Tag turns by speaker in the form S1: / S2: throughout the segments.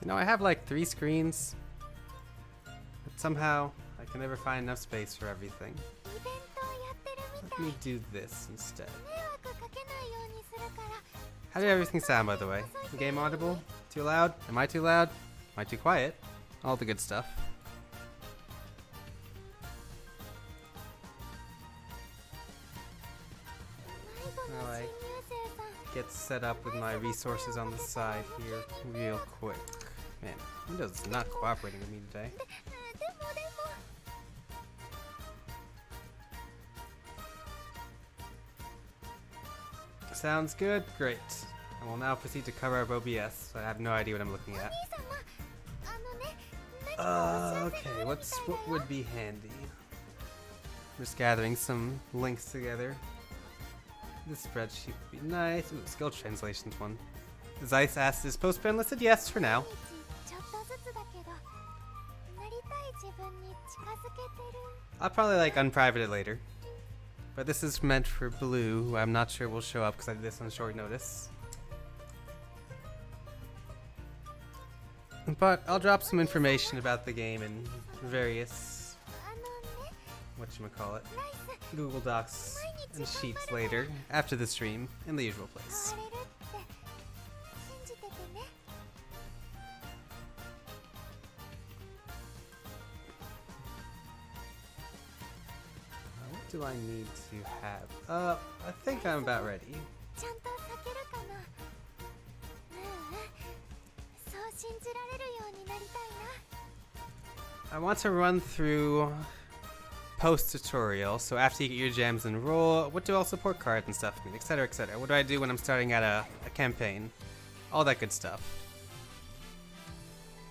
S1: You know, I have like 3 screens, but somehow I can never find enough space for everything. Let me do this instead. How did everything sound, by the way? Game audible? Too loud? Am I too loud? Am I too quiet? All the good stuff. Now I get set up with my resources on the side here real quick. Man, Windows is not cooperating with me today. Sounds good? Great. I will now proceed to cover up OBS. I have no idea what I'm looking at. Okay, what would be handy? I'm just gathering some links together. This spreadsheet would be nice. Ooh, skill translations one. Zeiss asked, is Postman listed? Yes, for now. I'll probably like unprivate it later. But this is meant for Blue, who I'm not sure will show up because I did this on short notice. But I'll drop some information about the game in various, whatchamacallit, Google Docs and Sheets later, after the stream, in the usual place. What do I need to have? I think I'm about ready. I want to run through post-tutorial, so after you get your gems and roll, what do all support cards and stuff mean, etc, etc. What do I do when I'm starting at a campaign? All that good stuff.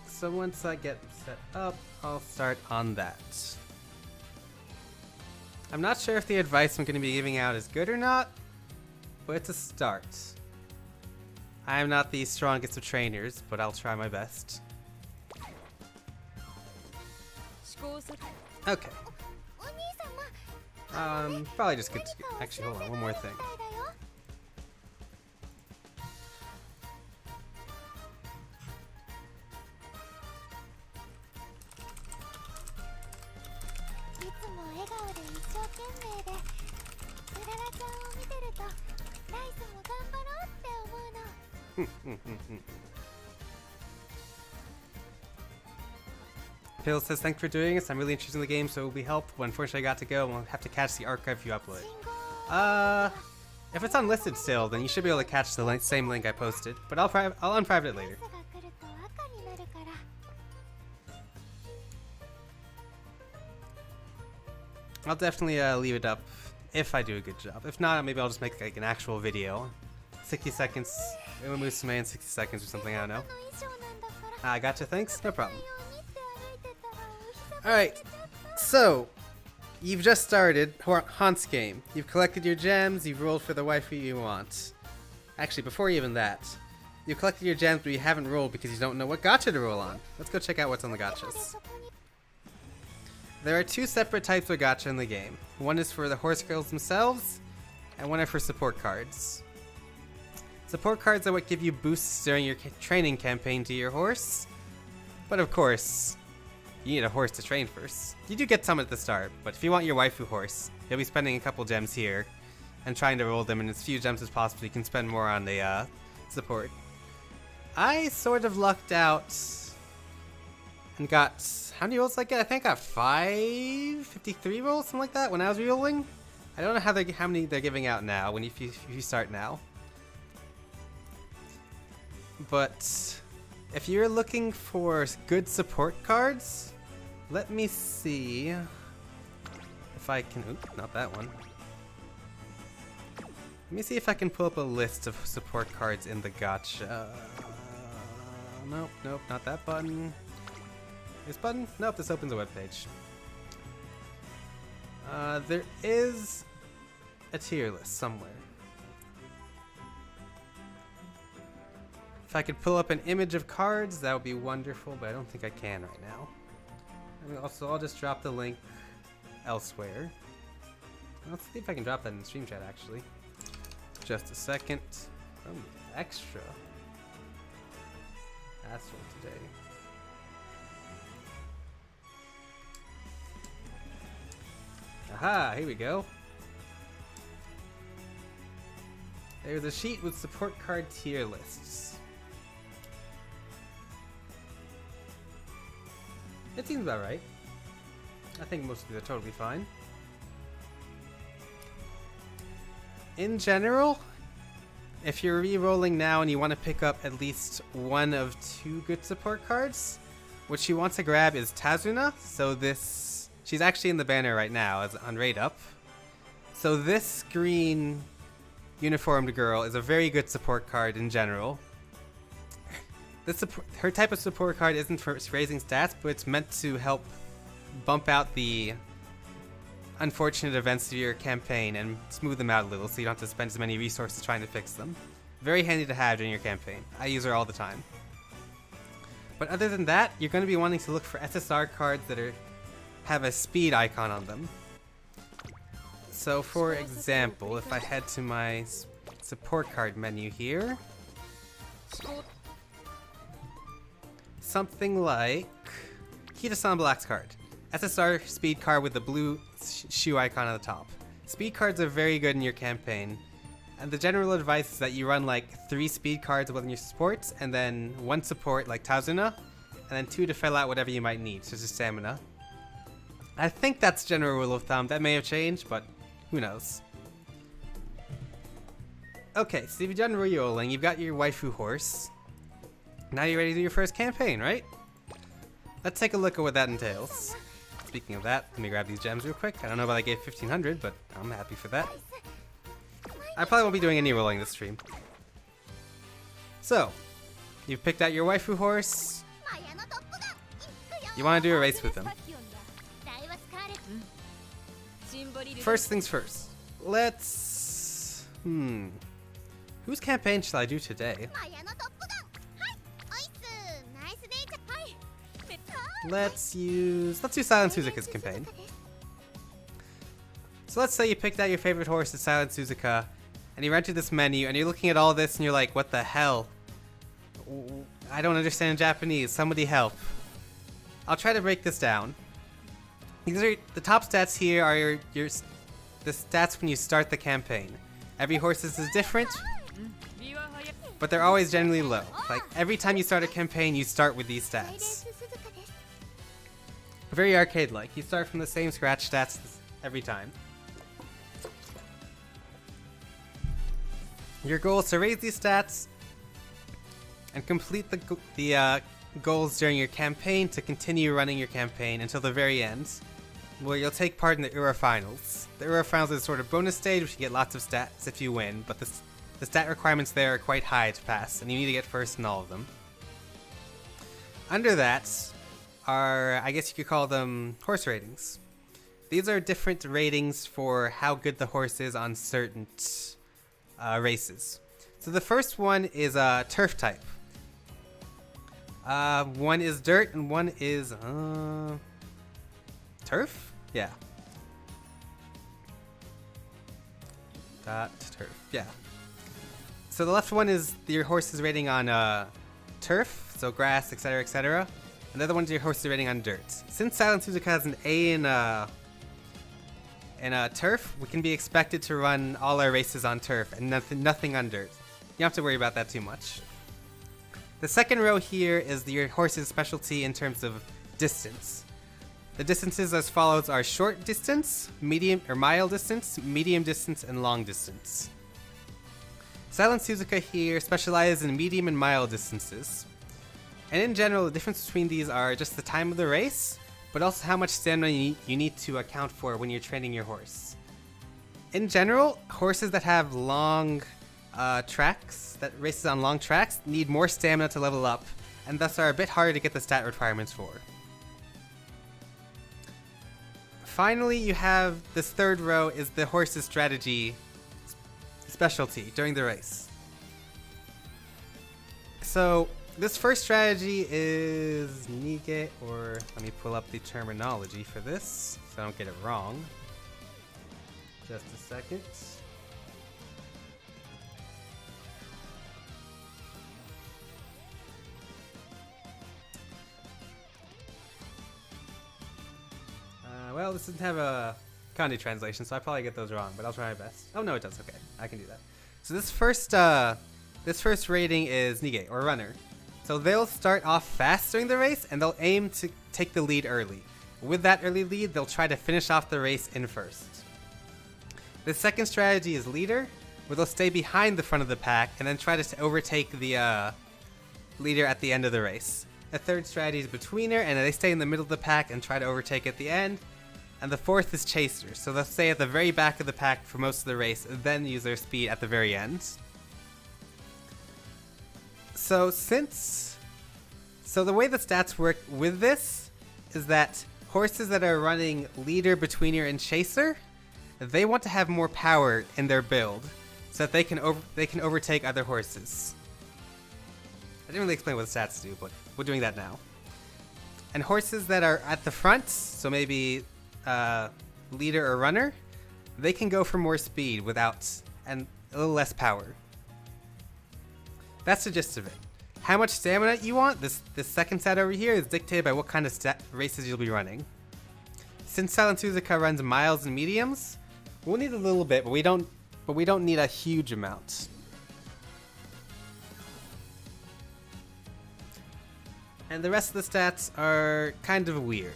S1: So once I get set up, I'll start on that. I'm not sure if the advice I'm going to be giving out is good or not, but it's a start. I am not the strongest of trainers, but I'll try my best. Okay. Probably just good to actually, hold on, one more thing. Pill says, thanks for doing this. I'm really interested in the game, so it will be helpful. Unfortunately, I got to go and we'll have to catch the archive you upload. If it's unlisted still, then you should be able to catch the same link I posted. But I'll unprivate it later. I'll definitely leave it up if I do a good job. If not, maybe I'll just make like an actual video. 60 seconds. Musume in 60 seconds or something, I don't know. I gotcha, thanks. No problem. Alright, so you've just started Honse game. You've collected your gems, you've rolled for the waifu you want. Actually, before even that, you've collected your gems but you haven't rolled because you don't know what gacha to roll on. Let's go check out what's on the gachas. There are 2 separate types of gacha in the game. One is for the horse girls themselves, and one are for support cards. Support cards are what give you boosts during your training campaign to your horse, but of course, you need a horse to train first. You do get some at the start, but if you want your waifu horse, you'll be spending a couple gems here and trying to roll them in as few gems as possible. You can spend more on the support. I sort of lucked out and got, how many rolls did I get? I think I got 53 rolls, something like that, when I was re-rolling. I don't know how many they're giving out now if you start now. But if you're looking for good support cards, let me see if I can, oops, not that one. Let me see if I can pull up a list of support cards in the gacha. Nope, not that button. This button? Nope, this opens a webpage. There is a tier list somewhere. If I could pull up an image of cards, that would be wonderful, but I don't think I can right now. Also, I'll just drop the link elsewhere. Let's see if I can drop that in the stream chat, actually. Just a second. Extra. Asshole today. Aha, here we go. There's a sheet with support card tier lists. It seems about right. I think most of these are totally fine. In general, if you're re-rolling now and you want to pick up at least one of 2 good support cards, what you want to grab is Tazuna. So she's actually in the banner right now as on Raid Up. So this green uniformed girl is a very good support card in general. Her type of support card isn't for raising stats, but it's meant to help bump out the unfortunate events of your campaign and smooth them out a little so you don't have to spend as many resources trying to fix them. Very handy to have during your campaign. I use her all the time. But other than that, you're going to be wanting to look for SSR cards that have a speed icon on them. So for example, if I head to my support card menu here, something like Kitasan Black's card. SSR speed card with the blue shoe icon on the top. Speed cards are very good in your campaign, and the general advice is that you run like 3 speed cards within your supports, and then 1 support like Tazuna, and then 2 to fill out whatever you might need, such as stamina. I think that's general rule of thumb. That may have changed, but who knows. Okay, so you've done re-rolling, you've got your waifu horse. Now you're ready to do your first campaign, right? Let's take a look at what that entails. Speaking of that, let me grab these gems real quick. I don't know about I gave 1500, but I'm happy for that. I probably won't be doing any rolling this stream. So, you've picked out your waifu horse. You want to do a race with him. First things first. Let's... Whose campaign shall I do today? Let's do Silent Suzuka's campaign. So let's say you picked out your favorite horse, is Silent Suzuka, and you entered this menu, and you're looking at all this, and you're like, what the hell? I don't understand Japanese. Somebody help. I'll try to break this down. These are the top stats here are the stats when you start the campaign. Every horse is different, but they're always generally low. Like every time you start a campaign, you start with these stats. Very arcade-like. You start from the same scratch stats every time. Your goal is to raise these stats and complete the goals during your campaign to continue running your campaign until the very end, where you'll take part in the Ura Finals. The Ura Finals is a sort of bonus stage which you get lots of stats if you win, but the stat requirements there are quite high to pass, and you need to get first in all of them. Under that are, I guess you could call them horse ratings. These are different ratings for how good the horse is on certain races. So the first one is turf type. One is dirt and one is turf? Yeah. Turf. Yeah. So the left one is your horse's rating on turf, so grass, etc., etc. And the other one's your horse's rating on dirt. Since Silent Suzuka has an A in turf, we can be expected to run all our races on turf and nothing on dirt. You don't have to worry about that too much. The second row here is your horse's specialty in terms of distance. The distances as follows are short distance, medium or mile distance, medium distance, and long distance. Silent Suzuka here specializes in medium and mile distances. And in general, the difference between these are just the time of the race, but also how much stamina you need to account for when you're training your horse. In general, horses that have long races on long tracks, need more stamina to level up, and thus are a bit harder to get the stat requirements for. Finally, you have this third row is the horse's strategy specialty during the race. So, This first strategy is Nige, or let me pull up the terminology for this so I don't get it wrong. Just a second. Well, this doesn't have a kanji translation, so I probably get those wrong, but I'll try my best. Oh no, it does. Okay, I can do that. So this first rating is Nige, or runner. So they'll start off fast during the race, and they'll aim to take the lead early. With that early lead, they'll try to finish off the race in first. The second strategy is leader, where they'll stay behind the front of the pack and then try to overtake the leader at the end of the race. The third strategy is betweener, and they stay in the middle of the pack and try to overtake at the end. And the fourth is chaser, so they'll stay at the very back of the pack for most of the race, and then use their speed at the very end. So the way the stats work with this is that horses that are running leader, betweener, and chaser, they want to have more power in their build, so that they can overtake other horses. I didn't really explain what the stats do, but we're doing that now. And horses that are at the front, so maybe leader or runner, they can go for more speed and a little less power. That's the gist of it. How much stamina you want, this second stat over here, is dictated by what kind of races you'll be running. Since Silent Suzuka runs miles and mediums, we'll need a little bit, but we don't need a huge amount. And the rest of the stats are kind of weird.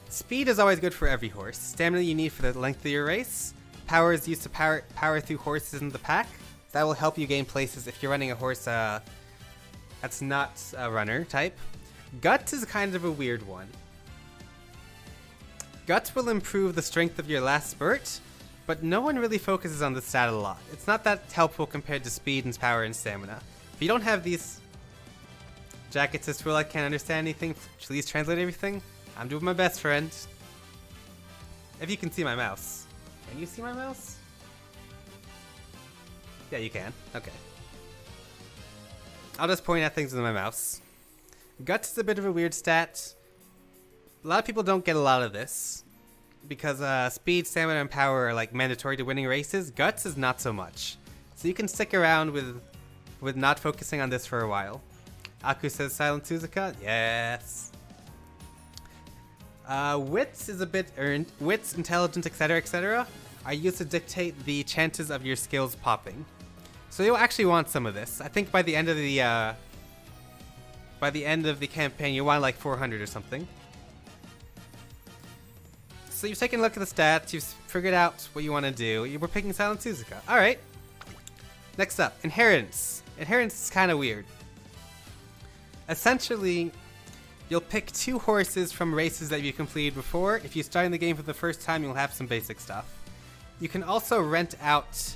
S1: Speed is always good for every horse. Stamina you need for the length of your race. Power is used to power through horses in the pack. That will help you gain places if you're running a horse that's not a runner type. Guts is kind of a weird one. Guts will improve the strength of your last spurt, but no one really focuses on this stat a lot. It's not that helpful compared to speed and power and stamina. If you don't have these... Jacket says, Twill, I can't understand anything. Please translate everything. I'm doing my best, friend. If you can see my mouse. Can you see my mouse? Yeah, you can. Okay. I'll just point at things with my mouse. Guts is a bit of a weird stat. A lot of people don't get a lot of this, because speed, stamina, and power are like mandatory to winning races. Guts is not so much. So you can stick around with not focusing on this for a while. Aku says Silent Suzuka. Yes. Wits is a bit earned. Wits, intelligence, etc., are used to dictate the chances of your skills popping. So you'll actually want some of this. I think by the end of the campaign, you want like 400 or something. So you've taken a look at the stats. You've figured out what you want to do. You were picking Silent Suzuka. All right. Next up, inheritance. Inheritance is kind of weird. Essentially, you'll pick 2 horses from races that you completed before. If you start in the game for the first time, you'll have some basic stuff. You can also rent out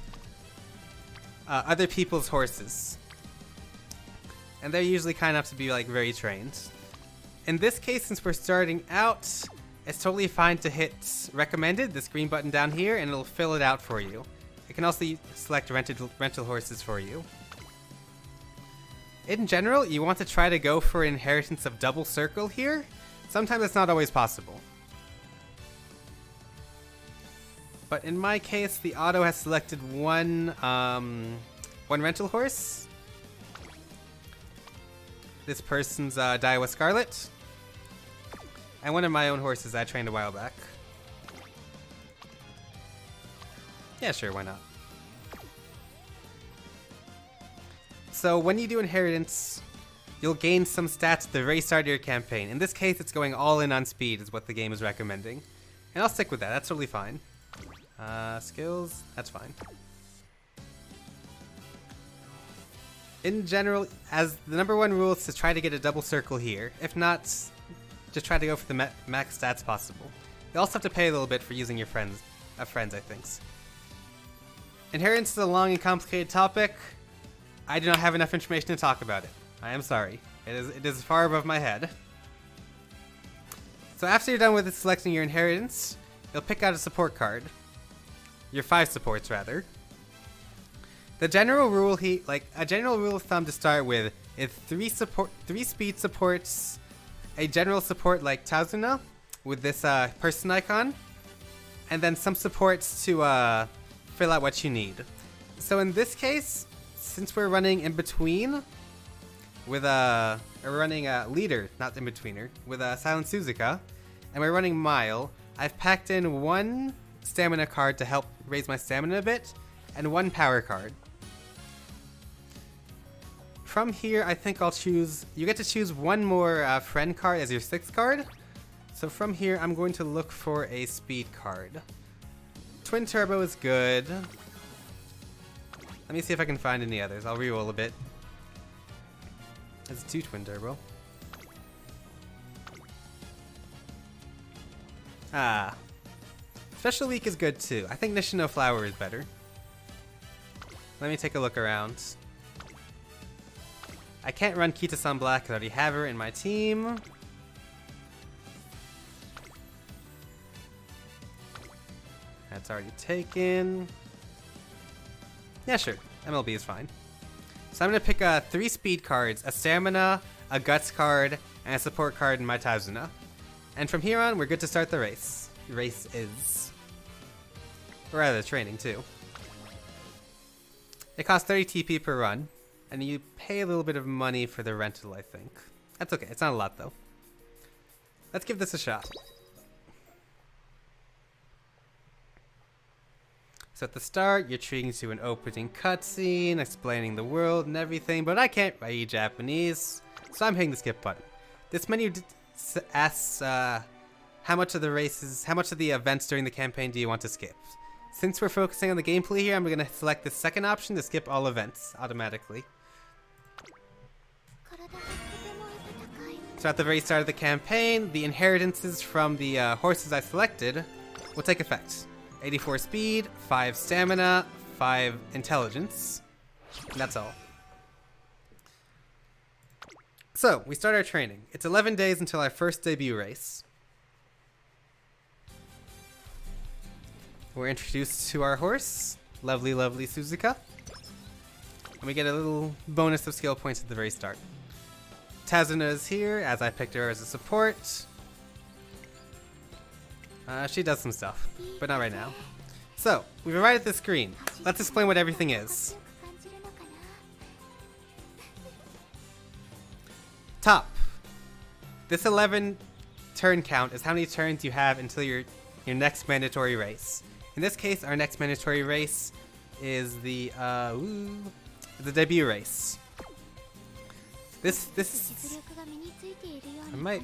S1: other people's horses. And they're usually kind enough to be like very trained. In this case, since we're starting out, it's totally fine to hit recommended, this green button down here, and it'll fill it out for you. It can also select rental horses for you. In general, you want to try to go for an inheritance of double circle here. Sometimes it's not always possible. But in my case, the auto has selected one rental horse. This person's Daiwa Scarlet. And one of my own horses I trained a while back. Yeah, sure, why not? So when you do inheritance, you'll gain some stats at the very start of your campaign. In this case, it's going all in on speed is what the game is recommending. And I'll stick with that, that's totally fine. Skills, that's fine. In general, as the number one rule is to try to get a double circle here. If not, just try to go for the max stats possible. You also have to pay a little bit for using your friends, I think. Inheritance is a long and complicated topic. I do not have enough information to talk about it. I am sorry. It is far above my head. So after you're done with selecting your inheritance, you'll pick out a support card. Your 5 supports, rather. The general rule a general rule of thumb to start with It's 3 speed supports, a general support like Tazuna with this person icon, and then some supports to fill out what you need. So in this case, since we're running in between with we're running leader, not in betweener, with Silent Suzuka, and we're running Mile, I've packed in 1 stamina card to help raise my stamina a bit, and 1 power card. From here, I think I'll choose, you get to choose 1 more friend card as your 6th card. So from here, I'm going to look for a speed card. Twin Turbo is good. Let me see if I can find any others. I'll reroll a bit. It's 2 Twin Turbo. Special Week is good too. I think Nishino Flower is better. Let me take a look around. I can't run Kita-san Black because I already have her in my team. That's already taken. Yeah, sure. MLB is fine. So I'm going to pick 3 speed cards, a stamina, a guts card, and a support card in my Tazuna. And from here on, we're good to start the race. Race is. Or rather, training too. It costs 30 TP per run, and you pay a little bit of money for the rental, I think. That's okay. It's not a lot, though. Let's give this a shot. So at the start, you're treating to an opening cutscene, explaining the world and everything, but I can't read Japanese, so I'm hitting the skip button. This menu asks how much of the events during the campaign do you want to skip? Since we're focusing on the gameplay here, I'm going to select the second option to skip all events automatically. So at the very start of the campaign, the inheritances from the horses I selected will take effect. 84 speed, 5 stamina, 5 intelligence. And that's all. So, we start our training. It's 11 days until our first debut race. We're introduced to our horse, lovely, lovely Suzuka. And we get a little bonus of skill points at the very start. Tazuna is here, as I picked her as a support. She does some stuff, but not right now. So, we've arrived at the screen. Let's explain what everything is. Top. This 11 turn count is how many turns you have until your next mandatory race. In this case, our next mandatory race is the debut race. I might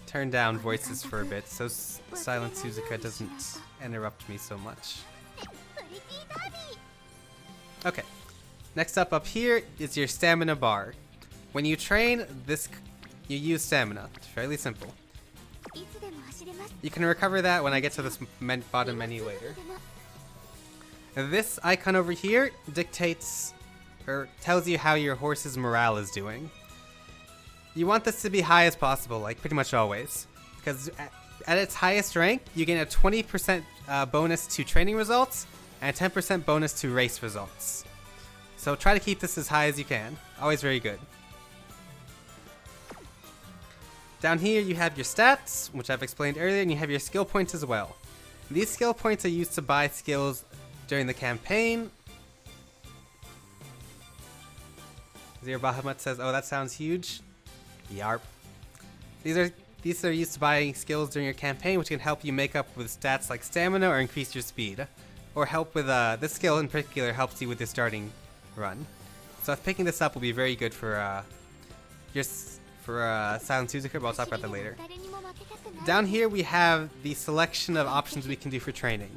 S1: turn down voices for a bit so Silent Suzuka doesn't interrupt me so much. Okay, next up here is your stamina bar. When you train, you use stamina. It's fairly simple. You can recover that when I get to this bottom menu later. And this icon over here dictates or tells you how your horse's morale is doing. You want this to be high as possible, like pretty much always, because at its highest rank, you gain a 20% bonus to training results and a 10% bonus to race results. So try to keep this as high as you can. Always very good. Down here you have your stats, which I've explained earlier, and you have your skill points as well. These skill points are used to buy skills during the campaign. Zero Bahamut says, "Oh, that sounds huge." Yarp. These are used to buying skills during your campaign, which can help you make up with stats like stamina or increase your speed, or help with this skill in particular helps you with your starting run. So picking this up will be very good for Silent Suzuka, but I'll talk about that later. Down here we have the selection of options we can do for training.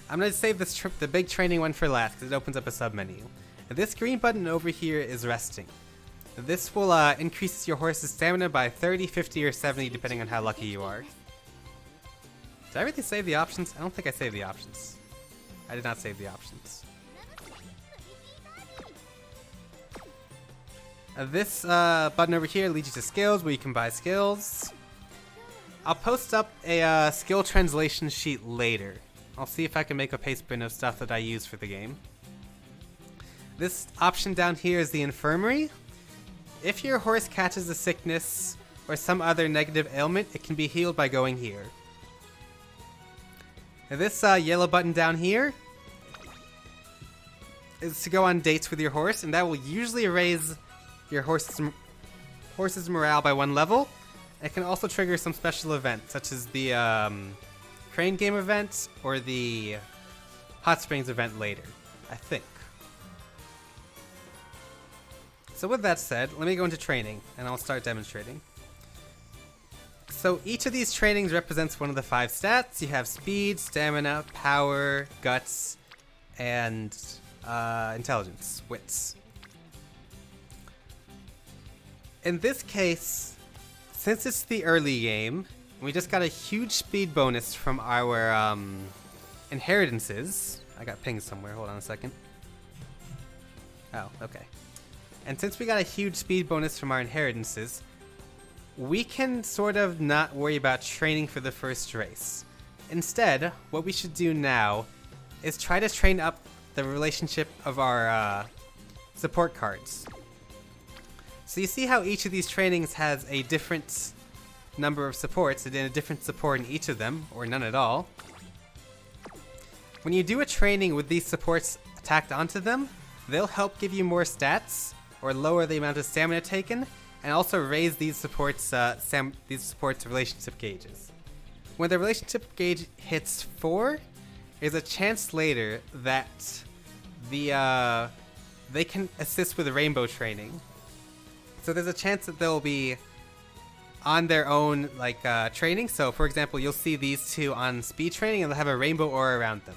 S1: I'm going to save the big training one for last because it opens up a sub-menu. This green button over here is resting. This will increase your horse's stamina by 30, 50, or 70 depending on how lucky you are. Did I really save the options? I don't think I saved the options. I did not save the options. This button over here leads you to skills where you can buy skills. I'll post up a skill translation sheet later. I'll see if I can make a paste bin of stuff that I use for the game. This option down here is the infirmary. If your horse catches a sickness or some other negative ailment, it can be healed by going here. Now this yellow button down here is to go on dates with your horse, and that will usually raise your horse's morale by 1 level. It can also trigger some special events, such as the crane game event or the hot springs event later, I think. So with that said, let me go into training, and I'll start demonstrating. So each of these trainings represents one of the 5 stats. You have speed, stamina, power, guts, and intelligence, wits. In this case, since it's the early game, we just got a huge speed bonus from our inheritances. I got pinged somewhere, hold on a second. Oh, okay. And since we got a huge speed bonus from our inheritances, we can sort of not worry about training for the first race. Instead, what we should do now is try to train up the relationship of our support cards. So you see how each of these trainings has a different number of supports and a different support in each of them, or none at all. When you do a training with these supports tacked onto them, they'll help give you more stats or lower the amount of stamina taken, and also raise these supports relationship gauges. When the relationship gauge hits 4, there's a chance later that they can assist with rainbow training. So there's a chance that they'll be on their own training. So for example, you'll see these two on speed training and they'll have a rainbow aura around them.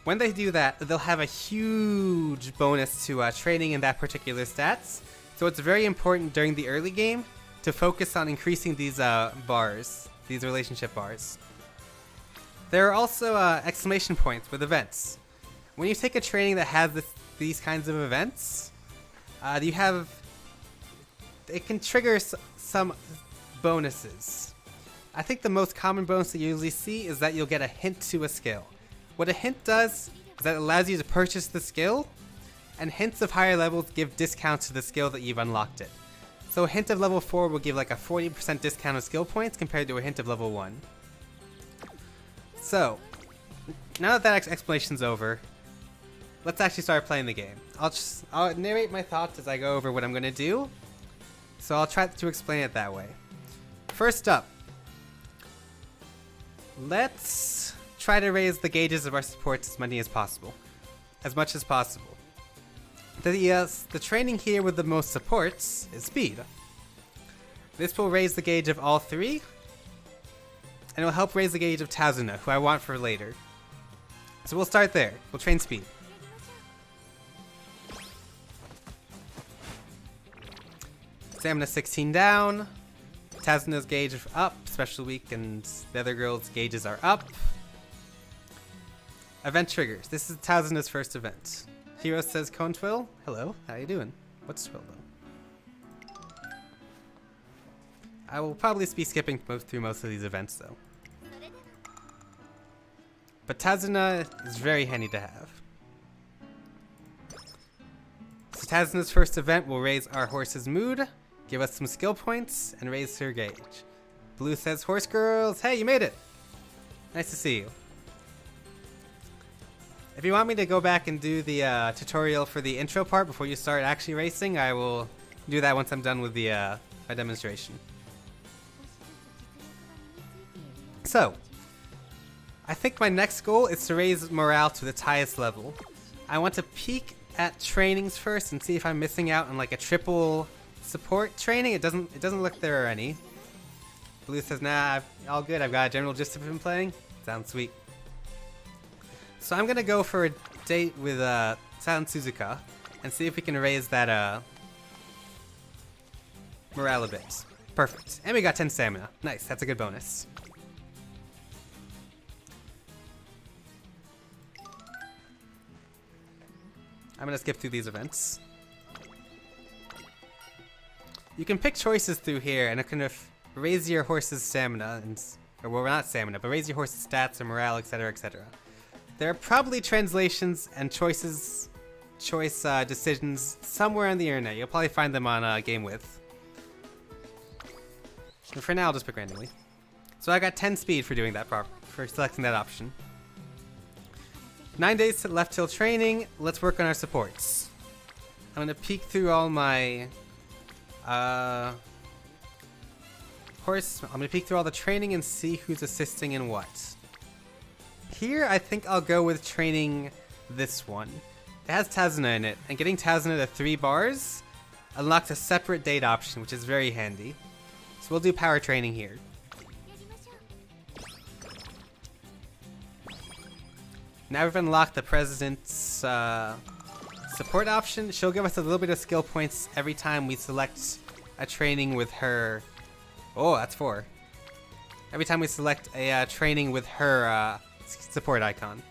S1: When they do that, they'll have a huge bonus to training in that particular stats. So it's very important during the early game to focus on increasing these bars, these relationship bars. There are also exclamation points with events. When you take a training that has these kinds of events, it can trigger some bonuses. I think the most common bonus that you usually see is that you'll get a hint to a skill. What a hint does is that it allows you to purchase the skill, and hints of higher levels give discounts to the skill that you've unlocked it. So a hint of level 4 will give like a 40% discount of skill points compared to a hint of level 1. So, now that explanation's over, let's actually start playing the game. I'll narrate my thoughts as I go over what I'm going to do, so I'll try to explain it that way. First up, let's try to raise the gauges of our supports as much as possible. The training here with the most supports is speed. This will raise the gauge of all 3, and it will help raise the gauge of Tazuna, who I want for later. So we'll start there. We'll train speed. Stamina 16 down. Tazuna's gauge up, special week, and the other girl's gauges are up. Event triggers. This is Tazuna's first event. Hero says Cone Twill. Hello, how you doing? What's Twill though? I will probably be skipping through most of these events though. But Tazuna is very handy to have. So Tazuna's first event will raise our horse's mood, give us some skill points, and raise her gauge. Blue says, Horse Girls, hey, you made it! Nice to see you. If you want me to go back and do the tutorial for the intro part before you start actually racing, I will do that once I'm done with the my demonstration. So, I think my next goal is to raise morale to its highest level. I want to peek at trainings first and see if I'm missing out on like a triple support training. It doesn't look there are any. Blue says, nah, all good. I've got a general gist of him playing. Sounds sweet. So I'm gonna go for a date with Silent Suzuka and see if we can raise that morale a bit. Perfect. And we got 10 stamina. Nice, that's a good bonus. I'm gonna skip through these events. You can pick choices through here and it can raise your horse's stamina, or well, not stamina, but raise your horse's stats or morale, etc, etc. There are probably translations and choices choice decisions somewhere on the internet. You'll probably find them on Game With. And for now, I'll just pick randomly. So I got 10 speed for doing that, for selecting that option. 9 days left till training. Let's work on our supports. I'm gonna peek through all my I'm gonna peek through all the training and see who's assisting in what. Here, I think I'll go with training this one. It has Tazuna in it, and getting Tazuna to 3 bars unlocks a separate date option, which is very handy. So we'll do power training here. Now we've unlocked the president's support option. She'll give us a little bit of skill points every time we select a training with her. Oh, that's 4. Every time we select a training with her support icon.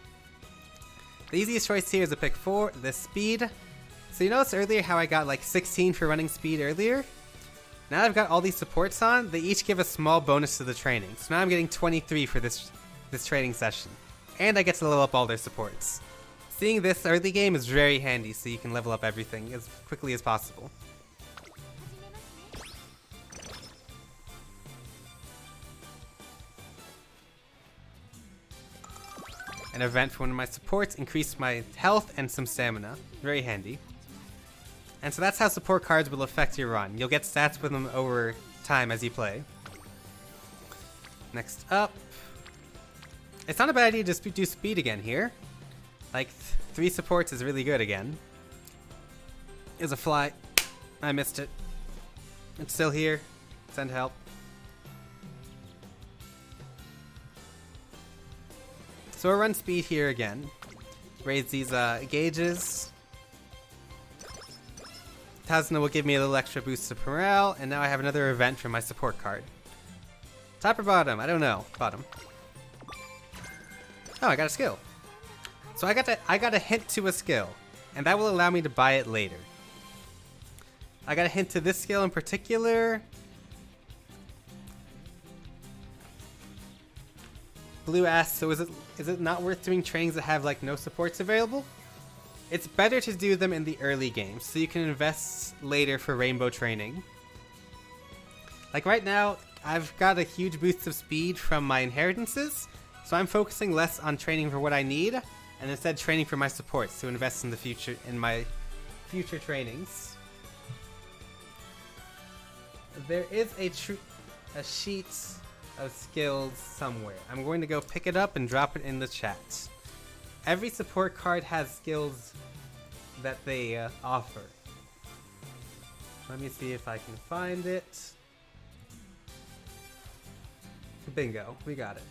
S1: The easiest choice here is to pick 4, the speed. So you noticed earlier how I got like 16 for running speed earlier? Now I've got all these supports on, they each give a small bonus to the training. So now I'm getting 23 for this training session. And I get to level up all their supports. Seeing this early game is very handy so you can level up everything as quickly as possible. An event for one of my supports increased my health and some stamina. Very handy. And so that's how support cards will affect your run. You'll get stats with them over time as you play. Next up. It's not a bad idea to just do speed again here. Like, 3 supports is really good again. There's a fly. I missed it. It's still here. Send help. So we'll run speed here again. Raise these gauges. Tazuna will give me a little extra boost of morale, and now I have another event for my support card. Top or bottom? I don't know. Bottom. Oh, I got a skill. So I got a hint to a skill, and that will allow me to buy it later. I got a hint to this skill in particular. Blue asks, so is it not worth doing trainings that have like no supports available? It's better to do them in the early game, so you can invest later for rainbow training. Like right now, I've got a huge boost of speed from my inheritances, so I'm focusing less on training for what I need, and instead training for my supports to invest in the future, in my future trainings. There is a sheet of skills somewhere. I'm going to go pick it up and drop it in the chat. Every support card has skills that they offer. Let me see if I can find it. Bingo, we got it.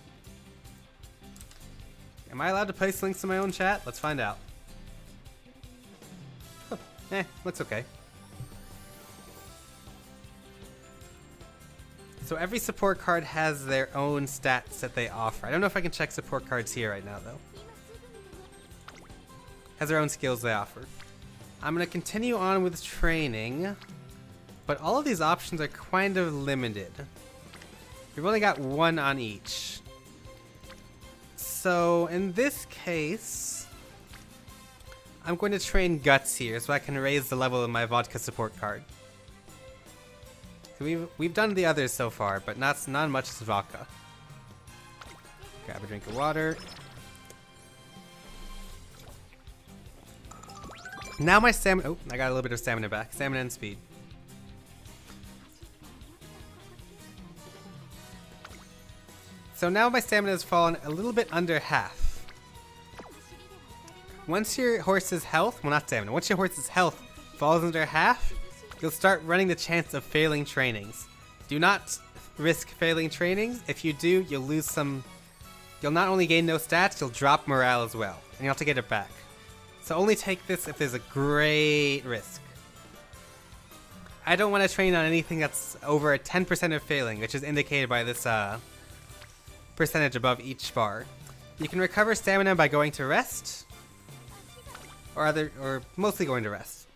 S1: Am I allowed to place links in my own chat? Let's find out. Huh, looks okay. So every support card has their own stats that they offer. I don't know if I can check support cards here right now though. Has their own skills they offer. I'm going to continue on with training, but all of these options are kind of limited. We've only got 1 on each. So in this case, I'm going to train Guts here so I can raise the level of my vodka support card. We've done the others so far, but not much is vodka. Grab a drink of water. Now my stamina. Oh, I got a little bit of stamina back. Stamina and speed. So now my stamina has fallen a little bit under half. Once your horse's health, well not stamina, once your horse's health falls under half, you'll start running the chance of failing trainings. Do not risk failing trainings. If you do, you'll lose some. You'll not only gain no stats, you'll drop morale as well, and you'll have to get it back. So only take this if there's a great risk. I don't want to train on anything that's over a 10% of failing, which is indicated by this percentage above each bar. You can recover stamina by going to rest, or mostly going to rest.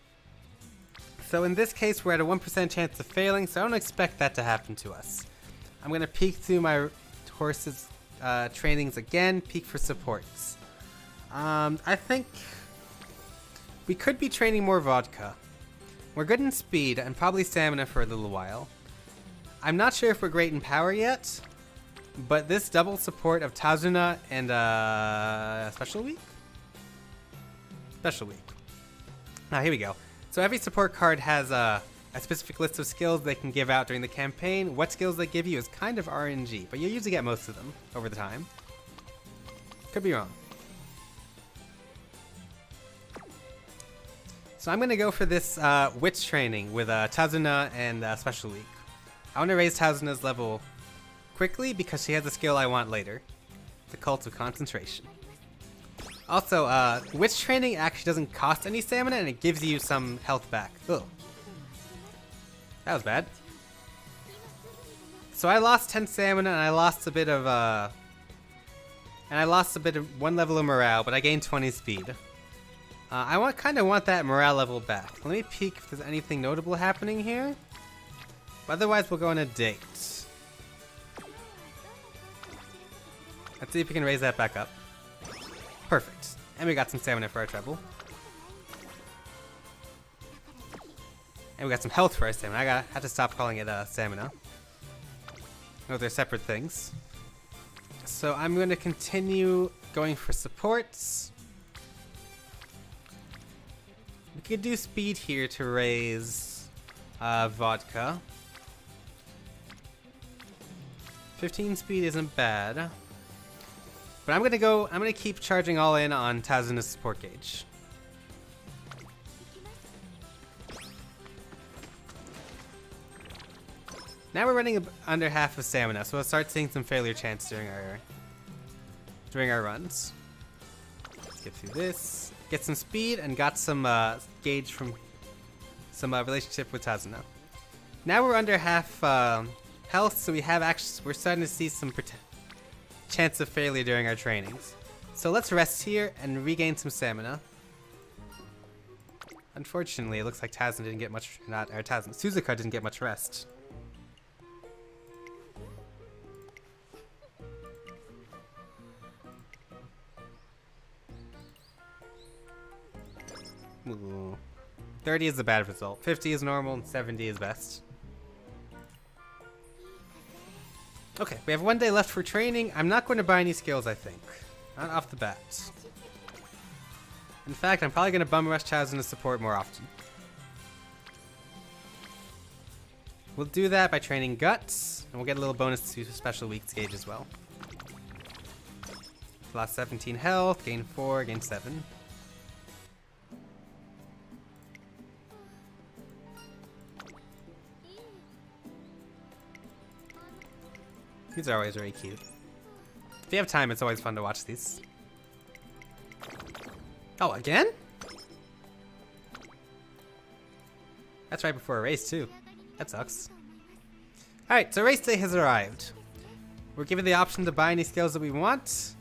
S1: So in this case, we're at a 1% chance of failing, so I don't expect that to happen to us. I'm going to peek through my horse's trainings again, peek for supports. I think We could be training more vodka. We're good in speed and probably stamina for a little while. I'm not sure if we're great in power yet, but this double support of Tazuna and Special Week? Special Week. Now here we go. So every support card has a specific list of skills they can give out during the campaign. What skills they give you is kind of RNG, but you usually get most of them over the time. Could be wrong. So I'm going to go for this Witch training with Tazuna and Special Week. I want to raise Tazuna's level quickly because she has a skill I want later. The Cult of Concentration. Also, Witch training actually doesn't cost any stamina and it gives you some health back. Ugh. That was bad. So I lost 10 stamina and I lost a bit of one level of morale, but I gained 20 speed. I kind of want that morale level back. Let me peek if there's anything notable happening here. Otherwise, we'll go on a date. Let's see if we can raise that back up. Perfect. And we got some stamina for our trouble. And we got some health for our stamina. I had to stop calling it stamina. No, they're separate things. So I'm going to continue going for supports. We could do speed here to raise vodka. 15 speed isn't bad. But I'm gonna keep charging all in on Tazuna's support gauge. Now we're running under half of stamina, so we'll start seeing some failure chance during our runs. Let's get through this. Get some speed and got some gauge from some relationship with Tazuna. Now we're under half health, so we're starting to see some chance of failure during our trainings. So let's rest here and regain some stamina. Unfortunately, it looks like Tazuna didn't get much. Suzuka didn't get much rest. Ooh. 30 is a bad result. 50 is normal and 70 is best. Okay, we have 1 day left for training. I'm not going to buy any skills, I think. Not off the bat. In fact, I'm probably going to bum rush Tazuna's support more often. We'll do that by training Guts, and we'll get a little bonus to Special Week's gauge as well. Lost 17 health, gain 4, gain 7. These are always very cute. If you have time, it's always fun to watch these. Oh, again? That's right before a race, too. That sucks. Alright, so race day has arrived. We're given the option to buy any skills that we want.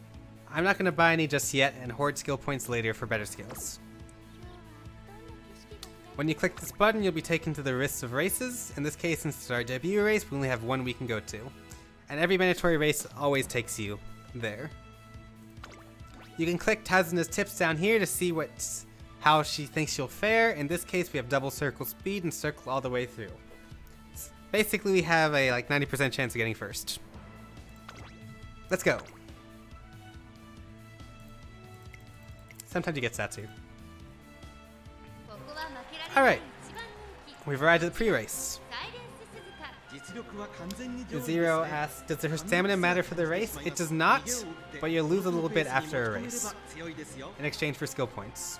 S1: I'm not going to buy any just yet and hoard skill points later for better skills. When you click this button, you'll be taken to the lists of races. In this case, since it's our debut race, we only have one we can go to. And every mandatory race always takes you there. You can click Tazuna's tips down here to see how she thinks you'll fare. In this case, we have double circle speed and circle all the way through. Basically, we have a 90% chance of getting first. Let's go. Sometimes you get Satsu. Alright. We've arrived at the pre-race. Zero asks, does her stamina matter for the race? It does not, but you'll lose a little bit after a race in exchange for skill points.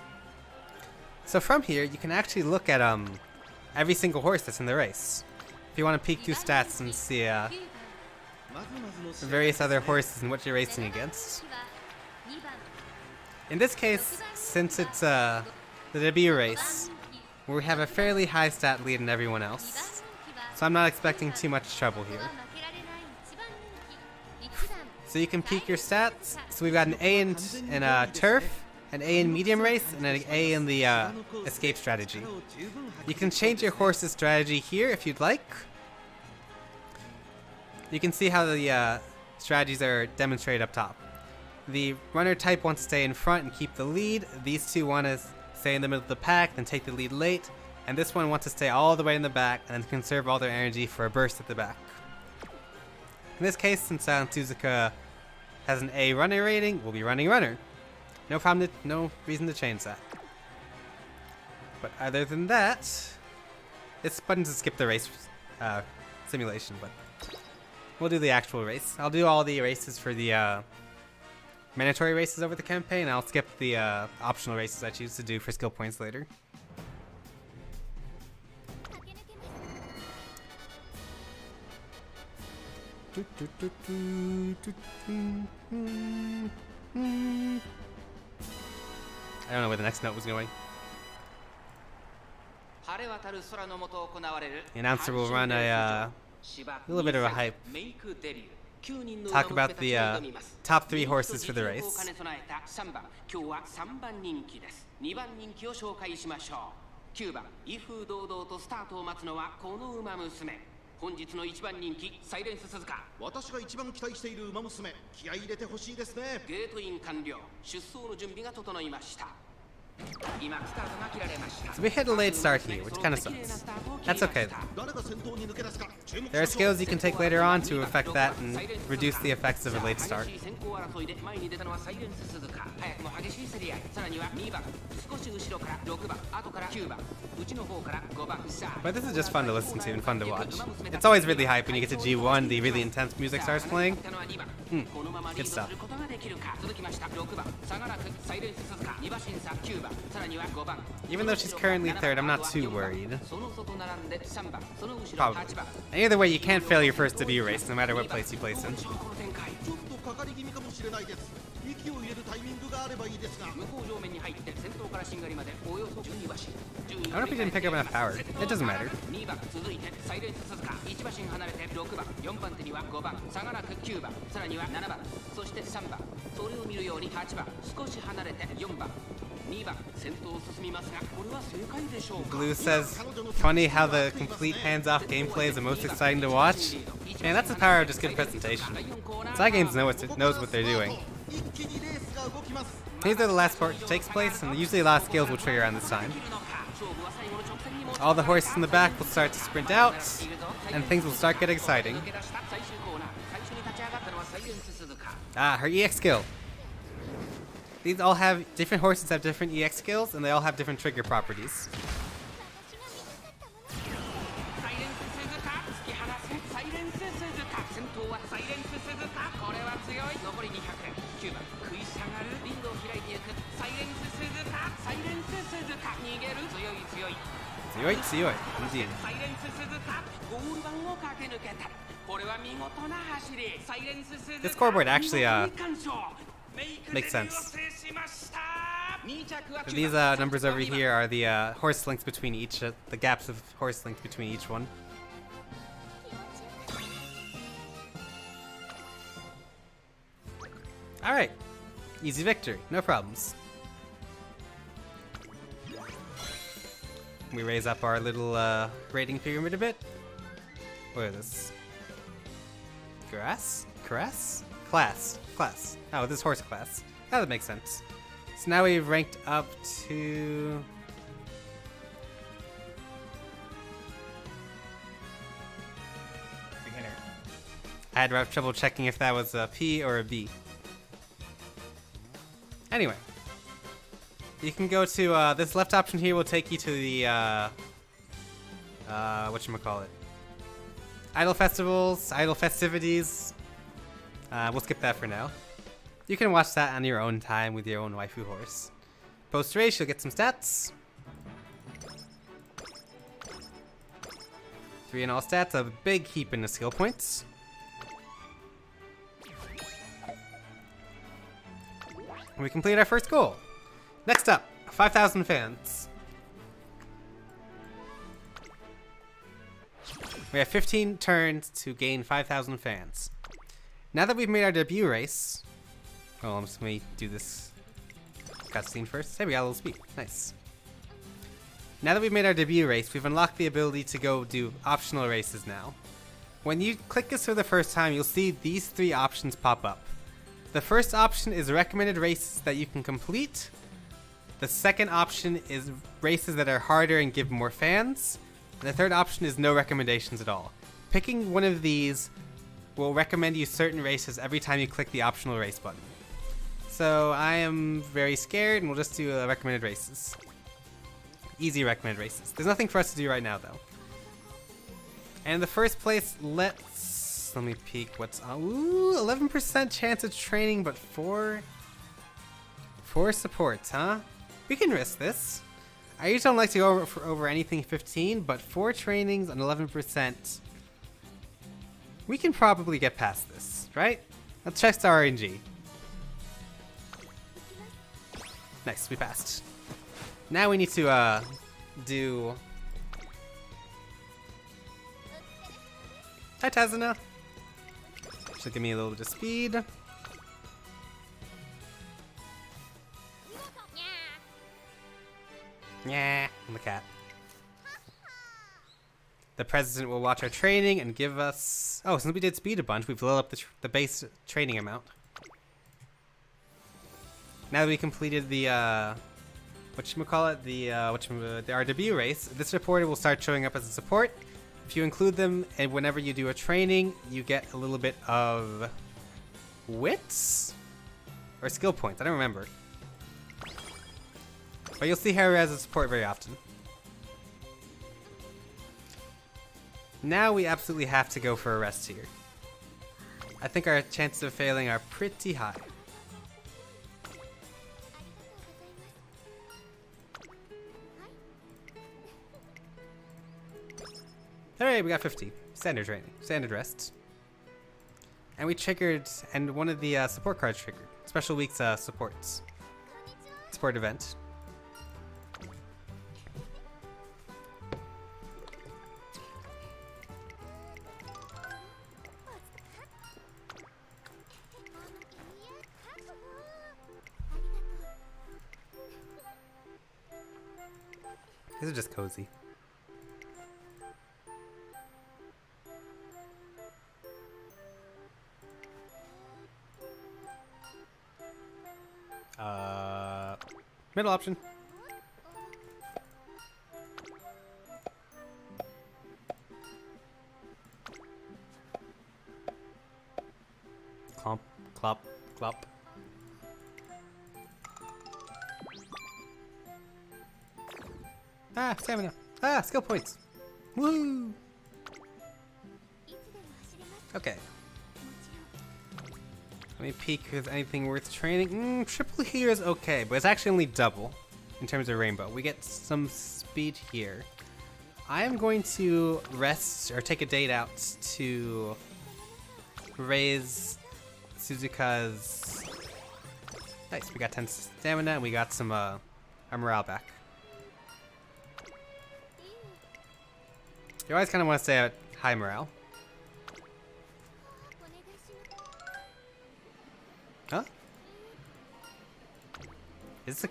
S1: So from here, you can actually look at every single horse that's in the race. If you want to peek through stats and see various other horses and what you're racing against. In this case, since it's the debut race, we have a fairly high stat lead in everyone else. So I'm not expecting too much trouble here. So you can peek your stats. So we've got an A in turf, an A in medium race, and an A in the escape strategy. You can change your horse's strategy here if you'd like. You can see how the strategies are demonstrated up top. The runner type wants to stay in front and keep the lead. These two want to stay in the middle of the pack, then take the lead late, and this one wants to stay all the way in the back and then conserve all their energy for a burst at the back. In this case, since Tazuna has an A runner rating, we'll be running runner. No problem, no reason to change that. But other than that, it's button to skip the race simulation, but we'll do the actual race. I'll do all the races for the mandatory races over the campaign. I'll skip the optional races I choose to do for skill points later. I don't know where the next note was going. The announcer will run a little bit of a hype. Talk about the top 3 horses for the race.
S2: 本日の一番人気サイレンス鈴鹿私が一番期待している馬娘気合い入れてほしいですねゲートイン完了出走の準備が整いました
S1: So we hit a late start here, which kind of sucks. That's okay though. There are skills you can take later on to affect that and reduce the effects of a late start. But this is just fun to listen to and fun to watch. It's always really hype when you get to G1, the really intense music starts playing. Good stuff. Even though she's currently 3rd, I'm not too worried. Probably. And either way, you can't fail your first debut race, no matter what place you place in. I don't know if he didn't pick up enough power. It doesn't matter. Blue says, funny how the complete hands-off gameplay is the most exciting to watch. Man, that's the power of just good presentation. Cygames knows what they're doing. These are the last part that takes place, and usually a lot of skills will trigger around this time. All the horses in the back will start to sprint out, and things will start getting exciting. Ah, her EX skill. These all have, different horses have different EX skills, and they all have different trigger properties. Indeed. This scoreboard actually makes sense. These numbers over here are the horse links between each, the gaps of horse links between each one. Alright, easy victory, no problems. We raise up our little rating pyramid a bit. What is this? Grass? Caress? Class. Class. Oh, this horse class. Oh, that makes sense. So now we've ranked up to... beginner. I had rough trouble checking if that was a P or a B. Anyway. You can go to, this left option here will take you to the, whatchamacallit? Idol festivals, idol festivities. We'll skip that for now. You can watch that on your own time with your own waifu horse. Post race, you'll get some stats. 3 in all stats, a big heap in the skill points. We complete our first goal. Next up, 5,000 fans. We have 15 turns to gain 5,000 fans. Now that we've made our debut race, well, let me do this cutscene first. Hey, we got a little speed. Nice. Now that we've made our debut race, we've unlocked the ability to go do optional races now. When you click this for the first time, you'll see these 3 options pop up. The first option is recommended races that you can complete. The second option is races that are harder and give more fans. And the third option is no recommendations at all. Picking one of these will recommend you certain races every time you click the optional race button. So I am very scared and we'll just do recommended races. Easy recommended races. There's nothing for us to do right now though. And in the first place, let me peek what's on. Ooh, 11% chance of training, but four supports, huh? We can risk this. I usually don't like to go over anything 15, but 4 trainings and 11%. We can probably get past this, right? Let's check the RNG. Nice, we passed. Now we need to do... Hi, Tazuna. Should give me a little bit of speed. Yeah, I'm the cat. The president will watch our training and give us... Oh, since we did speed a bunch, we've leveled up the base training amount. Now that we completed the, whatchamacallit, the RW race, this reporter will start showing up as a support. If you include them, and whenever you do a training, you get a little bit of wits? Or skill points, I don't remember. But you'll see her as a support very often. Now we absolutely have to go for a rest here. I think our chances of failing are pretty high. Alright, we got 50. Standard training. Standard rests. And we triggered, and one of the support cards triggered. Special week's supports. Support event. These are just cozy. Middle option. Clomp, clop, clop. Ah, stamina. Ah, skill points. Woo! Okay. Let me peek if there's anything worth training. Triple here is okay, but it's actually only double in terms of rainbow. We get some speed here. I am going to rest or take a date out to raise Suzuka's. Nice, we got 10 stamina and we got some our morale back. You always kind of want to stay at high morale. Huh? Is this a...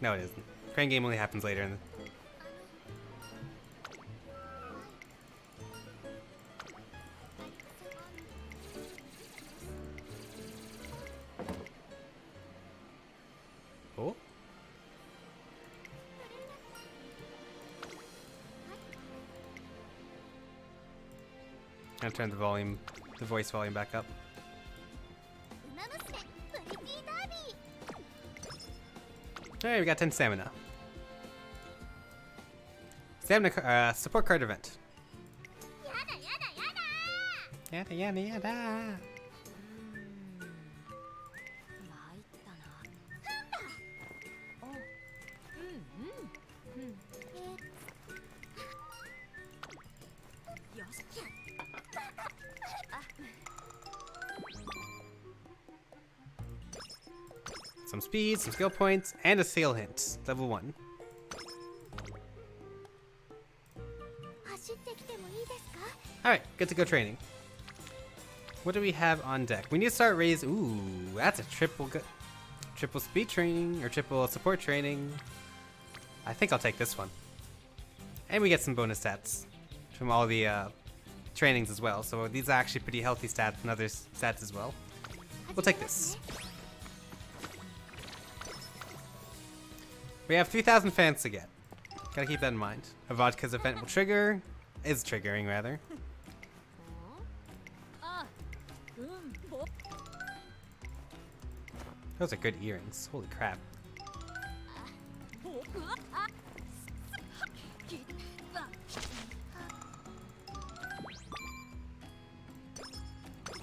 S1: No, it isn't. Crane game only happens later in the... Oh? I'll turn the voice volume back up. Alright, we got 10 stamina. Stamina support card event. Yada yada yada. Some speed, some skill points, and a sail hint. Level 1. Alright, good to go training. What do we have on deck? We need to start raise. Ooh, that's a triple speed training, or triple support training. I think I'll take this one. And we get some bonus stats from all the trainings as well. So these are actually pretty healthy stats and other stats as well. We'll take this. We have 3,000 fans to get. Gotta keep that in mind. A vodka's event will trigger. Is triggering, rather. Those are good earrings. Holy crap.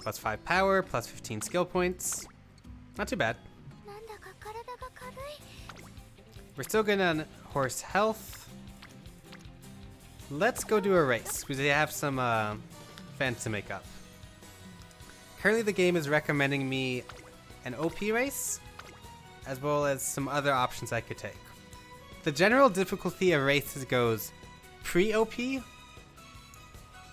S1: Plus 5 power, plus 15 skill points. Not too bad. We're still good on horse health. Let's go do a race, because they have some fans to make up. Currently the game is recommending me an OP race, as well as some other options I could take. The general difficulty of races goes pre-OP.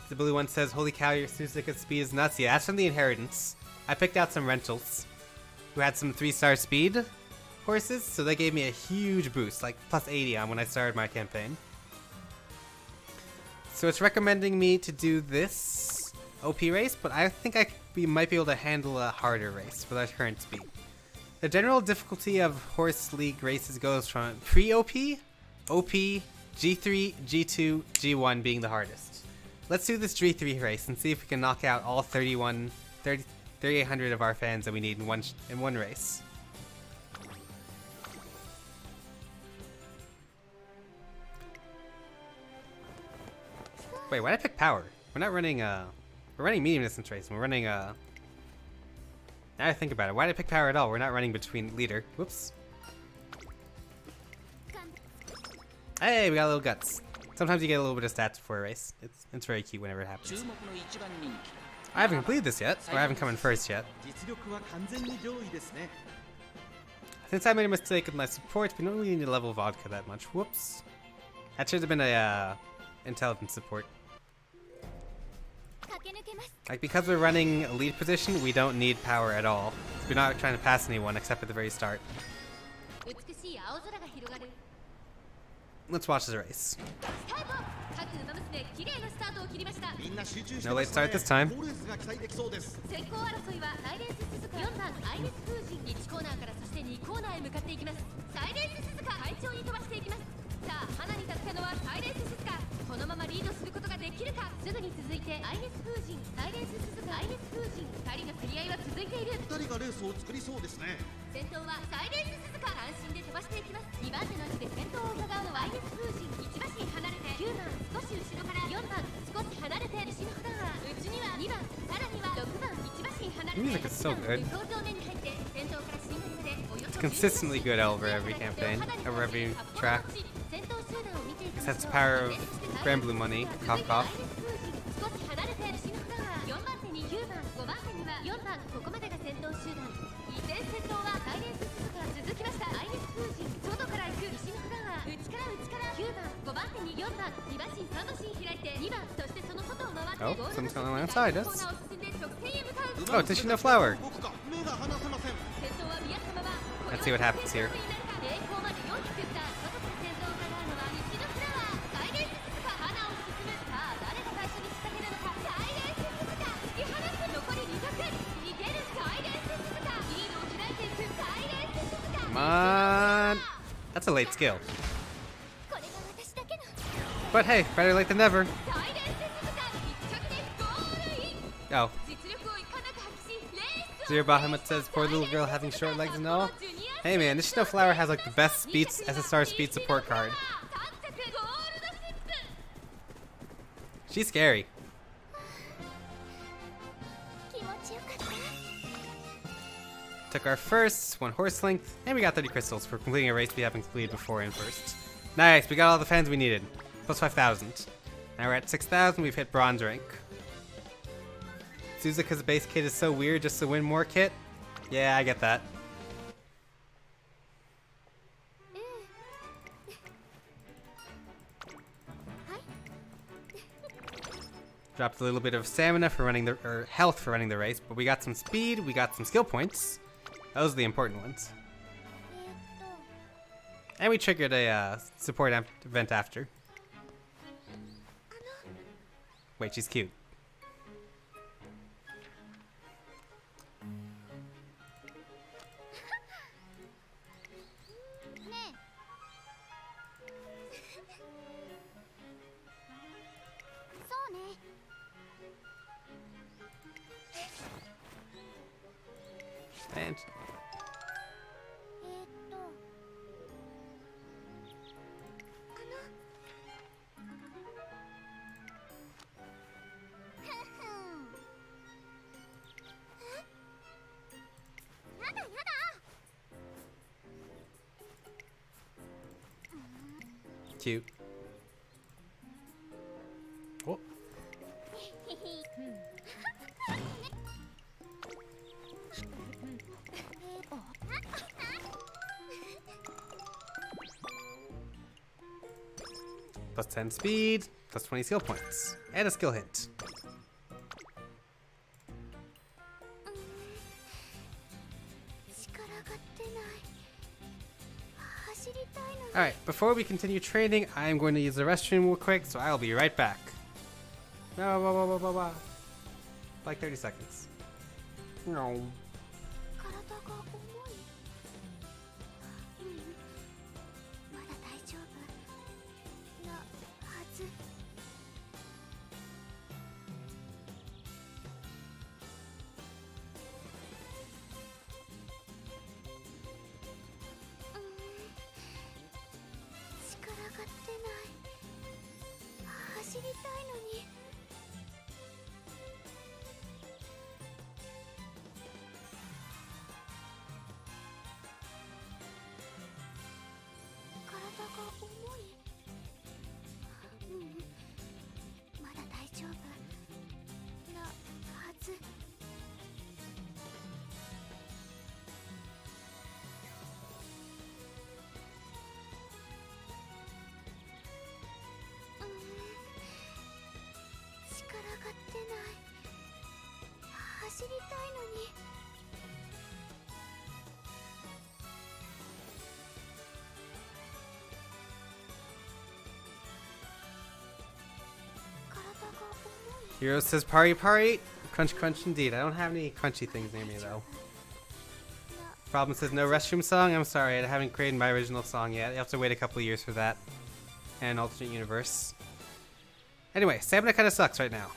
S1: The blue one says, holy cow, your Suzuka speed is nuts. Yeah, that's from the inheritance. I picked out some rentals who had some 3-star speed horses, so they gave me a huge boost, like plus 80 on when I started my campaign. So it's recommending me to do this OP race, but I think we might be able to handle a harder race with our current speed. The general difficulty of Horse League races goes from pre-OP, OP, G3, G2, G1 being the hardest. Let's do this G3 race and see if we can knock out all 3,800 of our fans that we need in one race. Wait, why did I pick power? We're not running we're running medium distance race. We're running now I think about it. Why did I pick power at all? We're not running between leader. Whoops. Hey, we got a little guts. Sometimes you get a little bit of stats before a race. It's very cute whenever it happens. I haven't completed this yet, or I haven't come in first yet. Since I made a mistake with my support, we don't really need to level vodka that much. Whoops. That should have been a intelligence support. Like, because we're running a lead position, we don't need power at all. We're not trying to pass anyone except at the very start. Let's watch this race. No late start this time. The music is so good. It's consistently good over every campaign, over every track. That's the power of Grand Blue Money. Cough cough. Oh, someone's going alongside us. Oh, Tishino Flower. Let's see what happens here. Come on. That's a late skill. But hey, better late than never. Oh. Zero Bahamut says, poor little girl having short legs and all. Hey man, this Snow Flower has like the best speed SSR speed support card. She's scary. Took our first, 1 horse length, and we got 30 crystals for completing a race we haven't completed before in first. Nice, we got all the fans we needed. Plus 5,000. Now we're at 6,000, we've hit bronze rank. Suzuka's base kit is so weird just to win more kit. Yeah, I get that. Dropped a little bit of stamina for running the, or health for running the race, but we got some speed, we got some skill points. Those are the important ones. And we triggered a support event after. Wait, she's cute. And cute. Oh. Plus 10 speed, plus 20 skill points, and a skill hint. Alright, before we continue training, I am going to use the restroom real quick, so I'll be right back. Like 30 seconds. No. Hero says party party. Crunch crunch indeed. I don't have any crunchy things near me though. Problem says no restroom song. I'm sorry, I haven't created my original song yet. You have to wait a couple years for that. And alternate universe. Anyway, stamina kind of sucks right now.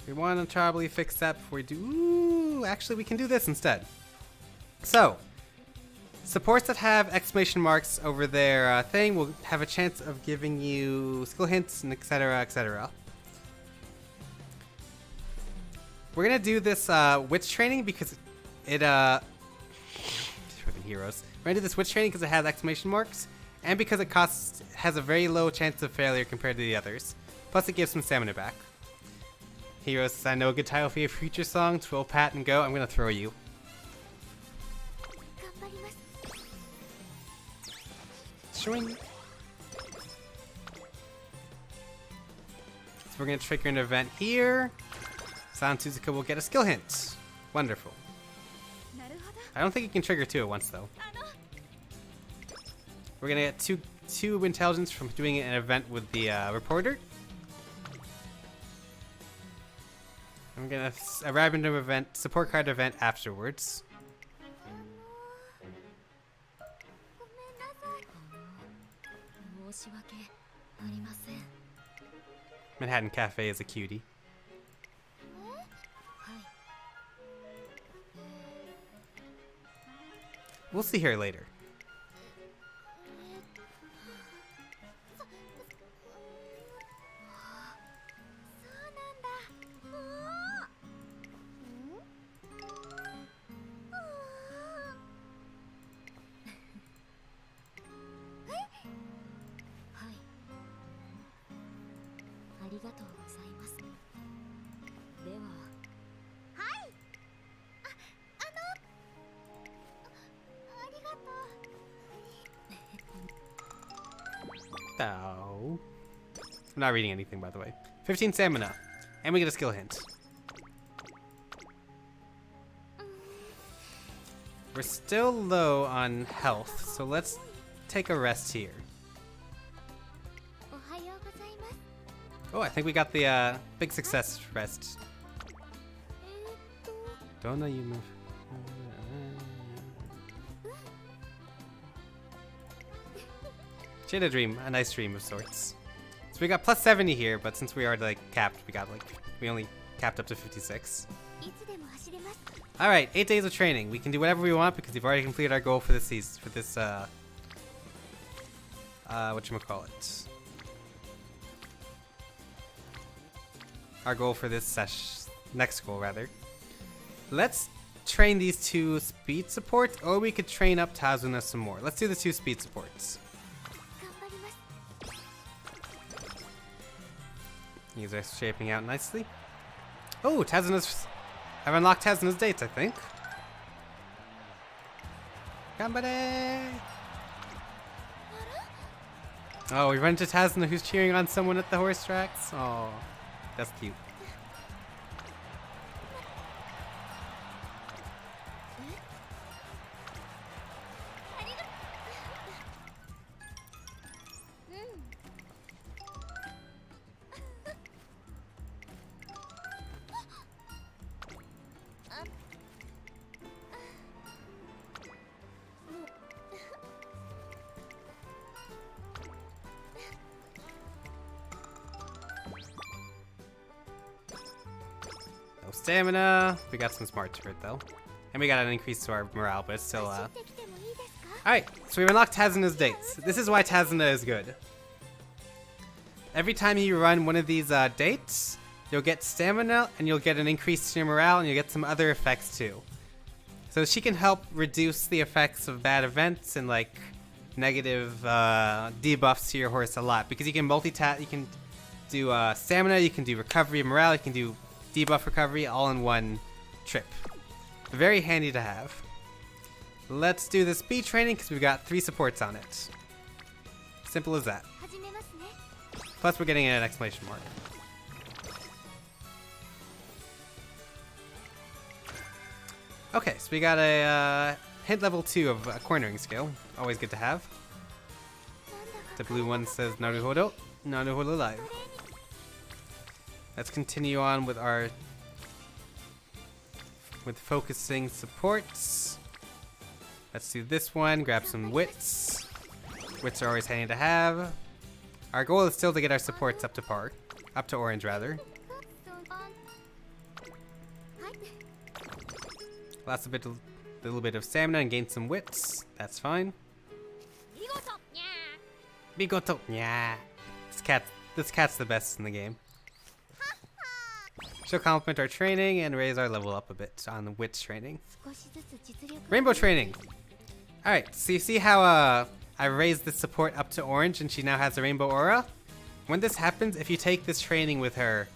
S1: We want to probably fix that before we do. Ooh, actually, we can do this instead. So, supports that have exclamation marks over their thing will have a chance of giving you skill hints and etc. etc. We're gonna do this witch training because it freaking heroes. We're gonna do this witch training because it has exclamation marks and because it has a very low chance of failure compared to the others. Plus, it gives some stamina back. Heroes, I know a good title for your future song. Twill, pat, and go. I'm gonna throw you. Swing. So we're gonna trigger an event here. Sound Suzuka will get a skill hint. Wonderful. I don't think you can trigger two at once though. We're gonna get two intelligence from doing an event with the reporter. I'm gonna a random event, support card event afterwards. Manhattan Cafe is a cutie. We'll see her later. Oh. I'm not reading anything, by the way. 15 stamina. And we get a skill hint. We're still low on health, so let's take a rest here. Oh, I think we got the big success rest. Don't know you move. She had a dream, a nice dream of sorts. So we got plus 70 here, but since we are like capped, we only capped up to 56. Alright, 8 days of training. We can do whatever we want because we've already completed our goal for this season, for this, whatchamacallit. Our goal for this next goal, rather. Let's train these 2 speed supports, or we could train up Tazuna some more. Let's do the 2 speed supports. These are shaping out nicely. Oh, I've unlocked Tazuna's dates, I think. Gambare! Oh, we run into Tazuna who's cheering on someone at the horse tracks. Oh, that's cute. No stamina. We got some smart to it though. And we got an increase to our morale, but it's still Alright, so we've unlocked Tazuna's dates. This is why Tazuna is good. Every time you run one of these dates, you'll get stamina and you'll get an increase to your morale and you'll get some other effects too. So she can help reduce the effects of bad events and like negative debuffs to your horse a lot because you can you can do stamina, you can do recovery, morale, you can do debuff recovery all in one trip. Very handy to have. Let's do the speed training because we've got 3 supports on it. Simple as that. Plus we're getting an exclamation mark. Okay, so we got a hint level 2 of a cornering skill. Always good to have. The blue one says Naruhodo. Naruhodo live. Let's continue on with focusing supports. Let's do this one. Grab some wits. Wits are always handy to have. Our goal is still to get our supports up to par. Up to orange, rather. Little bit of stamina and gain some wits. That's fine. Bigoto. Yeah. This cat's the best in the game. She'll complement our training and raise our level up a bit on the wits training. Rainbow training. Alright, so you see how I raised the support up to orange and she now has a rainbow aura? When this happens, if you take this training with her,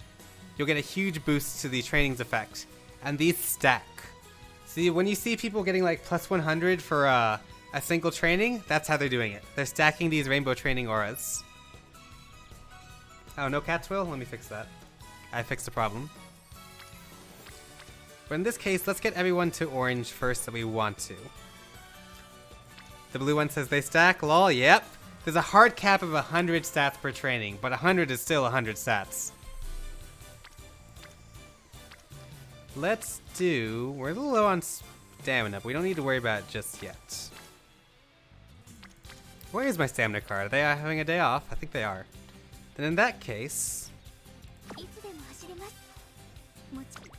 S1: you'll get a huge boost to the training's effect. And these stack. See, when you see people getting like plus 100 for a single training, that's how they're doing it. They're stacking these rainbow training auras. Oh, no cat's will? Let me fix that. I fixed the problem. But in this case, let's get everyone to orange first that we want to. The blue one says they stack. Lol, yep. There's a hard cap of 100 stats per training, but 100 is still 100 stats. Let's do... We're a little low on stamina, but we don't need to worry about it just yet. Where is my stamina card? Are they having a day off? I think they are. Then in that case...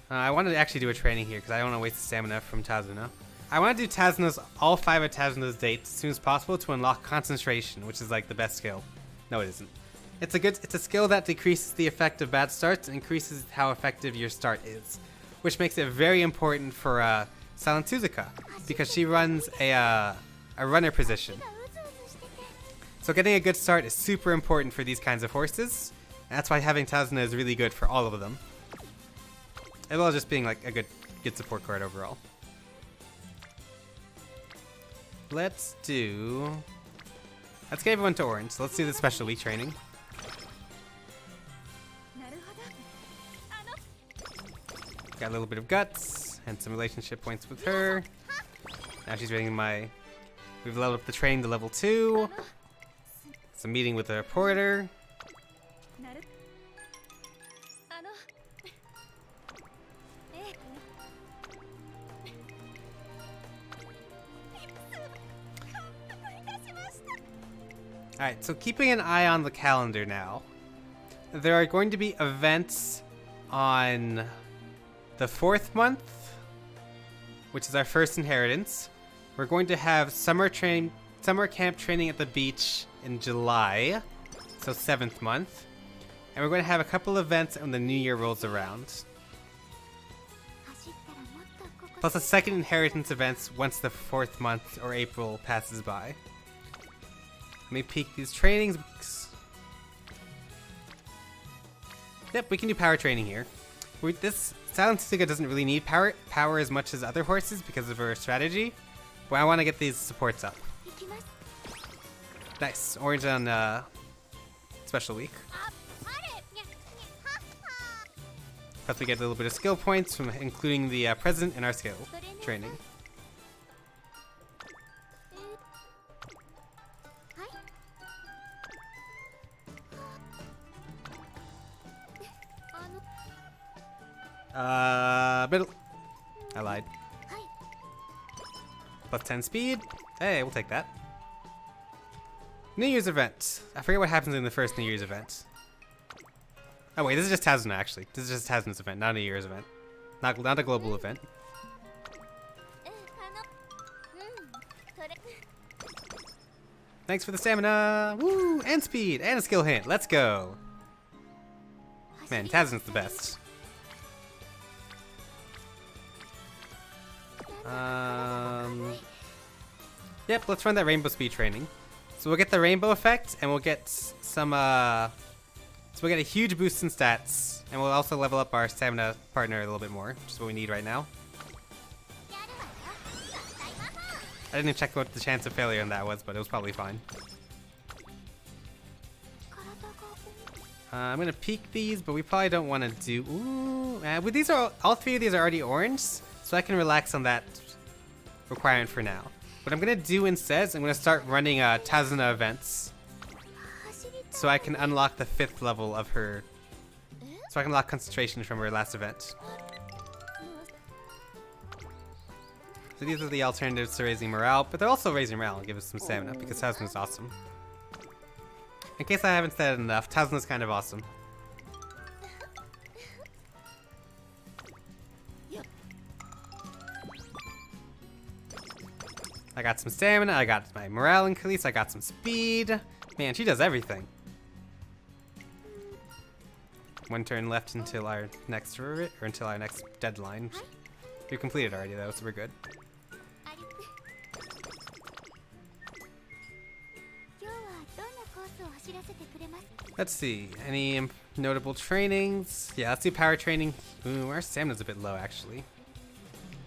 S1: I want to actually do a training here because I don't want to waste the stamina from Tazuna. I want to do all 5 of Tazuna's dates as soon as possible to unlock concentration, which is like the best skill. No, it isn't. It's a skill that decreases the effect of bad starts and increases how effective your start is, which makes it very important for Silent Suzuka because she runs a runner position. So getting a good start is super important for these kinds of horses. And that's why having Tazuna is really good for all of them. As well as just being like a good support card overall. Let's get everyone to orange. So let's do the special week training. Got a little bit of guts and some relationship points with her. Now she's rating we've leveled up the training to level 2. It's a meeting with the reporter. Alright, so keeping an eye on the calendar now. there are going to be events on the 4th month, which is our first inheritance. We're going to have summer camp training at the beach in July, so 7th month. And we're going to have a couple events when the new year rolls around. Plus a second inheritance events once the 4th month or April passes by. Let me peek these trainings. Yep, we can do power training here. This Tazuna doesn't really need power as much as other horses because of her strategy, but I want to get these supports up. Nice, orange on special week. Plus we get a little bit of skill points from including the present in our skill training. Middle. I lied. Plus 10 speed. Hey, we'll take that. New Year's event. I forget what happens in the first New Year's event. Oh wait, this is just Tazuna actually. This is just Tazuna's event, not a New Year's event. Not a global event. Thanks for the stamina! Woo! And speed! And a skill hint! Let's go! Man, Tazuna's the best. Yep, let's run that rainbow speed training. So we'll get the rainbow effect, and we'll get some, so we'll get a huge boost in stats, and we'll also level up our stamina partner a little bit more, which is what we need right now. I didn't even check what the chance of failure on that was, but it was probably fine. I'm gonna peek these, but we probably don't want to do. Ooh, with these all 3 of these are already orange, so I can relax on that requirement for now. What I'm gonna do instead is I'm gonna start running Tazuna events, so I can unlock the 5th level of her. So I can unlock concentration from her last event. So these are the alternatives to raising morale, but they're also raising morale and give us some stamina because Tazuna's awesome. In case I haven't said it enough, Tazuna's kind of awesome. I got some stamina, I got my morale increase, I got some speed. Man, she does everything. 1 turn left until our next deadline. We completed already though, so we're good. Let's see, any notable trainings? Yeah, let's do power training. Ooh, our stamina's a bit low actually.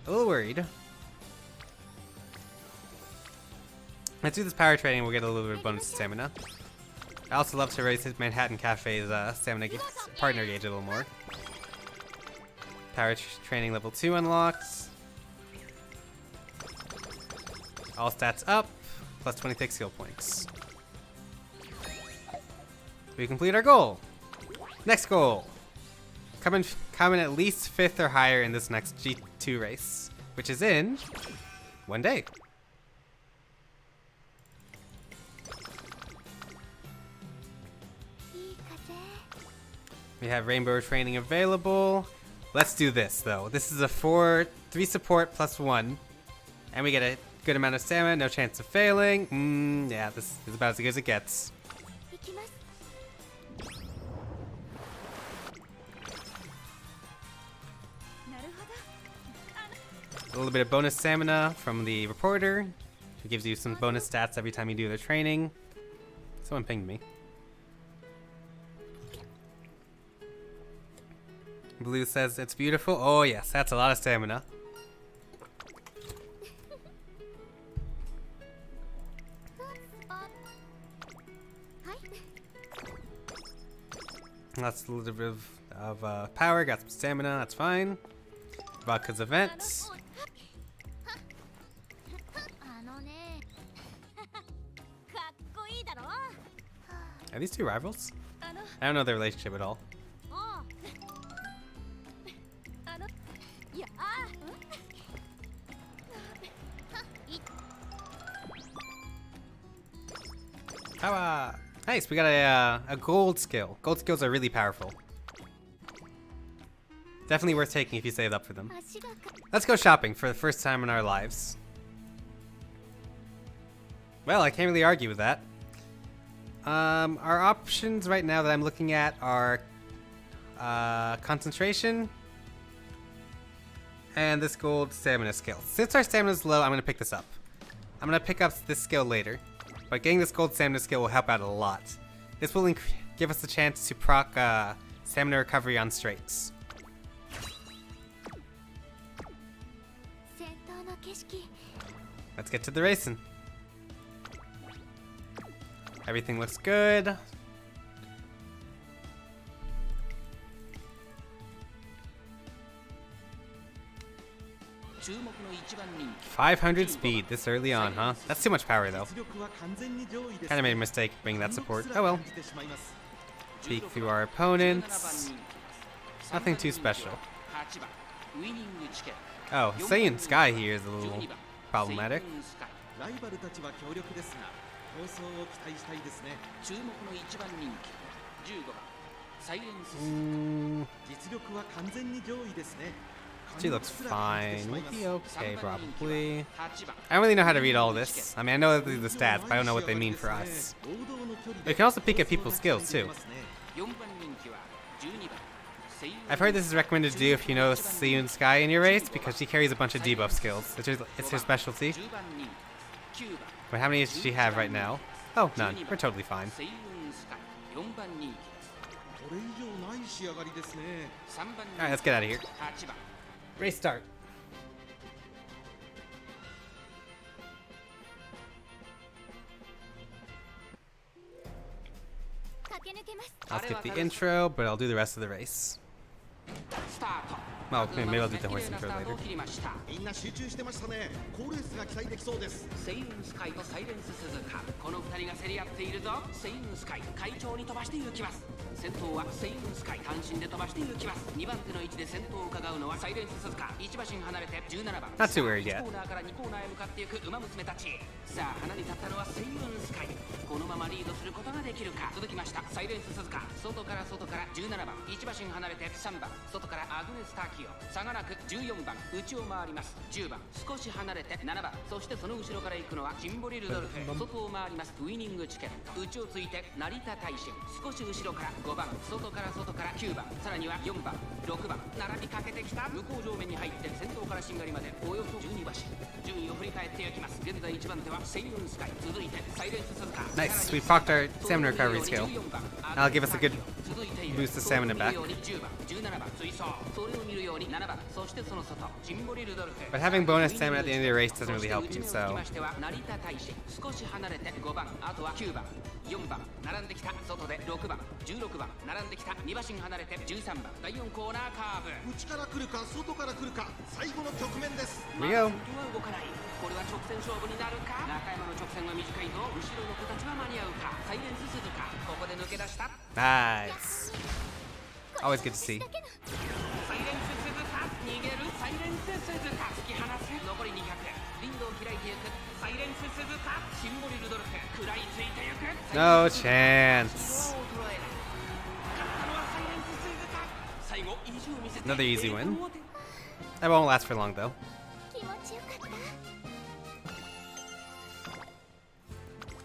S1: A little worried. Let's do this power training, we'll get a little bit of bonus stamina. I also love to raise his Manhattan Cafe's stamina partner gauge a little more. Power training level 2 unlocked. All stats up, plus 26 skill points. We complete our goal. Next goal. Come in at least 5th or higher in this next G2 race, which is in 1 day. We have rainbow training available. Let's do this though. This is a 3 support plus 1. And we get a good amount of stamina, no chance of failing. Yeah, this is about as good as it gets. A little bit of bonus stamina from the reporter. It gives you some bonus stats every time you do the training. Someone pinged me. Blue says it's beautiful. Oh yes, that's a lot of stamina. That's a little bit of power. Got some stamina. That's fine. Vodka's event. Are these 2 rivals? I don't know their relationship at all. Power! Nice, we got a gold skill. Gold skills are really powerful. Definitely worth taking if you save up for them. Let's go shopping for the first time in our lives. Well, I can't really argue with that. Our options right now that I'm looking at are concentration and this gold stamina skill. Since our stamina is low, I'm going to pick this up. I'm going to pick up this skill later, but getting this gold stamina skill will help out a lot. This will give us a chance to proc stamina recovery on straights. Let's get to the racing. Everything looks good. 500 speed this early on, huh? That's too much power, though. Kinda made a mistake bringing that support. Oh well. Peek through our opponents. Nothing too special. Oh, Saiyan Sky here is a little problematic. She looks fine. We'll be okay, probably. I don't really know how to read all this. I mean, I know the stats, but I don't know what they mean for us. But you can also peek at people's skills, too. I've heard this is recommended to do if you know Saiyan Sky in your race, because she carries a bunch of debuff skills. It's her specialty. But how many does she have right now? Oh, none. We're totally fine. Alright, let's get out of here. Race start. I'll skip the intro, but I'll do the rest of the race. Well, maybe I'll do the horse intro later.
S2: みんな集中してましたね。好レースが期待できそうです。セイウンスカイとサイレンススズカ、この二人が競り合っているぞ。セイウンスカイ、快調に飛ばして行きます。先頭はセイウンスカイ、単身で飛ばして行きます。2番手の位置で先頭を伺うのはサイレンススズカ。1馬身離れて17番。
S1: Not too worried yet.
S2: コーナーから2コーナーへ向かっていく馬娘たち。さあ、花に立ったのはセイウンスカイ。このままリードすることができるか。続きました。サイレンススズカ。外から17番。1馬身離れて3番。外からアグネスターキオ。差がなく14番。内を回ります。10番。少し離れて7番。そしてその後ろから行くのはキンボリ・ルドルフ。外を回りますウイニングチケット。内をついて成田大臣。少し後ろから5番。外から9番。さらには4番6番。並びかけてきた。向こう上面に入って先頭からしんがりまでおよそ12馬身。順位を振り返っていきます。現在1番手はセイウンスカイ。続いてサイレンススズカ。
S1: Nice, we procced our stamina recovery skill. That'll give us a good boost of stamina back. But having bonus stamina at the end of the race doesn't really help you, so...
S2: 4番並んできた外で6番16番並んできた2馬身離れて13番第4コーナーカーブ内から来るか外から来るか最後の局面です
S1: Here we go.
S2: 動かないこれは直線勝負になるか中山の直線は短いぞ後ろの子たちは間に合うかサイレンス鈴鹿ここで抜け出した
S1: Nice. Always good to see.
S2: サイレンス鈴鹿逃げるサイレンス鈴鹿突き放す残り200リンドを開いていくサイレンス鈴鹿シンボリルドルフ食らいついていく
S1: No chance. Another easy win. That won't last for long though.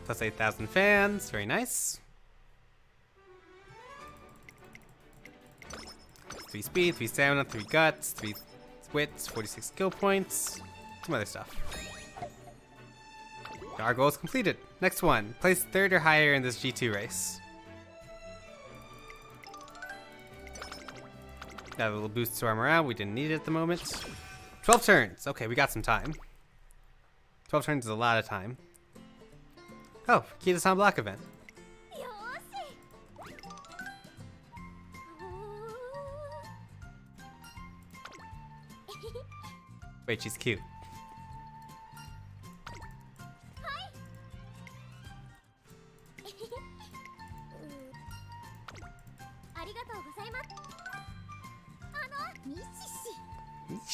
S1: Plus 8,000 fans, very nice. 3 speed, 3 stamina, 3 guts, 3 wits, 46 skill points, some other stuff. Our goal is completed. Next one, place 3rd or higher in this G2 race. Got a little boost to our morale, we didn't need it at the moment. 12 turns, okay, we got some time. 12 turns is a lot of time. Oh, key to Sound Block event. Wait, she's cute.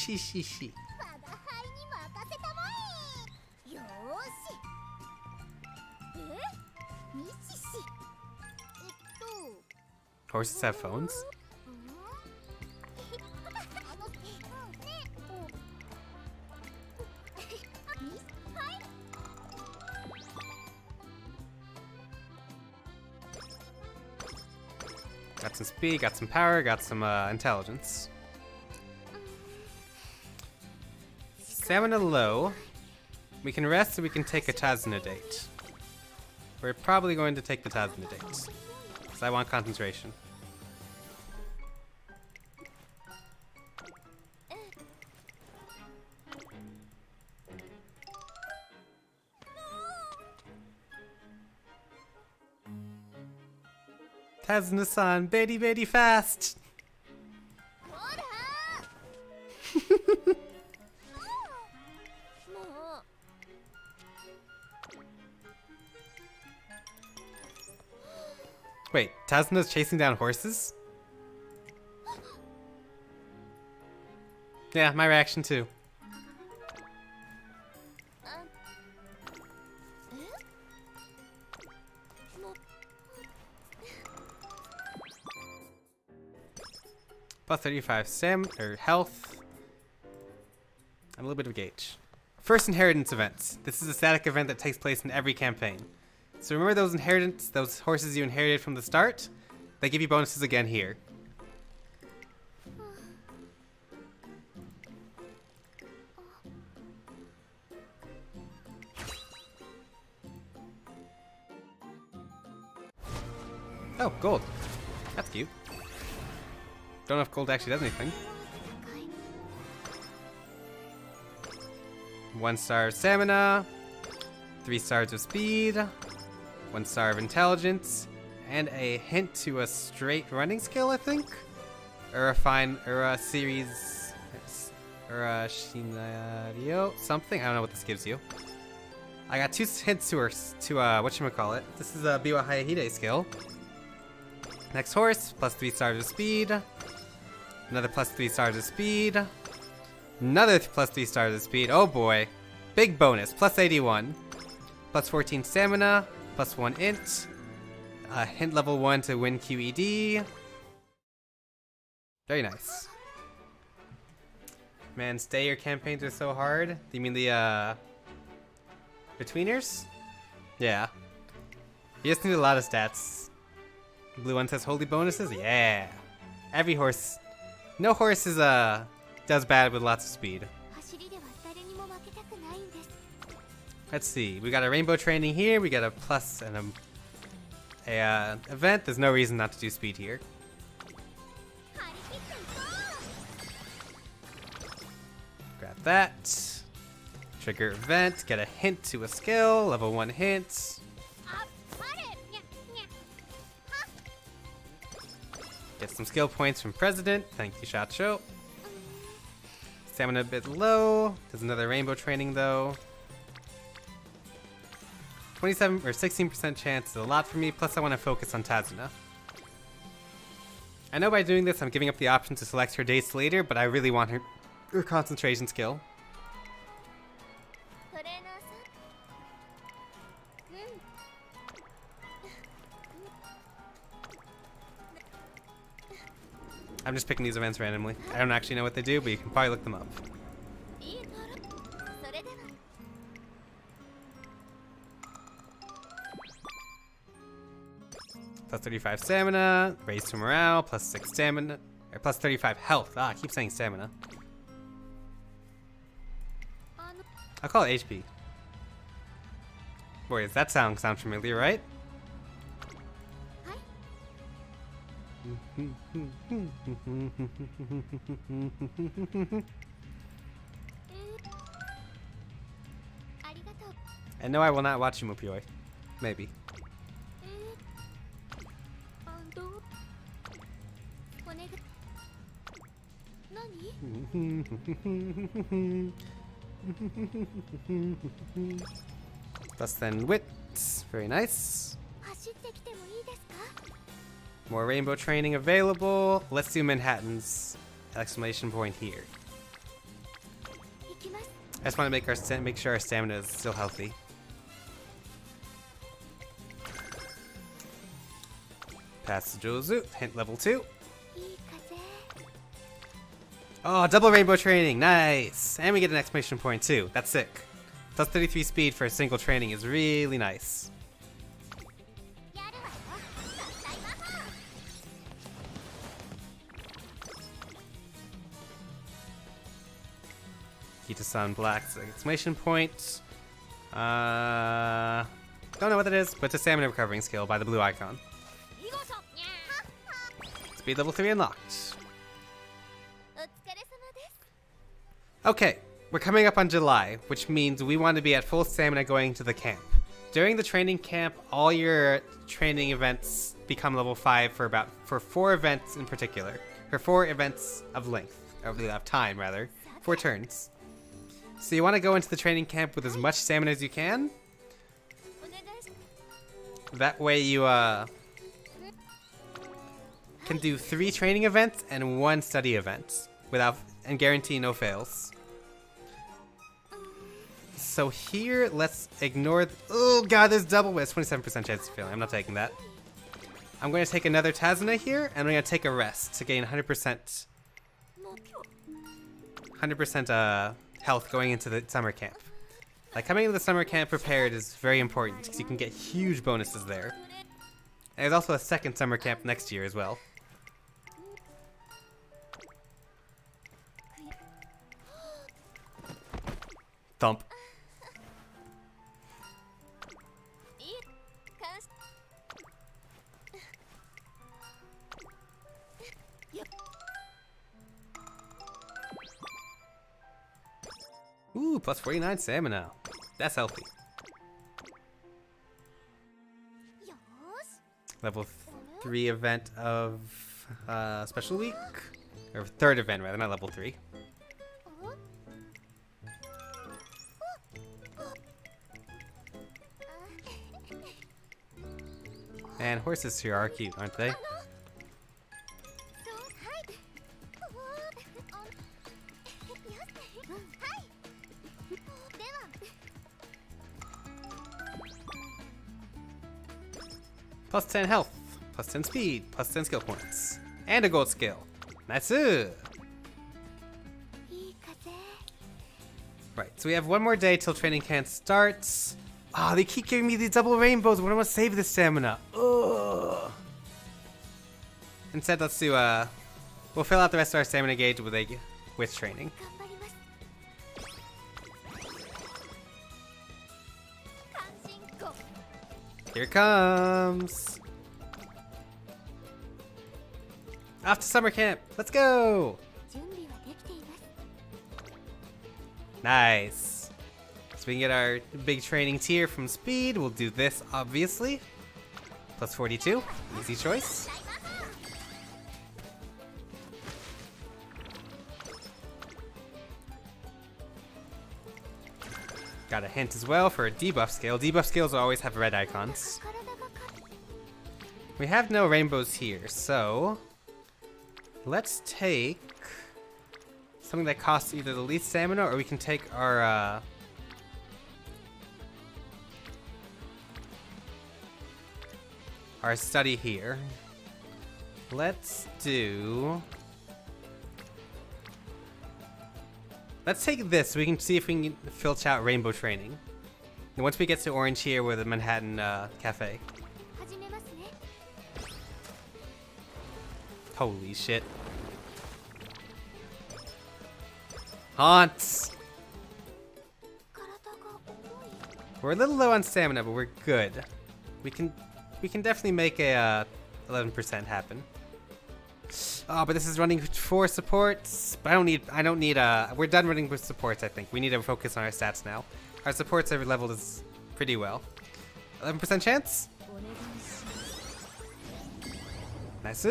S1: Shi. Horses have phones? Got some speed, got some power, got some intelligence. Stamina low. We can rest or we can take a Tazuna date. We're probably going to take the Tazuna date. Because I want concentration. Tazuna-san, baby fast! Wait, Tazuna's chasing down horses? Yeah, my reaction too. Plus 35 health. And a little bit of gauge. First inheritance events. This is a static event that takes place in every campaign. So remember those horses you inherited from the start? They give you bonuses again here. Oh, gold. That's cute. Don't know if gold actually does anything. 1 star of stamina, 3 stars of speed, 1 star of intelligence, and a hint to a straight running skill, I think? Or a series, or a scenario, something? I don't know what this gives you. I got 2 hints to whatchamacallit. This is a Biwa Hayahide skill. Next horse, plus 3 stars of speed. Another plus 3 stars of speed. Another plus 3 stars of speed. Oh boy. Big bonus. Plus 81. Plus 14 stamina. Plus 1 int. Hint level 1 to win QED. Very nice. Man, your campaigns are so hard. You mean the, betweeners? Yeah. You just need a lot of stats. Blue one says holy bonuses? Yeah. Every horse. No horse is, does bad with lots of speed. Let's see. We got a rainbow training here. We got a plus and a event. There's no reason not to do speed here. Grab that. Trigger event. Get a hint to a skill. Level 1 hint. Get some skill points from President. Thank you, Shacho. Stamina a bit low. There's another rainbow training though. 27 or 16% chance is a lot for me, plus I want to focus on Tazuna. I know by doing this I'm giving up the option to select her dates later, but I really want her concentration skill. I'm just picking these events randomly. I don't actually know what they do, but you can probably look them up. Plus 35 stamina, raise to morale, plus 6 stamina, or plus 35 health. Ah, I keep saying stamina. I'll call it HP. Boy, does that sound familiar, right? And no, I will not watch Musume. Maybe. Plus then wit. Very nice. More rainbow training available. Let's do Manhattan's exclamation point here. I just want to make sure our stamina is still healthy. Pass to Jozu. Hint level 2. Oh, double rainbow training. Nice. And we get an exclamation point too. That's sick. Plus 33 speed for a single training is really nice. Kita-san Black's exclamation point. Don't know what it is, but it's a stamina recovering skill by the blue icon. Speed level 3 unlocked. Okay, we're coming up on July, which means we want to be at full stamina going to the camp. During the training camp, all your training events become level 5 for 4 events in particular. For 4 events of length, of time rather, 4 turns. So you want to go into the training camp with as much stamina as you can. That way you can do 3 training events and 1 study event and guarantee no fails. So here, let's ignore. Oh god, there's double with 27% chance of failing. I'm not taking that. I'm going to take another Tazuna here, and I'm going to take a rest to gain 100% health going into the summer camp. Like, coming into the summer camp prepared is very important because you can get huge bonuses there. And there's also a second summer camp next year as well. Thump. Ooh, plus 49 stamina. That's healthy. Level 3 event of special week? Or 3rd event rather, not level 3. And horses here are cute, aren't they? Plus 10 health, plus 10 speed, plus 10 skill points, and a gold skill. Nice. Right, so we have 1 more day till training camp starts. Ah, they keep giving me these double rainbows when I want to save the stamina. Ugh. Instead, let's do we'll fill out the rest of our stamina gauge with training. Here it comes! Off to summer camp! Let's go! Nice! So we can get our big training tier from speed. We'll do this, obviously. Plus 42. Easy choice. Got a hint as well for a debuff scale. Debuff scales always have red icons. We have no rainbows here, so let's take something that costs either the least stamina, or we can take our study here. Let's take this so we can see if we can filch out rainbow training. And once we get to orange here, we're the Manhattan Cafe. Holy shit. Honse! We're a little low on stamina, but we're good. We can definitely make a 11% happen. Oh, but this is running 4 supports. But I don't need we're done running with supports, I think. We need to focus on our stats now. Our supports are leveled as pretty well. 11% chance? Nice.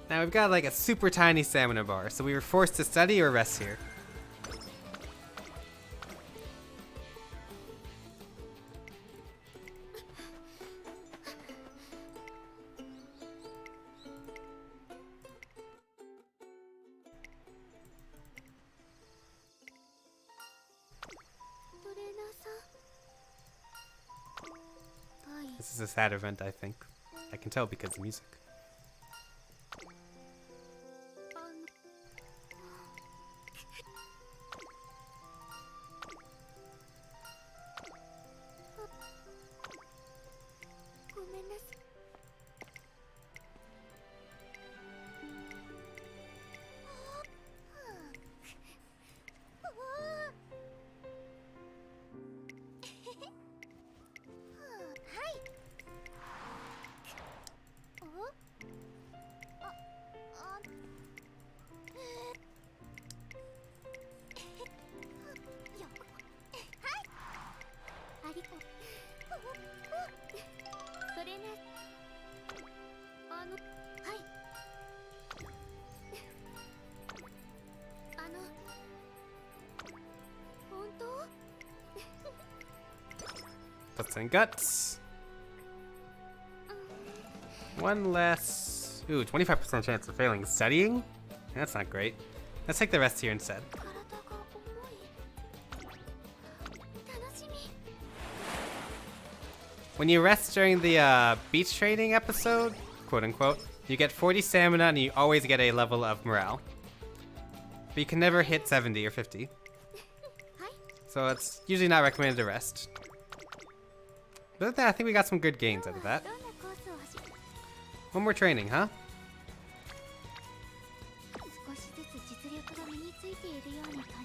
S1: Now we've got like a super tiny stamina bar, so we were forced to study or rest here. This is a sad event, I think. I can tell because of the music. Butts and guts. One less. Ooh, 25% chance of failing studying? That's not great. Let's take the rest here instead. When you rest during the beach training episode, quote unquote, you get 40 stamina and you always get a level of morale. But you can never hit 70 or 50. So it's usually not recommended to rest. But I think we got some good gains out of that. One more training, huh?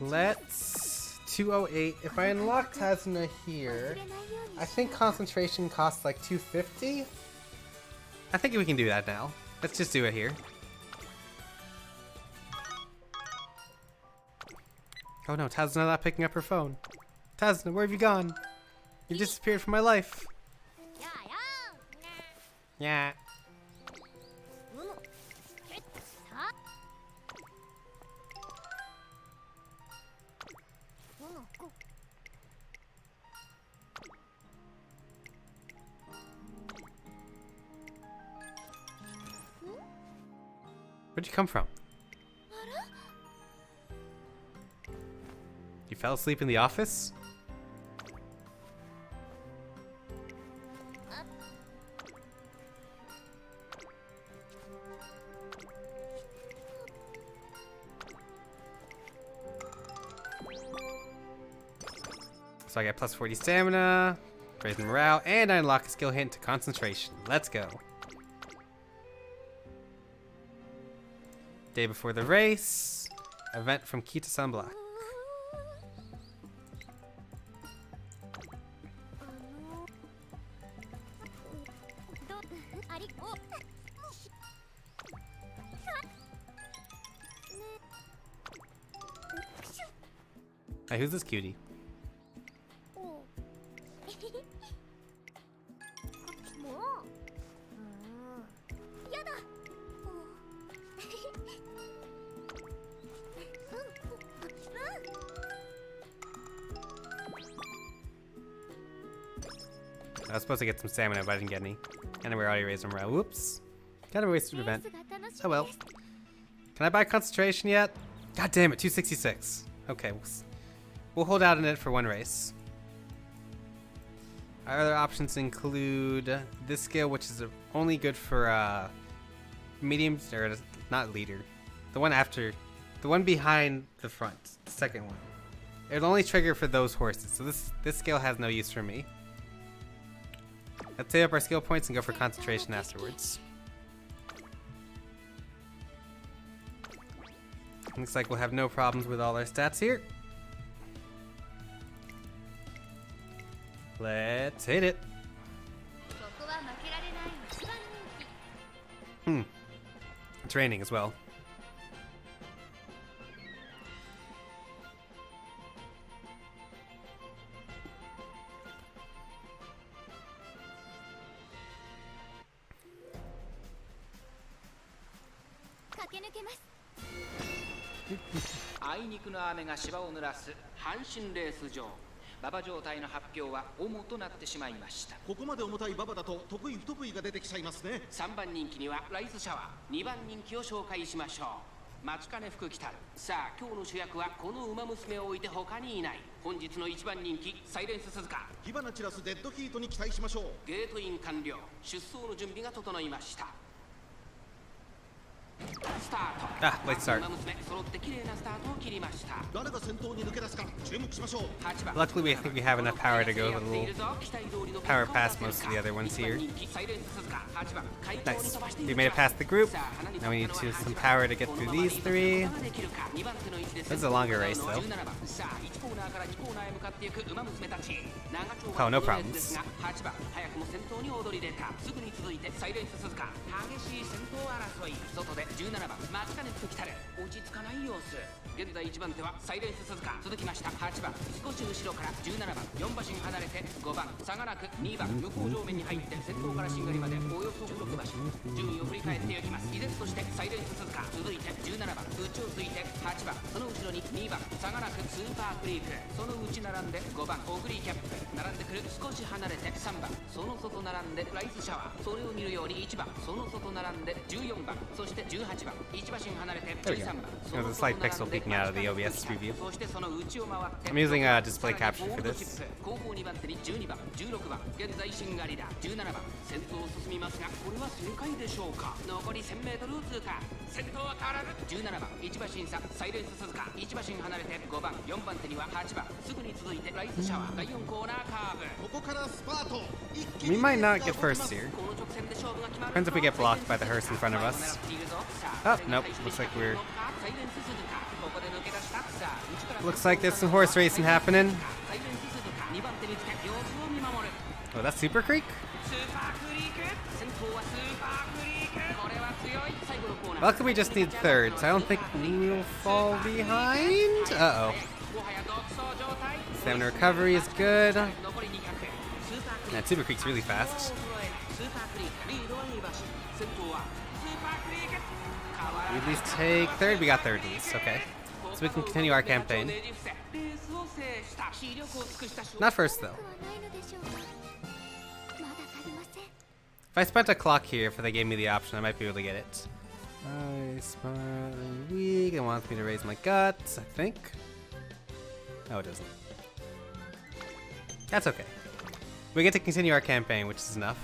S1: Let's 208. If I unlock Tazuna here, I think concentration costs like 250. I think we can do that now. Let's just do it here. Oh no, Tazuna not picking up her phone. Tazuna, where have you gone? You disappeared from my life. Yeah. Where'd you come from? You fell asleep in the office? So I get plus 40 stamina, raise morale, and I unlock a skill hint to concentration. Let's go. Day before the race, event from Kita-san Block. Hey, who's this cutie? I was supposed to get some stamina, but I didn't get any. And we already raised morale. Whoops. Kind of a wasted event. Oh well. Can I buy concentration yet? God damn it, 266. Okay, we'll hold out on it for one race. Our other options include this skill, which is only good for mediums, or not leader. The one after, the one behind the front, the second one. It'll only trigger for those horses, so this skill has no use for me. Let's save up our skill points and go for concentration afterwards. Looks like we'll have no problems with all our stats here. Let's hit it. It's raining as well.
S2: 馬場状態の発表は主となってしまいました。
S3: ここまで重たい馬場だと得意不得意が出てきちゃいますね。
S2: 3番人気にはライズシャワー、2番人気を紹介しましょう。待ちかね福来たる。さあ今日の主役はこの馬娘を置いて他にいない。本日の一番人気サイレンス鈴鹿
S3: 火花散らすデッドヒートに期待しましょう。
S2: ゲートイン完了出走の準備が整いましたスタート
S1: Ah, late start.
S2: 馬娘揃って綺麗なスタートを切りました
S3: 誰が先頭に抜け出すか注目しましょう。
S2: 8番
S1: Luckily, I think we have enough power to go a little power past most of the other ones here. Nice. We made it past the group. Now we need to use some power to get through these three. This is a longer race, though. Oh, no problems.
S2: 8番早くも先頭に躍り出たすぐに続いてサイレンス鈴鹿激しい先頭争い外で17番待ちかねっと来たれ落ち着かない様子現在1番手はサイレンス鈴鹿続きました8番少し後ろから17番4馬身離れて5番差がなく2番向こう上面に入って先頭からしんがりまでおよそ16馬身順位を振り返っていきます依然としてサイレンス鈴鹿続いて17番内をついて8番その後ろに2番差がなくスーパーフリークその内並んで5番オグリーキャップ並んでくる少し離れて3番その外並んでライスシャワーそれを見るように1番その外並んで14番そして18番1馬身離れて
S1: There we go.
S2: 13番
S1: There's a slight pixel peeking out of the OBS preview.
S2: そしてその内を回って
S1: I'm using display capture for this.
S2: 後方2番手に12番16番現在しんがりだ17番先頭を進みますがこれは正解でしょうか残り 1000m を通過先頭は変わらず17番1馬身差サイレンス鈴鹿1馬身離れて5番4番手には8番すぐに続いてライスシャワー第4コーナーカーブ
S3: ここからスパート。一気
S1: We
S3: に
S1: might not get first here.
S2: この直線で勝負が決まる
S1: Depends if we get blocked by the hearse in front of us. Oh, nope. Looks like we're... Looks like there's some horse racing happening. Oh, that's Super Creek? Luckily, we just need third, so I don't think we'll fall behind. Uh-oh. Stamina recovery is good. Yeah, Super Creek's really fast. We at least take third. We got third at least. Okay. So we can continue our campaign. Not first, though. If I spent a clock here, if they gave me the option, I might be able to get it. I smile and weak. It wants me to raise my guts, I think. No, it doesn't. That's okay. We get to continue our campaign, which is enough.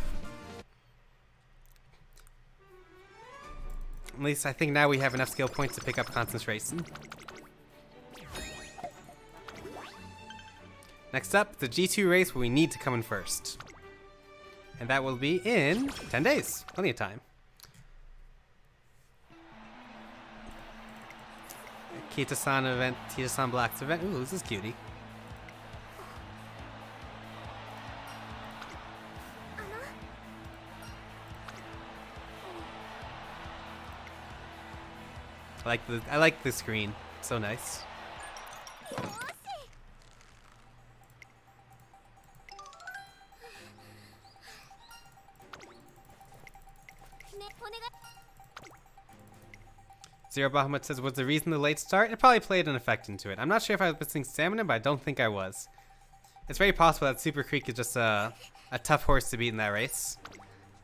S1: At least I think now we have enough skill points to pick up concentration. Next up, the G2 race where we need to come in first. And that will be in 10 days. Plenty of time. Kita-san event, Kita-san Black's event. Ooh, this is cutie. I like the screen. It's so nice. Zero Bahamut says, was the reason the late start? It probably played an effect into it. I'm not sure if I was missing stamina, but I don't think I was. It's very possible that Super Creek is just a tough horse to beat in that race.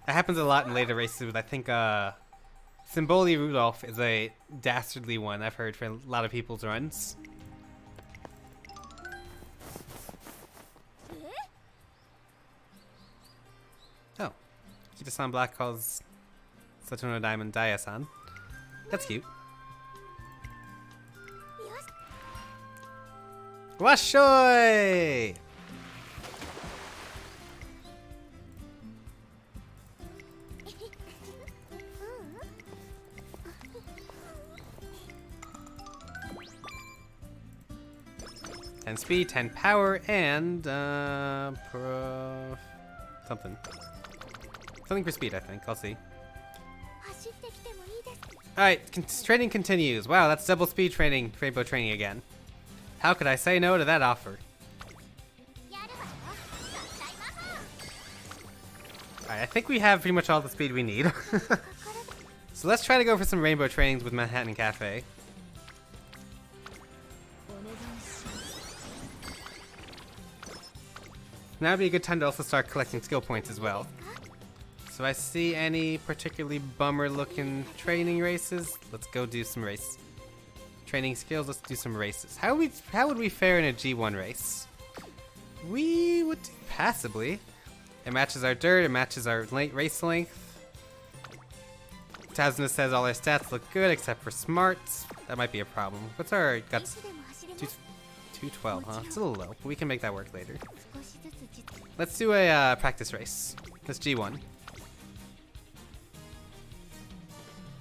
S1: That happens a lot in later races with, I think, Symboli Rudolph is a dastardly one, I've heard, for a lot of people's runs. Oh. Kita-san Black calls Tazuna Diamond Daya-san. That's cute. Washoy! And speed, 10 power, and something for speed, I think. I'll see. Alright, training continues. Wow, that's double speed training, rainbow training again. How could I say no to that offer? Alright, I think we have pretty much all the speed we need. So let's try to go for some rainbow trainings with Manhattan Cafe. Now would be a good time to also start collecting skill points as well. So I see any particularly bummer looking training races? Let's go do some training skills. Let's do some races. How would we fare in a G1 race? We would do passably. It matches our dirt. It matches our race length. Tazuna says all our stats look good except for smarts. That might be a problem. What's our guts? 212, huh? It's a little low, but we can make that work later. Let's do a practice race. That's G1.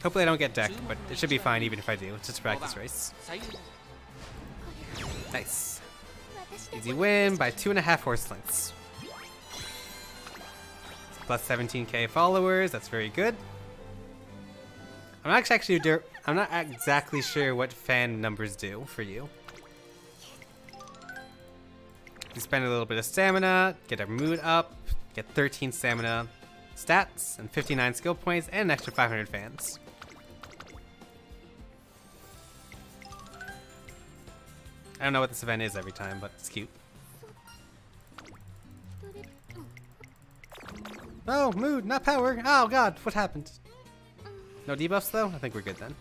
S1: Hopefully I don't get decked, but it should be fine even if I do. It's just a practice race. Nice. Easy win by 2.5 horse lengths. Plus 17k followers. That's very good. I'm not exactly sure what fan numbers do for you. You spend a little bit of stamina, get our mood up, get 13 stamina stats, and 59 skill points, and an extra 500 fans. I don't know what this event is every time, but it's cute. Oh, mood, not power. Oh god, what happened? No debuffs though? I think we're good then.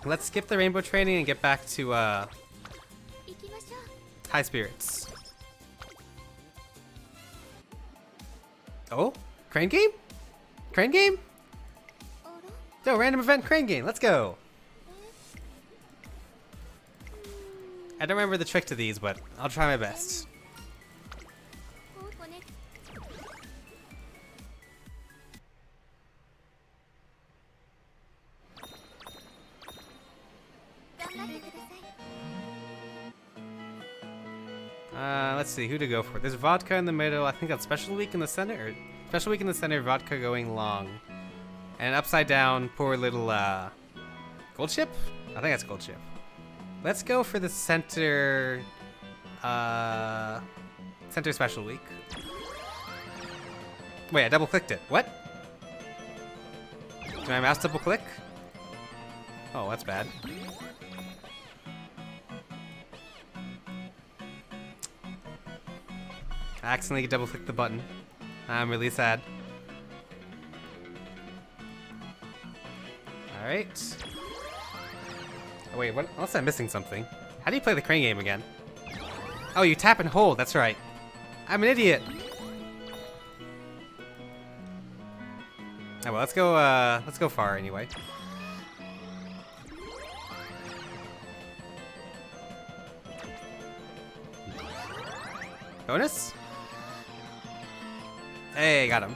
S1: Let's skip the rainbow training and get back to high spirits. Oh? Crane game? Crane game? No, random event crane game. Let's go. I don't remember the trick to these, but I'll try my best. Let's see who to go for. There's vodka in the middle. I think that's special week in the center. Or special week in the center. Vodka going long, and upside down. Poor little gold chip. I think that's gold chip. Let's go for the center. Center special week. Wait, I double clicked it. What? Did my mouse double click? Oh, that's bad. I accidentally double clicked the button. I'm really sad. Alright. Oh wait, what? Unless I'm missing something. How do you play the crane game again? Oh, you tap and hold, that's right. I'm an idiot. Oh well, let's go far anyway. Bonus? Hey, got him.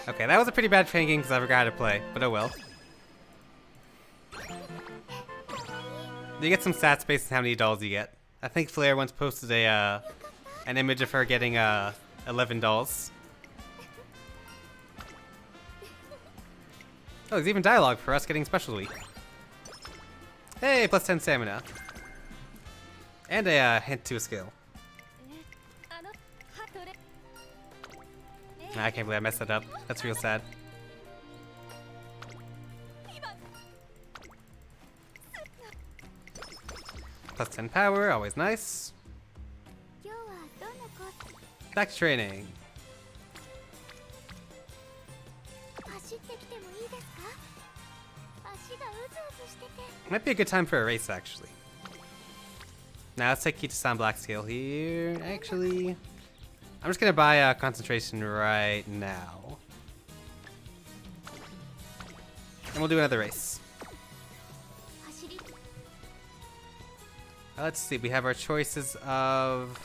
S1: Okay, that was a pretty bad train game because I forgot how to play, but oh well. You get some stats based on how many dolls you get. I think Flair once posted an image of her getting 11 dolls. Oh, there's even dialogue for us getting special week. Hey, plus 10 stamina. And a hint to a skill. I can't believe I messed that up. That's real sad. Plus 10 power, always nice. Back to training. Might be a good time for a race, actually. Now let's take Kita-san Black Scale here. Actually, I'm just gonna buy concentration right now. And we'll do another race. Let's see, we have our choices of...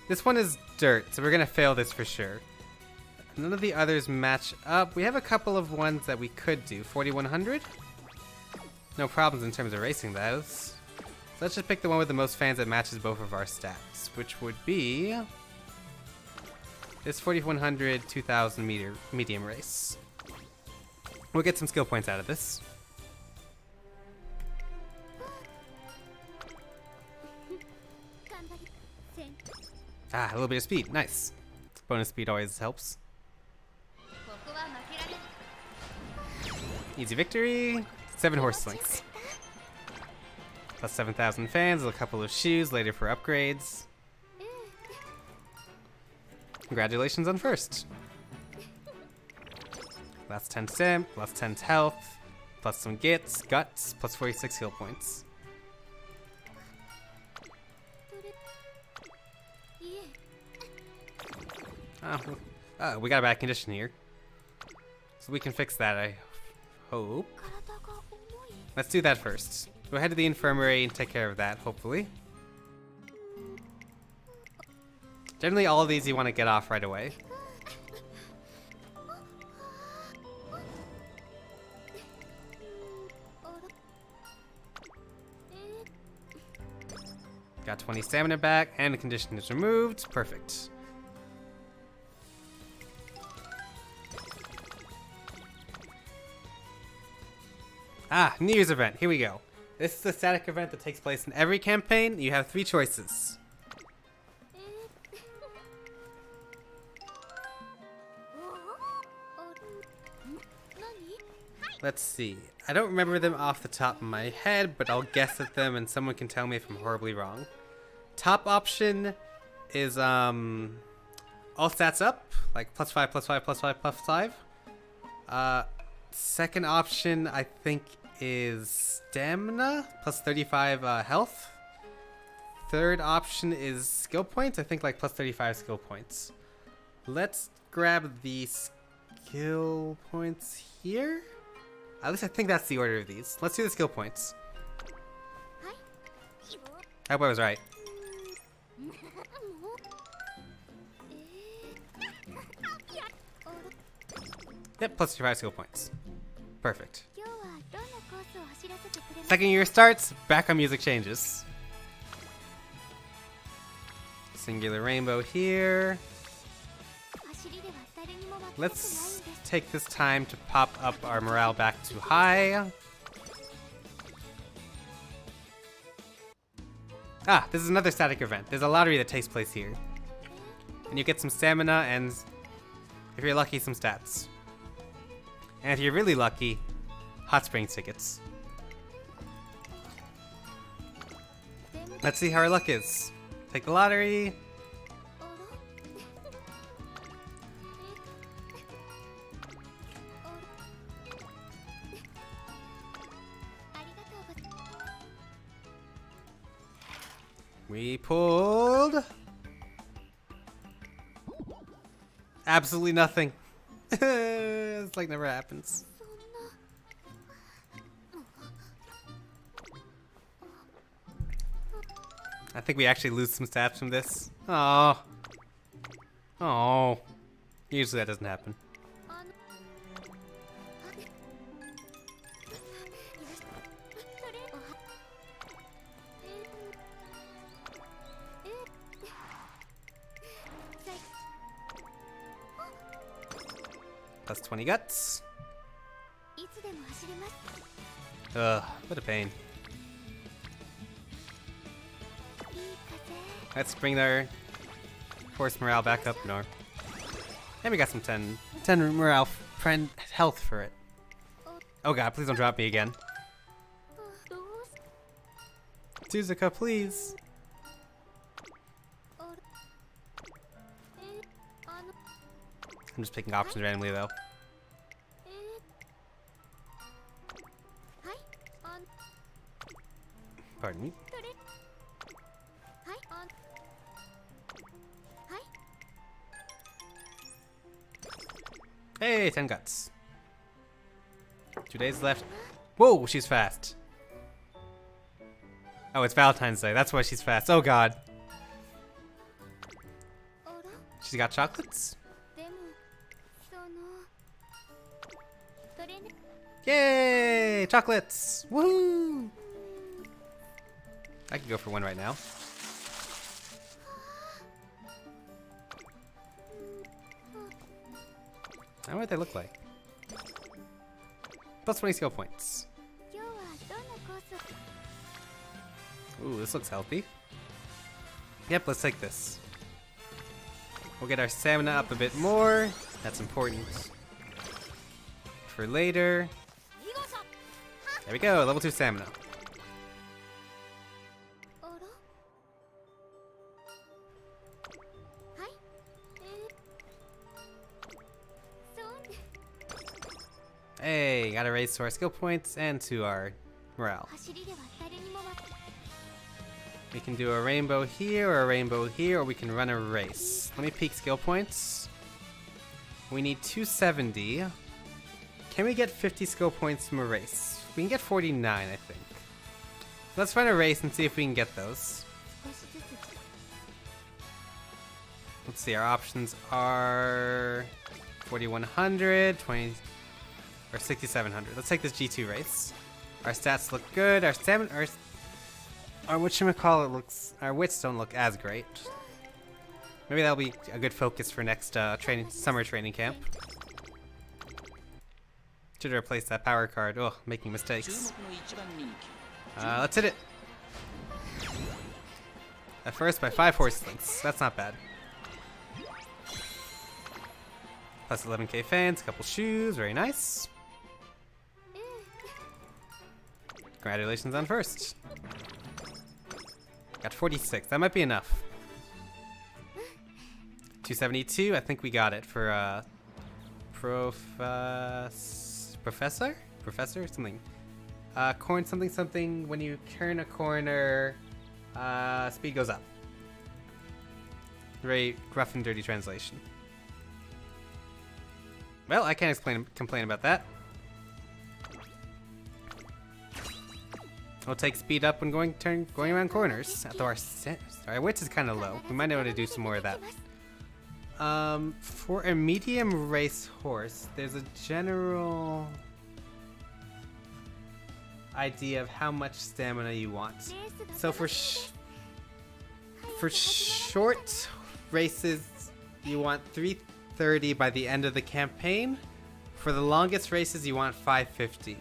S1: This one is dirt, so we're gonna fail this for sure. None of the others match up. We have a couple of ones that we could do. 4100? No problems in terms of racing those. So let's just pick the one with the most fans that matches both of our stats, which would be this 4100 2000 meter medium race. We'll get some skill points out of this. Ah, a little bit of speed. Nice. Bonus speed always helps. Easy victory. 7 horse lengths. Plus 7,000 fans, a couple of shoes later for upgrades. Congratulations on first. Plus 10 stamp, plus 10 health. plus some guts, plus 46 heal points. Oh, we got a bad condition here. So we can fix that, I hope. Let's do that first. Go ahead to the infirmary and take care of that, hopefully. Generally, all of these you want to get off right away. Got 20 stamina back, and the condition is removed. Perfect. Ah, New Year's event. Here we go. This is a static event that takes place in every campaign. You have 3 choices. Let's see. I don't remember them off the top of my head, but I'll guess at them and someone can tell me if I'm horribly wrong. Top option is all stats up, like +5, +5, +5, +5. Second option I think is stamina, plus 35 health. Third option is skill points, I think like plus 35 skill points. Let's grab the skill points here. At least I think that's the order of these. Let's do the skill points. I hope I was right. Yep, plus 35 skill points. Perfect. Second year starts, background music changes. Singular rainbow here. Let's take this time to pop up our morale back to high. Ah, this is another static event. There's a lottery that takes place here. And you get some stamina and, if you're lucky, some stats. And if you're really lucky, hot spring tickets. Let's see how our luck is. Take the lottery. We pulled absolutely nothing. It's like never happens. I think we actually lose some stats from this. Oh. Oh. Usually that doesn't happen. Plus 20 guts. Ugh, what a pain. Let's bring their horse morale back up. No. And we got some 10 morale friend health for it. Oh god, please don't drop me again. Suzuka, please. I'm just picking options randomly though. Pardon me. Hey, 10 guts. 2 days left. Whoa, she's fast. Oh, it's Valentine's Day. That's why she's fast. Oh god. She's got chocolates? Yay! Chocolates! Woohoo! I could go for one right now. I wonder what they look like. Plus 20 skill points. Ooh, this looks healthy. Yep, let's take this. We'll get our stamina up a bit more. That's important. For later. There we go, level 2 stamina. Hey, got a raise to our skill points and to our morale.
S4: 走りでは誰にも負け
S1: We can do a rainbow here or a rainbow here, or we can run a race. Let me peek skill points. We need 270. Can we get 50 skill points from a race? We can get 49, I think. Let's run a race and see if we can get those.
S4: 少しずつ
S1: Let's see, our options are 4100, 20, or 6700. Let's take this G2 race. Our stats look good. Our stamina, our whatchamacallit looks, our wits don't look as great. Maybe that'll be a good focus for next summer training camp. Should replace that power card. Oh, making mistakes. Let's hit it. At first by 5 horse links. That's not bad. Plus 11k fans, a couple shoes, very nice. Congratulations on first. Got 46, that might be enough. 272, I think we got it for professor? Professor? Something. Corn something something, when you turn a corner, speed goes up. Very rough and dirty translation. Well, I can't complain about that. We'll take speed up when going around corners. Although our wits is kind of low. We might be able to do some more of that. For a medium race horse, there's a general idea of how much stamina you want. So for short races, you want 330 by the end of the campaign. For the longest races, you want 550.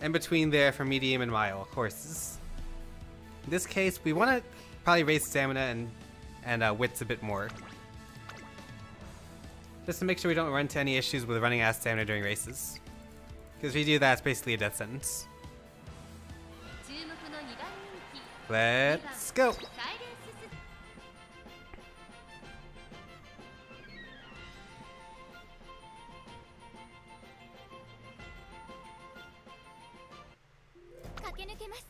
S1: In between there for medium and mile horses. In this case, we want to probably raise stamina and wits a bit more. Just to make sure we don't run into any issues with running out of stamina during races. Because if we do that, it's basically a death sentence.
S4: 注目の2番人気
S1: Let's go!
S4: サイレンスス 駆け抜けます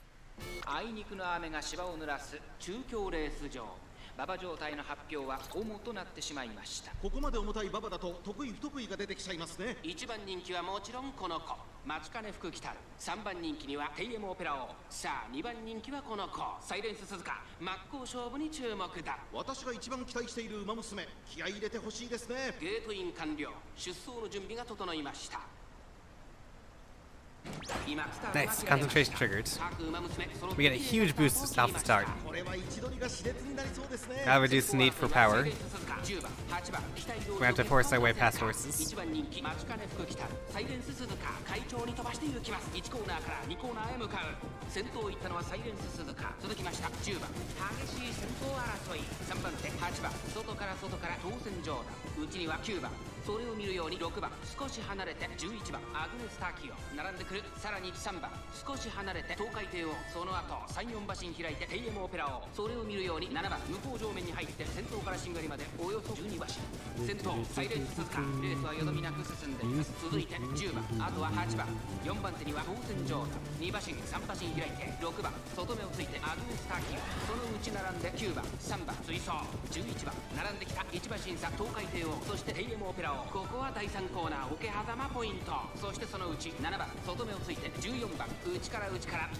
S2: あいにくの雨が芝を濡らす中京レース場。馬場状態の発表は主となってしまいました。
S3: ここまで重たい馬場だと得意不得意が出てきちゃいますね。
S2: 1番人気はもちろんこの子、松金福来たる。3番人気にはテイエムオペラ王。さあ2番人気はこの子、サイレンス鈴鹿。真っ向勝負に注目だ。
S3: 私が一番期待している馬娘、気合い入れてほしいですね。
S2: ゲートイン完了。出走の準備が整いました。
S1: Nice, concentration triggered. We get a huge boost off the start.
S3: これは一度にが熾烈になりそうですね。
S1: That'll reduce the need for power. We have to force our way past horses.
S2: 1番人気松金福来たるサイレンス鈴鹿快調に飛ばしていきます。1コーナーから2コーナーへ向かう。先頭を行ったのはサイレンス鈴鹿。続きました10番激しい先頭争い。3番手8番外から当選場だ。内には9番それを見るように6番少し離れて11番アグネスターキオ並んでくる。さらに3番少し離れて東海帝王。その後3、4馬身開いてテイエムオペラ王。それを見るように7番向こう上面に入って先頭からしんがりまでおよそ12馬身。先頭サイレンス鈴鹿。レースはよどみなく進んでいます。続いて10番あとは8番4番手には当選場だ。2馬身3馬身開いて6番外目をついてアグネスターキオ。そのうち並んで9番3番追走11番並んできた1馬身差東海帝王。そしてテイエムオペラ王。ここは第3コーナー桶狭間ポイント。そしてそのうち7番外目をついて14番内から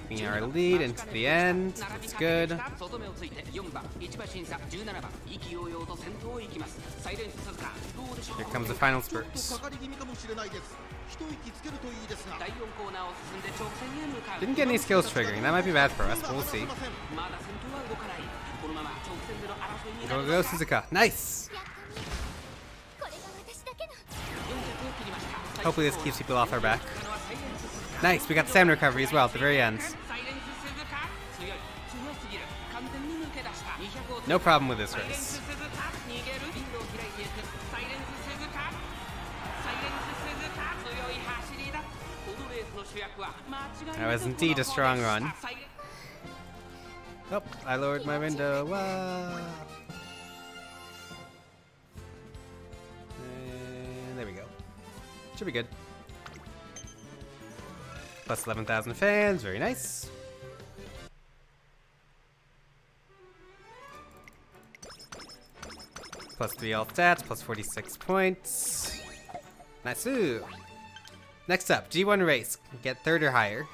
S1: Being our lead into the end. That's good.
S2: 外目をついて4番1馬身差17番意気揚々と先頭を行きます。サイレンス鈴鹿どうでしょう。
S1: Here comes the final
S3: ちょっ
S1: spurt.
S3: とかかり気味かもしれないです。一息つけるといいですが。
S2: 第4コーナーを進んで直線へ向かう。
S1: Didn't get any skills triggering. That might be bad for us, but we'll see.
S2: まだ先頭は動かない。このまま直線での争いに
S1: Go, go, Suzuka. Nice!
S4: これが私だけの
S1: Hopefully this keeps people off our back. Nice, we got stamina recovery as well at the very end. No problem with this race. That was indeed a strong run. Oh, I lowered my window. And there we go. Should be good. Plus 11,000 fans, very nice. Plus 3 all stats, plus 46 points. Nice. Ooh. Next up, G1 race. Get 3rd or higher.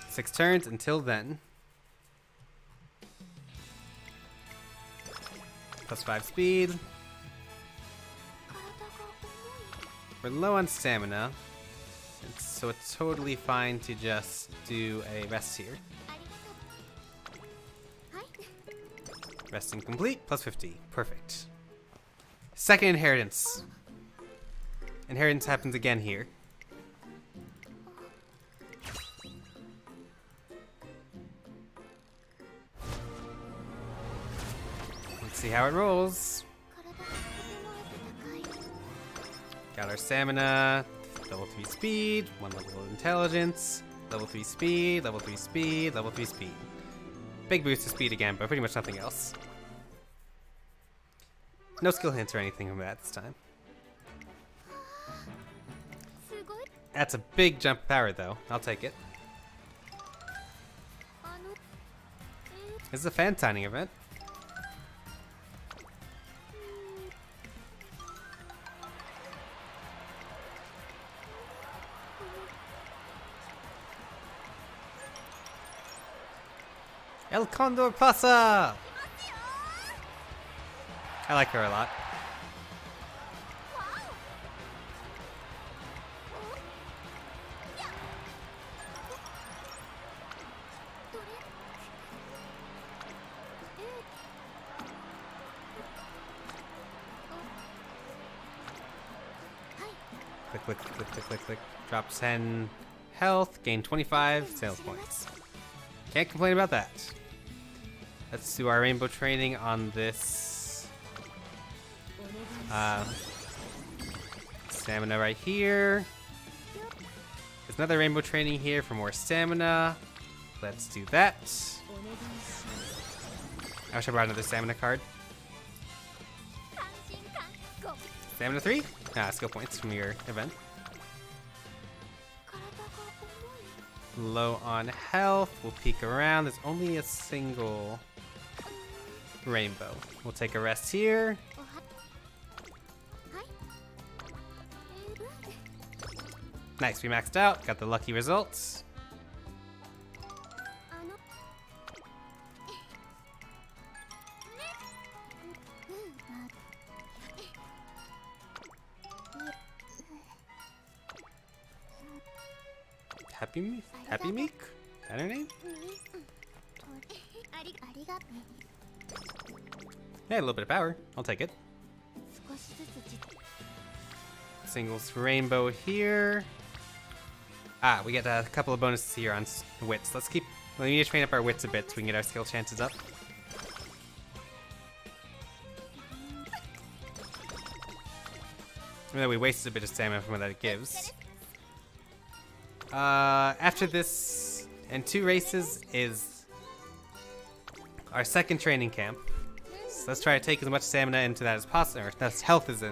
S1: Six turns until then. Plus 5 speed. We're low on stamina, so it's totally fine to just do a rest here. Resting complete, plus 50. Perfect. Second inheritance. Inheritance happens again here. Let's see how it rolls. Got our stamina, level 3 speed, 1 level of intelligence, level 3 speed, level 3 speed, level 3 speed. Big boost to speed again, but pretty much nothing else. No skill hints or anything from that this time. That's a big jump of power though. I'll take it. This is a fan signing event. El Condor pasa! I like her a lot. Click, click, click, click, click, click. Drop 10 health, gain 25 sales points. Can't complain about that. Let's do our rainbow training on this stamina right here. There's another rainbow training here for more stamina. Let's do that. I wish I brought another stamina card. Stamina 3? Skill points from your event. Low on health. We'll peek around. There's only a single rainbow. We'll take a rest here. Nice, we maxed out. Got the lucky results. Happy Meek? Is that her name? Hey, a little bit of power. I'll take it. Singles rainbow here. We get a couple of bonuses here on wits. We need to train up our wits a bit so we can get our skill chances up. Even though we wasted a bit of stamina from what that it gives. After this and 2 races is our second training camp. So let's try to take as much stamina into that as possible, or as health as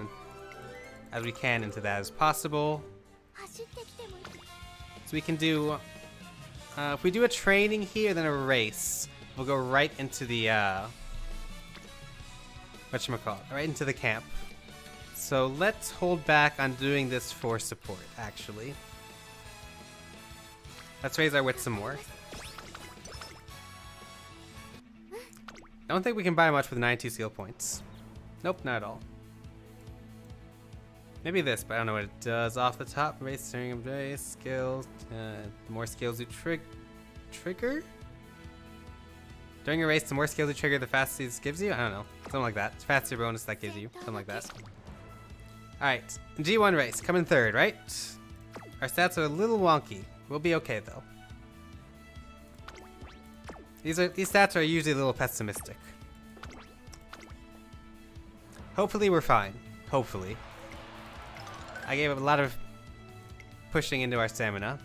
S1: we can into that as possible. So we can do, if we do a training here, then a race, we'll go right into the, whatchamacallit, right into the camp. So let's hold back on doing this for support, actually. Let's raise our wits some more. I don't think we can buy much with 92 skill points. Nope, not at all. Maybe this, but I don't know what it does off the top. Race, during a race, skills. The more skills you trigger? During a race, the more skills you trigger, the faster this gives you? I don't know. Something like that. Faster bonus that gives you. Something like that. Alright. G1 race. Coming 3rd, right? Our stats are a little wonky. We'll be okay though. These stats are usually a little pessimistic. Hopefully we're fine. Hopefully. I gave a lot of pushing into our stamina.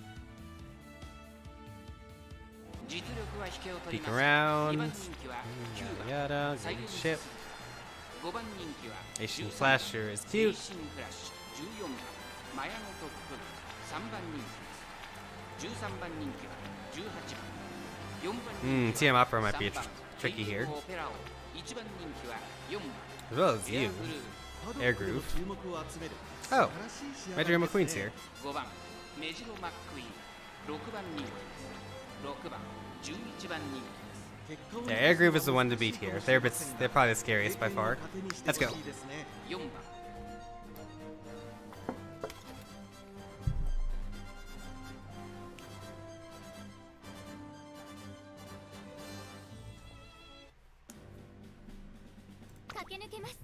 S1: Peek around. Yada yada. Get a ship.
S2: 5番人気は
S1: Asian
S2: 13番
S1: Flasher is
S2: エイ
S1: cute.
S2: シンフラッシュ14番マヤのトップガン3番人気です13番人気は18番4番人気
S1: TM
S2: は
S1: Opera might be
S2: 3番
S1: tricky here.
S2: オペラ王1番人気は4番
S1: As well as
S2: エア
S1: you.
S2: ブルー
S1: Air Groove.
S3: 注目を集める
S1: Oh,
S3: 素晴らしい仕上
S1: Red
S3: がり
S1: Dream
S3: です
S1: McQueen's
S3: ね
S1: here.
S2: 5番メジロマックイーン6番人気です6番11番人気
S1: Yeah, Air Groove is the one to beat here. They're probably the scariest by far. Let's go.
S2: 4番
S4: 駆け抜けます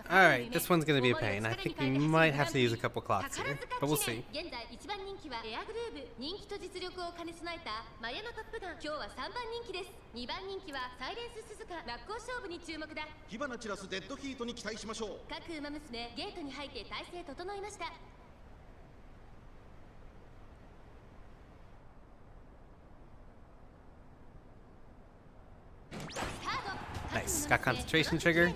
S1: Alright, this one's gonna be a pain. I think we might have to use a couple clocks here, but we'll see.
S4: 現在1番人気はエアグルーブ人気と実力を兼ね備えたマヤのトップガン今日は3番人気です2番人気はサイレンス鈴鹿真っ向勝負に注目だ
S3: 火花散らすデッドヒートに期待しましょう
S4: 各馬娘ゲートに入って体勢整いました
S1: Nice. Got concentration trigger.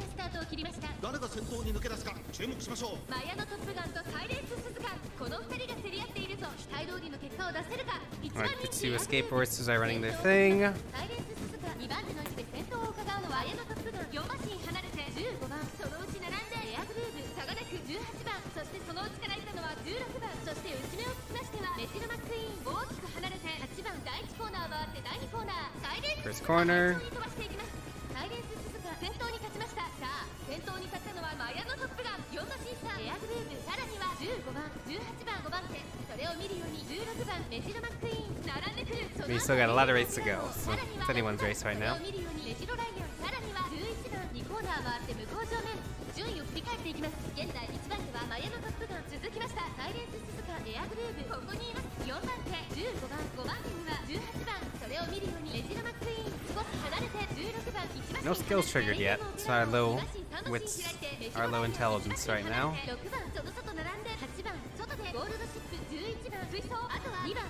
S3: 誰が先頭に抜け出すか注目しましょう
S4: マヤのトップガンとサイレンス鈴鹿この2人が競り合っているぞ期待通りの結果を出せるか1番
S1: Alright, the
S4: 人
S1: two
S4: 気
S1: escape horses are running their thing.
S4: サイレンス鈴鹿2番手の位置で先頭を伺うのはマヤのトップガン4馬身離れて15番そのうち並んでエアグルーブ差がなく18番そしてそのうちからいたのは16番そして内目をつきましてはメジロマックイーン大きく離れて8番第1コーナー回って第2コーナーサイレンス
S1: First corner.
S4: 飛ばしていきますサイレンス鈴鹿先頭に立ちましたさあ先頭に立ったのはマヤのトップガン4馬身差エアグルーブさらには15番18番5番手それを見るように16番メジロマックイーン並んでくる
S1: We still got a lot of race to go, so it's anyone's race right now.
S4: 見るようにメジロライオンさらには11番2コーナー回って向こう正面順位を振り返っていきます現在1番手はマヤのトップガン続きましたサイレンス鈴鹿エアグルーブここにいます4番手15番5番手には18番それを見るようにメジロマックイーン少し離れて16番1番
S1: No skills triggered yet, so our low wits, our low intelligence right now.
S4: 6番その外並んで8番外でゴールドシップ11番追走あとは2番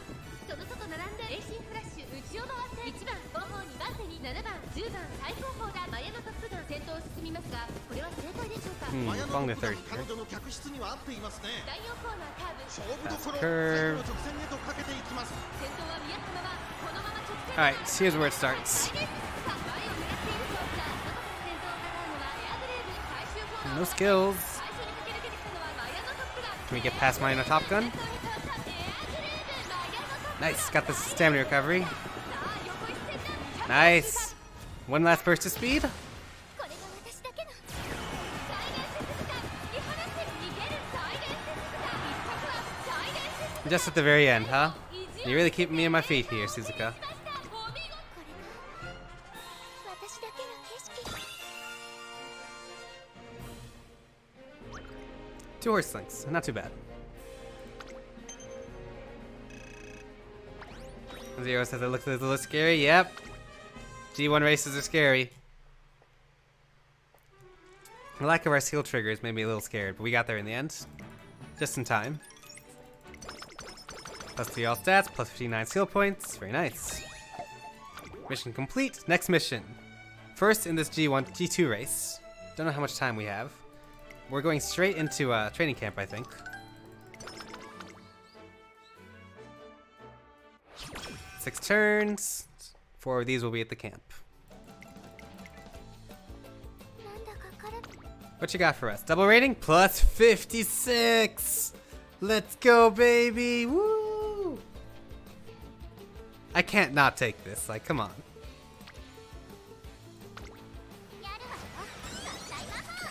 S4: その外並んでエイシンフラッシュ内を回って1番後方2番手に7番10番最後方だマヤのトップガン先頭を進みますがこれは正解でしょうか
S1: Hmm,
S3: マヤの
S1: along
S3: ト
S1: the
S3: ップガ
S1: third
S3: ン彼
S1: here.
S3: 女の客室には合っていますね
S4: 第4コーナーカーブ
S3: 勝負どころ
S1: Fast curve.
S3: 最後の直線へとかけていきます
S4: 先頭は宮様はこのまま直線
S1: Alright, so here's where it starts.
S4: 前を狙っているぞさあ外から先頭を狙うのはエアグレーブ最終コーナー
S1: No skills.
S4: 最初に駆け抜けてきたのはマヤのトップガン
S1: Can we get past mine on Top Gun?
S4: 先頭に立ったエアグレーブマヤのトップガン
S1: Nice, got the stamina recovery.
S4: さあ横一線だ
S1: Nice. One last burst of speed.
S4: これが私だけのサイレンス鈴鹿突き放して逃げるサイレンス鈴鹿一着はサイレンス鈴鹿
S1: Just at the very end, huh? You're really keeping me on my feet here, Suzuka.
S4: これが私だけの景色
S1: Two horse links, not too bad. Zero says it looks a little scary. Yep. G1 races are scary. The lack of our skill triggers made me a little scared, but we got there in the end. Just in time. Plus 3 all stats, plus 59 skill points. Very nice. Mission complete. Next mission. First in this G2 race. Don't know how much time we have. We're going straight into training camp, I think. Six turns. 4 of these will be at the camp.
S4: なんだか彼
S1: What you got for us? Double rating? Plus 56! Let's go, baby! Woo! I can't not take this. Like, come on.
S4: やるわよ合体魔法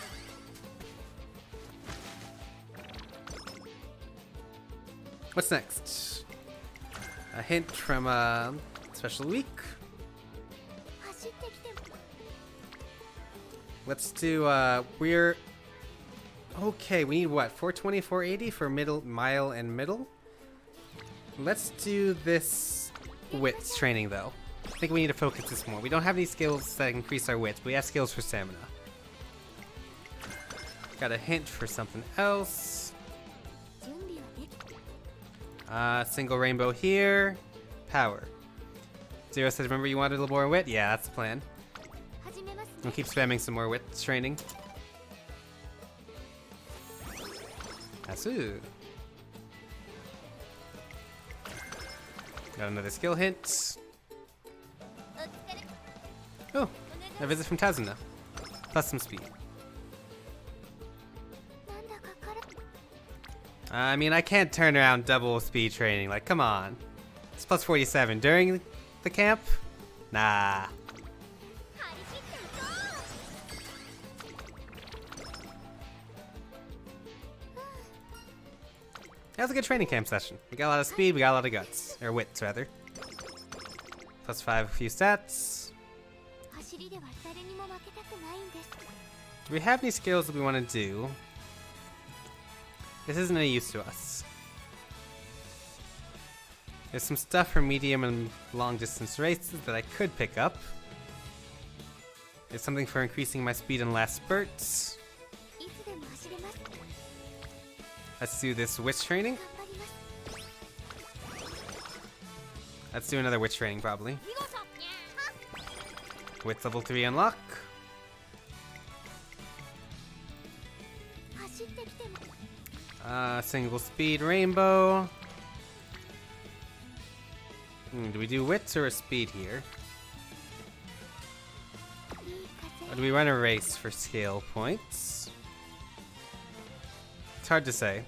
S1: What's next? A hint from special week.
S4: 走ってきても
S1: Let's do we're okay, we need what? 420, 480 for middle, mile and middle? Let's do this wits training though. I think we need to focus this more. We don't have any skills that increase our wits, but we have skills for stamina. Got a hint for something else.
S4: 準備はでき
S1: Single rainbow here. Power. Zero says, remember you wanted a little more wit? Yeah, that's the plan. We'll keep spamming some more wit training. Asu. Got another skill hint. Oh, a visit from Tazuna. Plus some speed. I mean, I can't turn around double speed training. Like, come on. It's plus 47 during the camp? Nah. That was a good training camp session. We got a lot of speed, we got a lot of guts. Or wits, rather. Plus 5 a few stats. Do we have any skills that we want to do? This isn't any use to us. There's some stuff for medium and long distance races that I could pick up. There's something for increasing my speed in last spurts. Let's do this witch training. Let's do another witch training, probably. Witch level 3 unlock. Single speed rainbow. Do we do wits or a speed here? Or do we run a race for scale points? It's hard to say.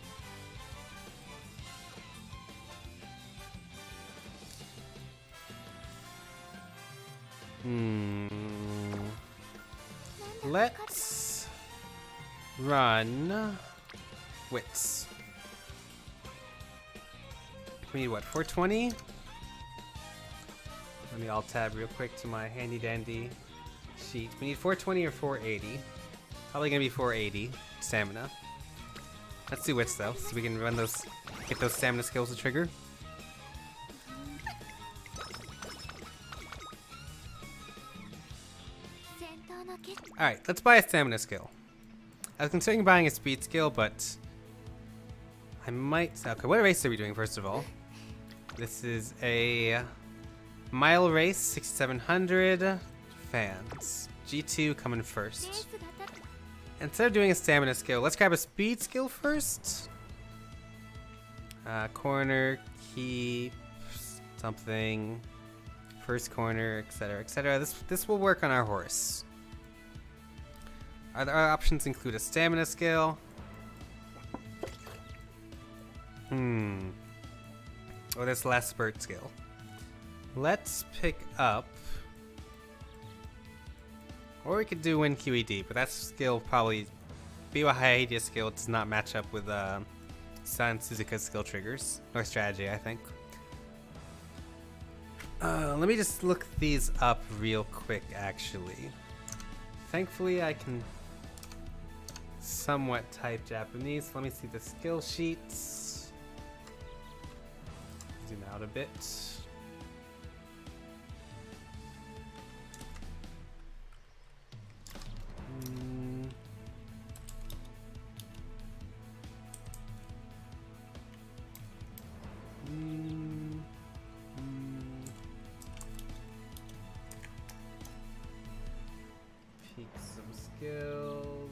S1: Let's run wits. We need what, 420? Let me alt tab real quick to my handy dandy sheet. We need 420 or 480. Probably gonna be 480 stamina. Let's do wits though, so we can run those, get those stamina skills to trigger. Alright, let's buy a stamina skill. I was considering buying a speed skill, but I might. Okay, what race are we doing first of all? This is a mile race, 6,700 fans. G2 coming first. Instead of doing a stamina skill, let's grab a speed skill first. Corner, keep, something, first corner, etc., etc. This will work on our horse. Our options include a stamina skill. Oh, this last spurt skill. Let's pick up. Or we could do win QED, but that skill probably be a hiatus skill. Does not match up with San Suzuka's skill triggers or strategy, I think. Let me just look these up real quick, actually. Thankfully, I can somewhat type Japanese. Let me see the skill sheets. Zoom out a bit. Peek some skills.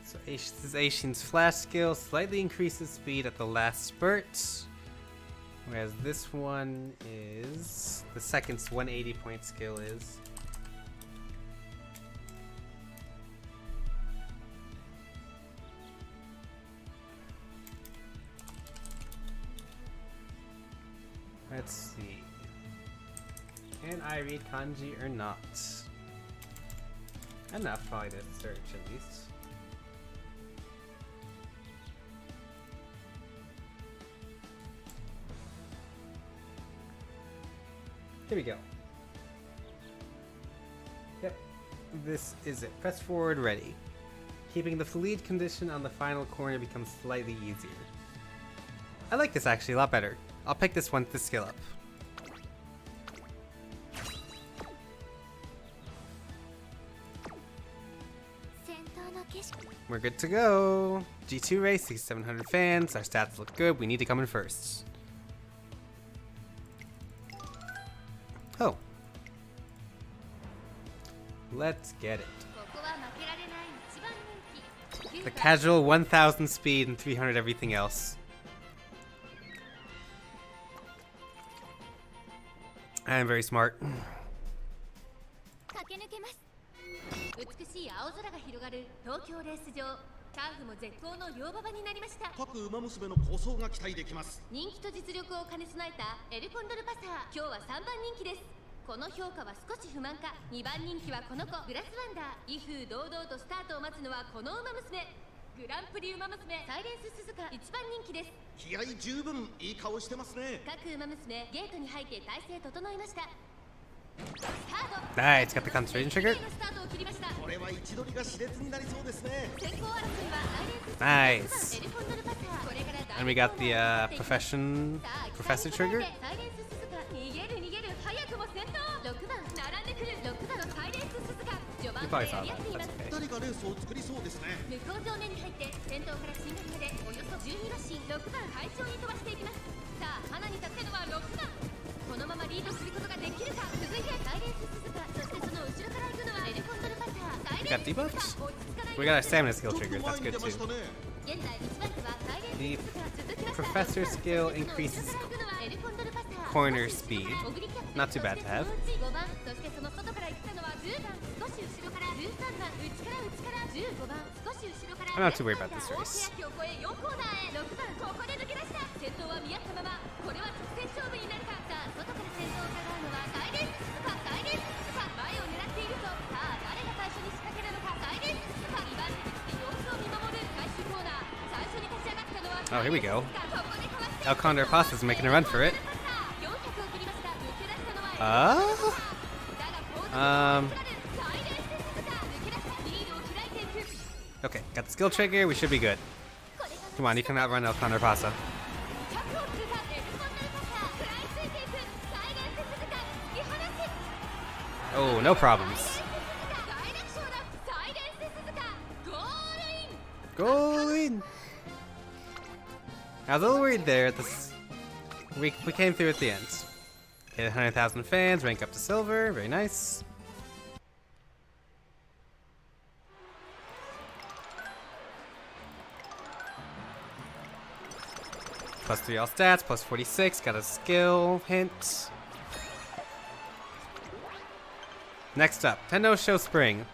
S1: So this is Aishin's flash skill, slightly increases speed at the last spurt. Whereas this one is, the second 180 point skill is. Let's see. Can I read kanji or not? Enough probably to search at least. Here we go. Yep, this is it. Press forward, ready. Keeping the lead condition on the final corner becomes slightly easier. I like this actually a lot better. I'll pick this one to skill up. We're good to go. G2 race, 6,700 fans. Our stats look good. We need to come in first. Let's get it.
S4: ここは負けられない一番人気
S1: The casual 1000 speed and 300 everything else. I am very smart.
S4: 駆け抜けます。美しい青空が広がる東京レース場。ターフも絶好の両馬場になりました。
S3: 各馬娘の構想が期待できます。
S4: 人気と実力を兼ね備えたエルコンドルパサー、今日は3番人気です。この評価は少し不満か。2番人気はこの子グラスワンダー。威風堂々とスタートを待つのはこの馬娘。グランプリ馬娘サイレンス鈴鹿、1番人気です。
S3: 気合十分、いい顔してますね。
S4: 各馬娘ゲートに入って体勢整いました。
S1: Nice, got the concentration trigger.
S3: これは位置取りが熾烈になりそうですね。
S1: Nice. And we got the professor trigger. You probably saw that. That's okay.
S3: 誰がレースを作りそうですね。
S4: 向こう上面に入って先頭から進学までおよそ12馬身、6番快調に飛ばしていきます。さあ花に立ってのは6番。このままリードすることができるか。続いてサイレンス鈴鹿、そしてその後ろから行くのはエレコンドルパター。
S1: We got debuffs. We got our stamina skill triggers. That's good too.
S4: 現在1番手はサイレンス
S1: The
S4: 鈴鹿、続きまして
S1: professor skill increases corner speed. Not too bad to have.
S4: 5番、そしてその外から行ったのは10番、少し後ろから13番、内から15番、少し後ろから
S1: I'm not too worried about this race.
S4: 大欅を越え4コーナーへ。6番、ここで抜け出した。先頭は見合ったまま、これは直線勝負になるか。さあ外から先頭を伺うのはサイレンス鈴鹿、サイレンス鈴鹿、前を狙っているぞ。さあ誰が最初に仕掛けるのか。サイレンス鈴鹿、2番手につき様子を見守る最終コーナー。最初に立ち上がったのは
S1: Oh, here we go.
S4: ここでかわして
S1: Alcondor Pasta's making a run for it.
S4: 400を切りました。抜け出したのは
S1: Okay, got the skill trigger. We should be good. Come on, you cannot run Alcondor Pasta. Oh, no problems. Goal in! I was a little worried there. We came through at the end. Hit 100,000 fans, rank up to silver. Very nice. Plus 3 all stats, plus 46. Got a skill hint. Next up, Tendo Show Spring.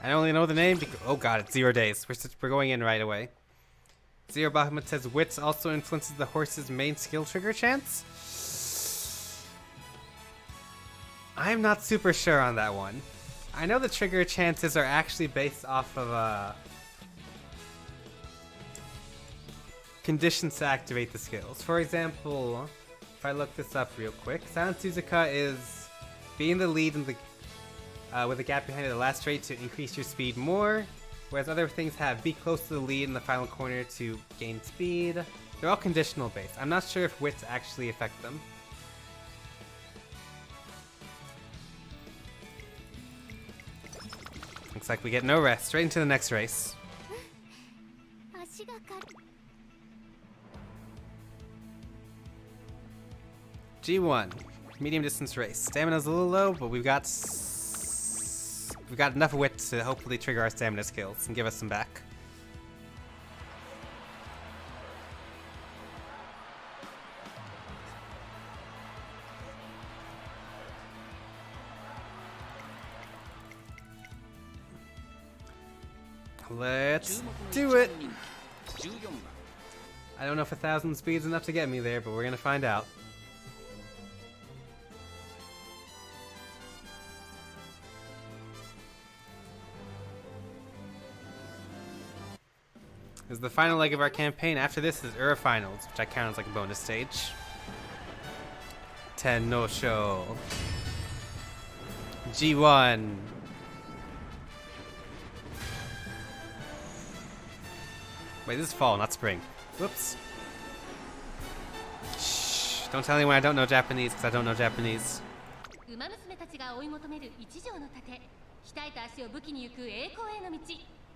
S1: I only know the name because, oh god, it's 0 days. We're going in right away. Zero Bahamut says Wits also influences the horse's main skill trigger chance. I'm not super sure on that one. I know the trigger chances are actually based off of conditions to activate the skills. For example, if I look this up real quick, Silent Suzuka is be in the lead in the with a gap behind the last straight to increase your speed more, whereas other things have be close to the lead in the final corner to gain speed. They're all conditional based. I'm not sure if wits actually affect them. Looks like we get no rest. Straight into the next race. G1, medium distance race. Stamina's a little low, but we've got enough wit to hopefully trigger our stamina skills and give us some back. Let's do it! I don't know if 1,000 speed's enough to get me there, but we're gonna find out. This is the final leg of our campaign. After this is Ura Finals, which I count as like a bonus stage. Tennosho. G1. Wait, this is fall, not spring. Whoops. Shh. Don't tell anyone I don't know Japanese, because I don't know Japanese.
S4: 馬娘たちが追い求める一条の盾、鍛えた足を武器に行く栄光への道。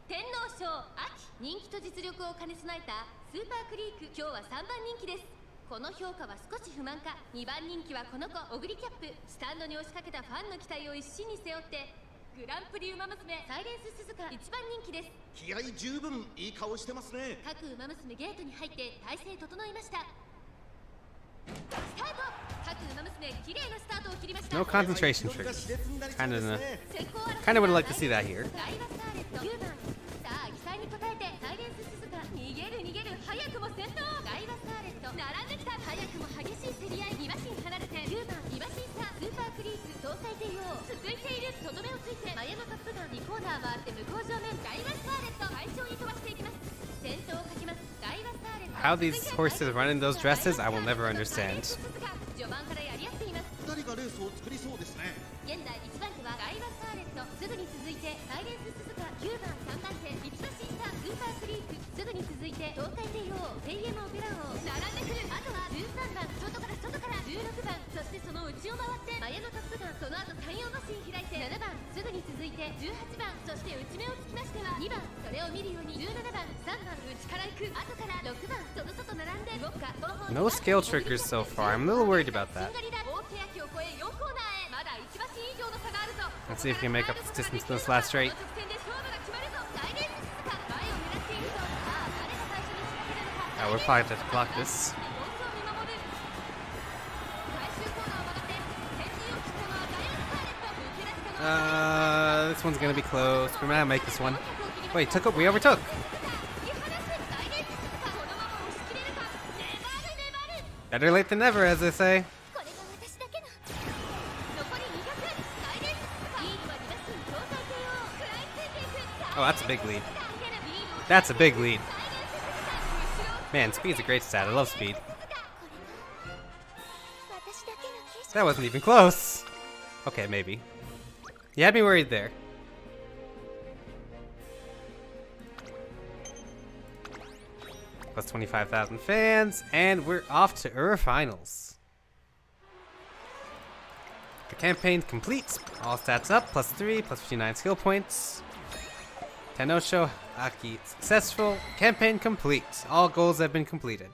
S4: 天皇賞秋、人気と実力を兼ね備えたスーパークリーク、今日は3番人気です。この評価は少し不満か。2番人気はこの子オグリキャップ。スタンドに押しかけたファンの期待を一身に背負ってグランプリウマ娘サイレンス鈴鹿1番人気です。
S3: 気合十分いい顔してますね。
S4: 各ウマ娘ゲートに入って体勢整いました。スタート。各ウマ娘綺麗なスタートを切りました。
S1: No concentration triggers. Kind of would like to see that here.
S4: ダイワスターレット9番。さあ期待に応えてサイレンス鈴鹿逃げる早くも先頭。ダイワスターレット並んできた。早くも激しい競り合い。2馬身離れて9番2馬身差スーパークリーク搭載帝王続いている。とどめをついて前のトップガン2コーナー回って向こう正面。ダイワスターレット快調に飛ばしていきます。先頭をかきます。ダイワスターレット
S1: How these horses run in those dresses, I will never understand.
S4: 序盤からやり合っています。
S3: 2人がレースを作りそうですね。
S4: 現在1番手はダイワスターレット。すぐに続いてサイレンス鈴鹿9番3番手1馬身差スーパークリーク。すぐに続いて東海帝王フェイエムオペラ王並んでくる。あとは13番外から16番そしてその内を回って前のトップガン。その後3、4馬身開いて7番すぐに続いて18番そして内目をつきましては2番それを見るように17番3番内から行く。後から6番外並んで動くか。
S1: No scale triggers so far. I'm a little worried about that. Let's see if we can make up this distance in this last straight. Oh, we're probably going to block this. This one's gonna be close. We might not make this one. Wait, we overtook. Better late than never, as they say. Oh, that's a big lead. That's a big lead. Man, speed's a great stat. I love speed. That wasn't even close. Okay, maybe. You had me worried there. Plus 25,000 fans, and we're off to finals. The campaign complete. All stats up. Plus 3, plus 59 skill points. Tenosho Aki successful. Campaign complete. All goals have been completed.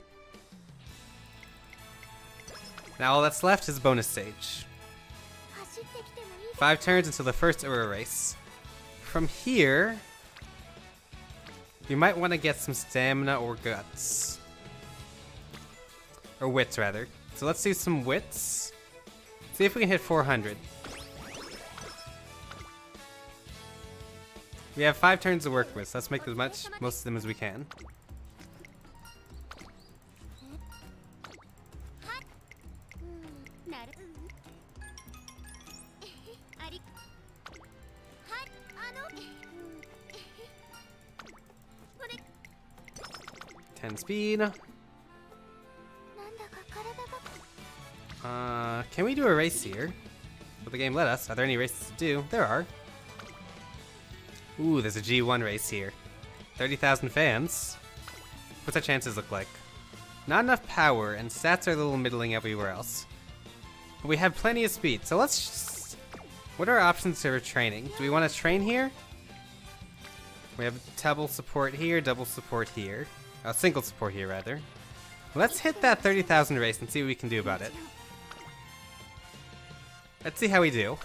S1: Now all that's left is bonus stage. 5 turns until the first Ura race. From here, we might want to get some stamina or guts. Or wits, rather. So let's do some wits. See if we can hit 400. We have 5 turns to work with, so let's make most of them as we can. Speed. Can we do a race here? Will the game let us? Are there any races to do? There are. Ooh, there's a G1 race here. 30,000 fans. What's our chances look like? Not enough power, and stats are a little middling everywhere else. But we have plenty of speed, so let's just... What are our options for training? Do we want to train here? We have double support here, double support here. Single support here, rather. Let's hit that 30,000 race and see what we can do about it. Let's see how we do.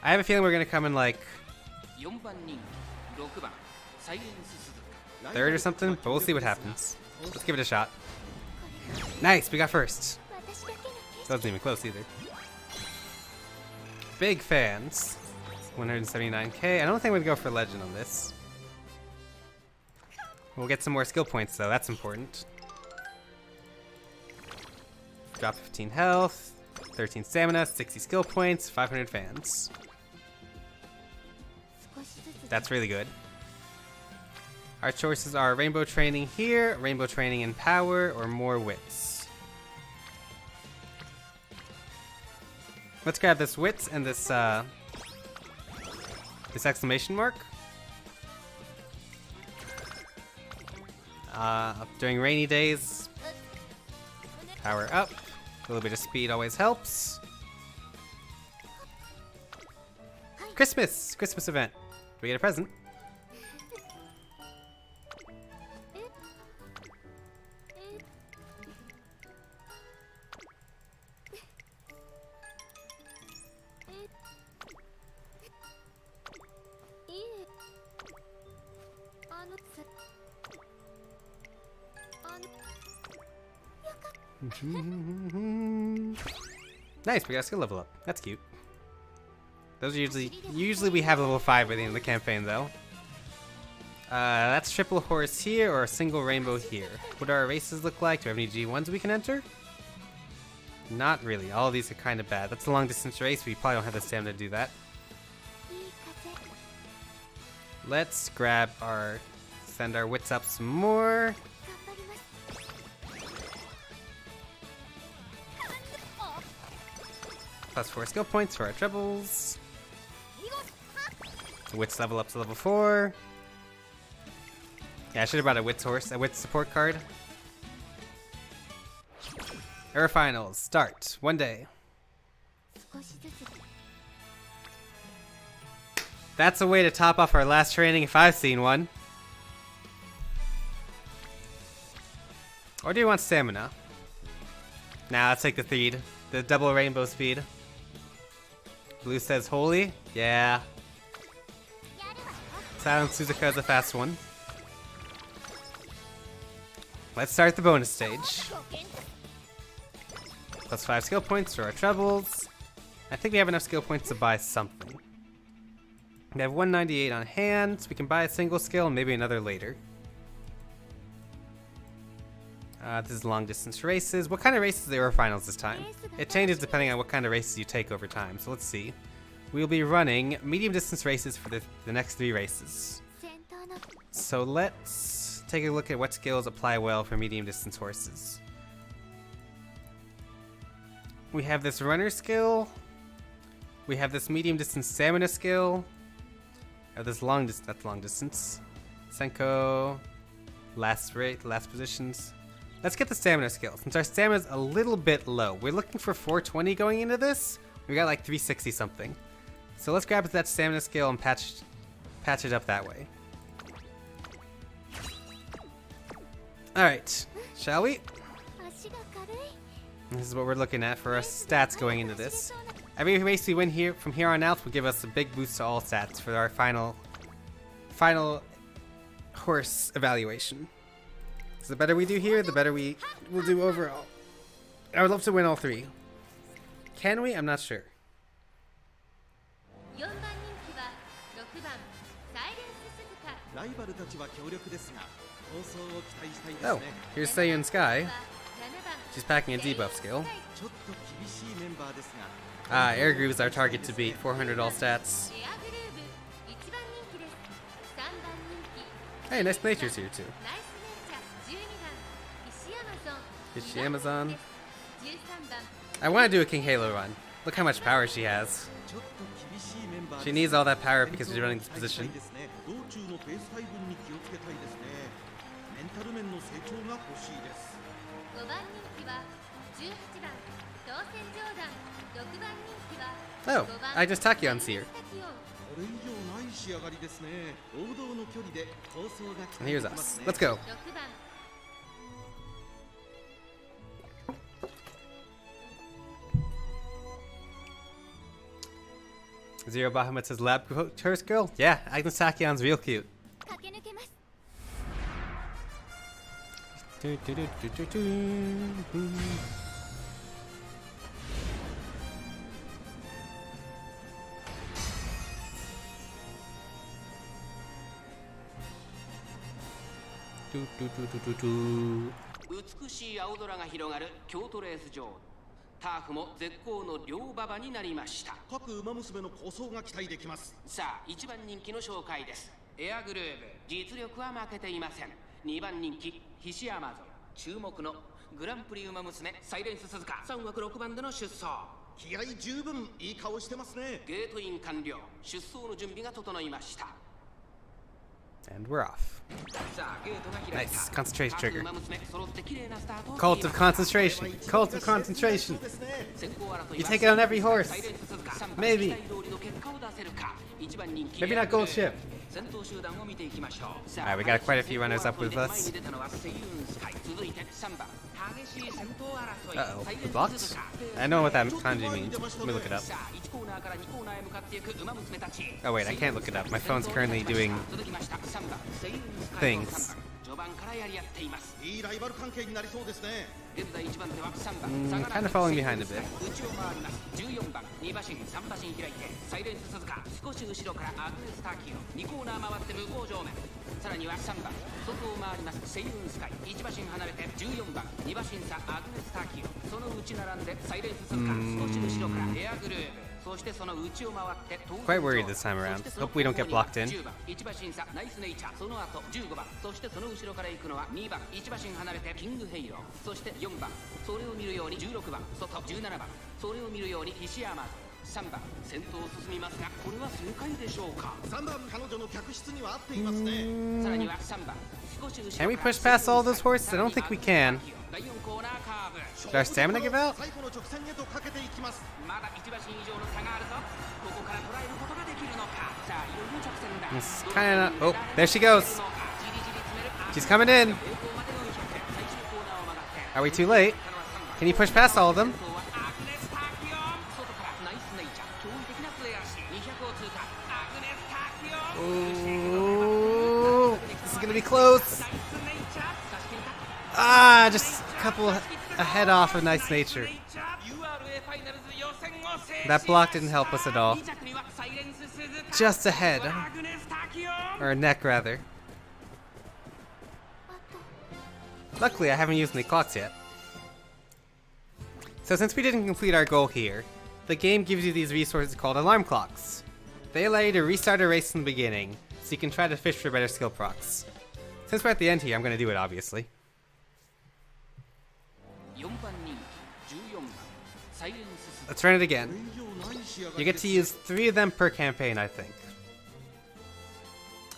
S1: I have a feeling we're going to come in like... 3rd or something, but we'll see what happens. Let's give it a shot. Nice, we got first. Wasn't even close either. Big fans. 179k. I don't think we'd go for legend on this. We'll get some more skill points though, that's important. Drop 15 health, 13 stamina, 60 skill points, 500 fans. That's really good. Our choices are rainbow training here, rainbow training in power, or more wits. Let's grab this wits and this exclamation mark. During rainy days, power up. A little bit of speed always helps. Christmas event. Do we get a present? Nice, we got a skill level up. That's cute. Those are usually we have level 5 by the end of the campaign though. That's triple horse here or a single rainbow here. What do our races look like? Do we have any G1s we can enter? Not really. All of these are kind of bad. That's a long distance race. We probably don't have the stamina to do that. Let's send our wits up some more. Plus 4 skill points for our trebles. The wits level up to level 4. Yeah, I should have brought a wits support card. Era finals start 1 day. That's a way to top off our last training if I've seen one. Or do you want stamina? Nah, let's take the speed. The double rainbow speed. Blue says holy? Yeah. Silent Suzuka is a fast one. Let's start the bonus stage. Plus 5 skill points for our trebles. I think we have enough skill points to buy something. We have 198 on hand, so we can buy a single skill and maybe another later. This is long distance races. What kind of races are our finals this time? It changes depending on what kind of races you take over time, so let's see. We'll be running medium distance races for the next 3 races. So let's take a look at what skills apply well for medium distance horses. We have this runner skill. We have this medium distance stamina skill. This long distance, that's long distance. Senko, last positions. Let's get the stamina skill. Since our stamina is a little bit low, we're looking for 420 going into this. We got like 360 something. So let's grab that stamina skill and patch it up that way. Alright, shall we? This is what we're looking at for our stats going into this. Every race we win here from here on out will give us a big boost to all stats for our final horse evaluation. So the better we do here, the better we will do overall. I would love to win all 3. Can we? I'm not sure. Oh, here's Seiyun Sky. She's packing a debuff skill. Air Groove is our target to beat. 400 all stats. Hey, nice nature's here too. Is she Amazon? I want to do a King Halo run. Look how much power she has. She needs all that power because she's running this position. Oh, I just Takyon's here. And here's us. Let's go. Zero Bahamut says lab tourist girl? Yeah, Agnes Takyon's real cute. And we're off. Nice. Concentration trigger. Cult of concentration. Cult of concentration. You take it on every horse. Maybe. Maybe not gold ship. Alright, we got quite a few runners up with us. Uh-oh, we blocked? I know what that kanji means. Let me look it up. Oh wait, I can't look it up. My phone's currently doing things.
S3: いいライバル関係になりそうですね。
S1: Kind of falling behind a bit.
S2: 14番2馬身3馬身開いてサイレンス鈴鹿少し後ろからアグネスターキオ2コーナー回って向こう上面さらには3番外を回りますセイウンスカイ1馬身離れて14番2馬身差アグネスターキオその内並んでサイレンス鈴鹿少し後ろからエアグルーブ
S1: Quite worried this time around. Hope we don't get blocked in.
S2: 1馬身差ナイスネイチャーその後15番そしてその後ろから行くのは2番1馬身離れてキングヘイローそして4番それを見るように16番外17番それを見るように石山3番先頭を進みますがこれは正解でしょうか3番彼女の客室には合っていますねさらには3番
S1: Can we push past all those horses? I don't think we can. Did our stamina give out? It's kinda... Oh, there she goes. She's coming in. Are we too late? Can you push past all of them? Ooh, this is gonna be close. Ah, just a couple ahead off of Nice Nature. That block didn't help us at all. Just ahead. Or a neck, rather. Luckily, I haven't used any clocks yet. So since we didn't complete our goal here, the game gives you these resources called alarm clocks. They allow you to restart a race in the beginning, so you can try to fish for better skill procs. Since we're at the end here, I'm going to do it, obviously. Let's run it again. You get to use 3 of them per campaign, I think.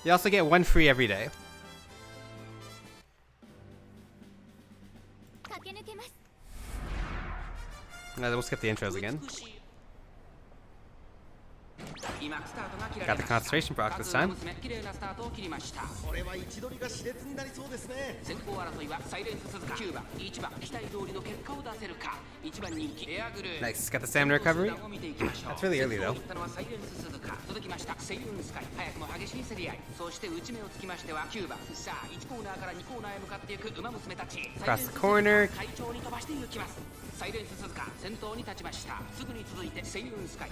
S1: You also get 1 free every day. Now we'll skip the intros again. Got the concentration proc this time. Nice, got the stamina recovery. That's really early though. Across the corner. サイレンス鈴鹿先頭に立ちましたすぐに続いてセイウンスカイ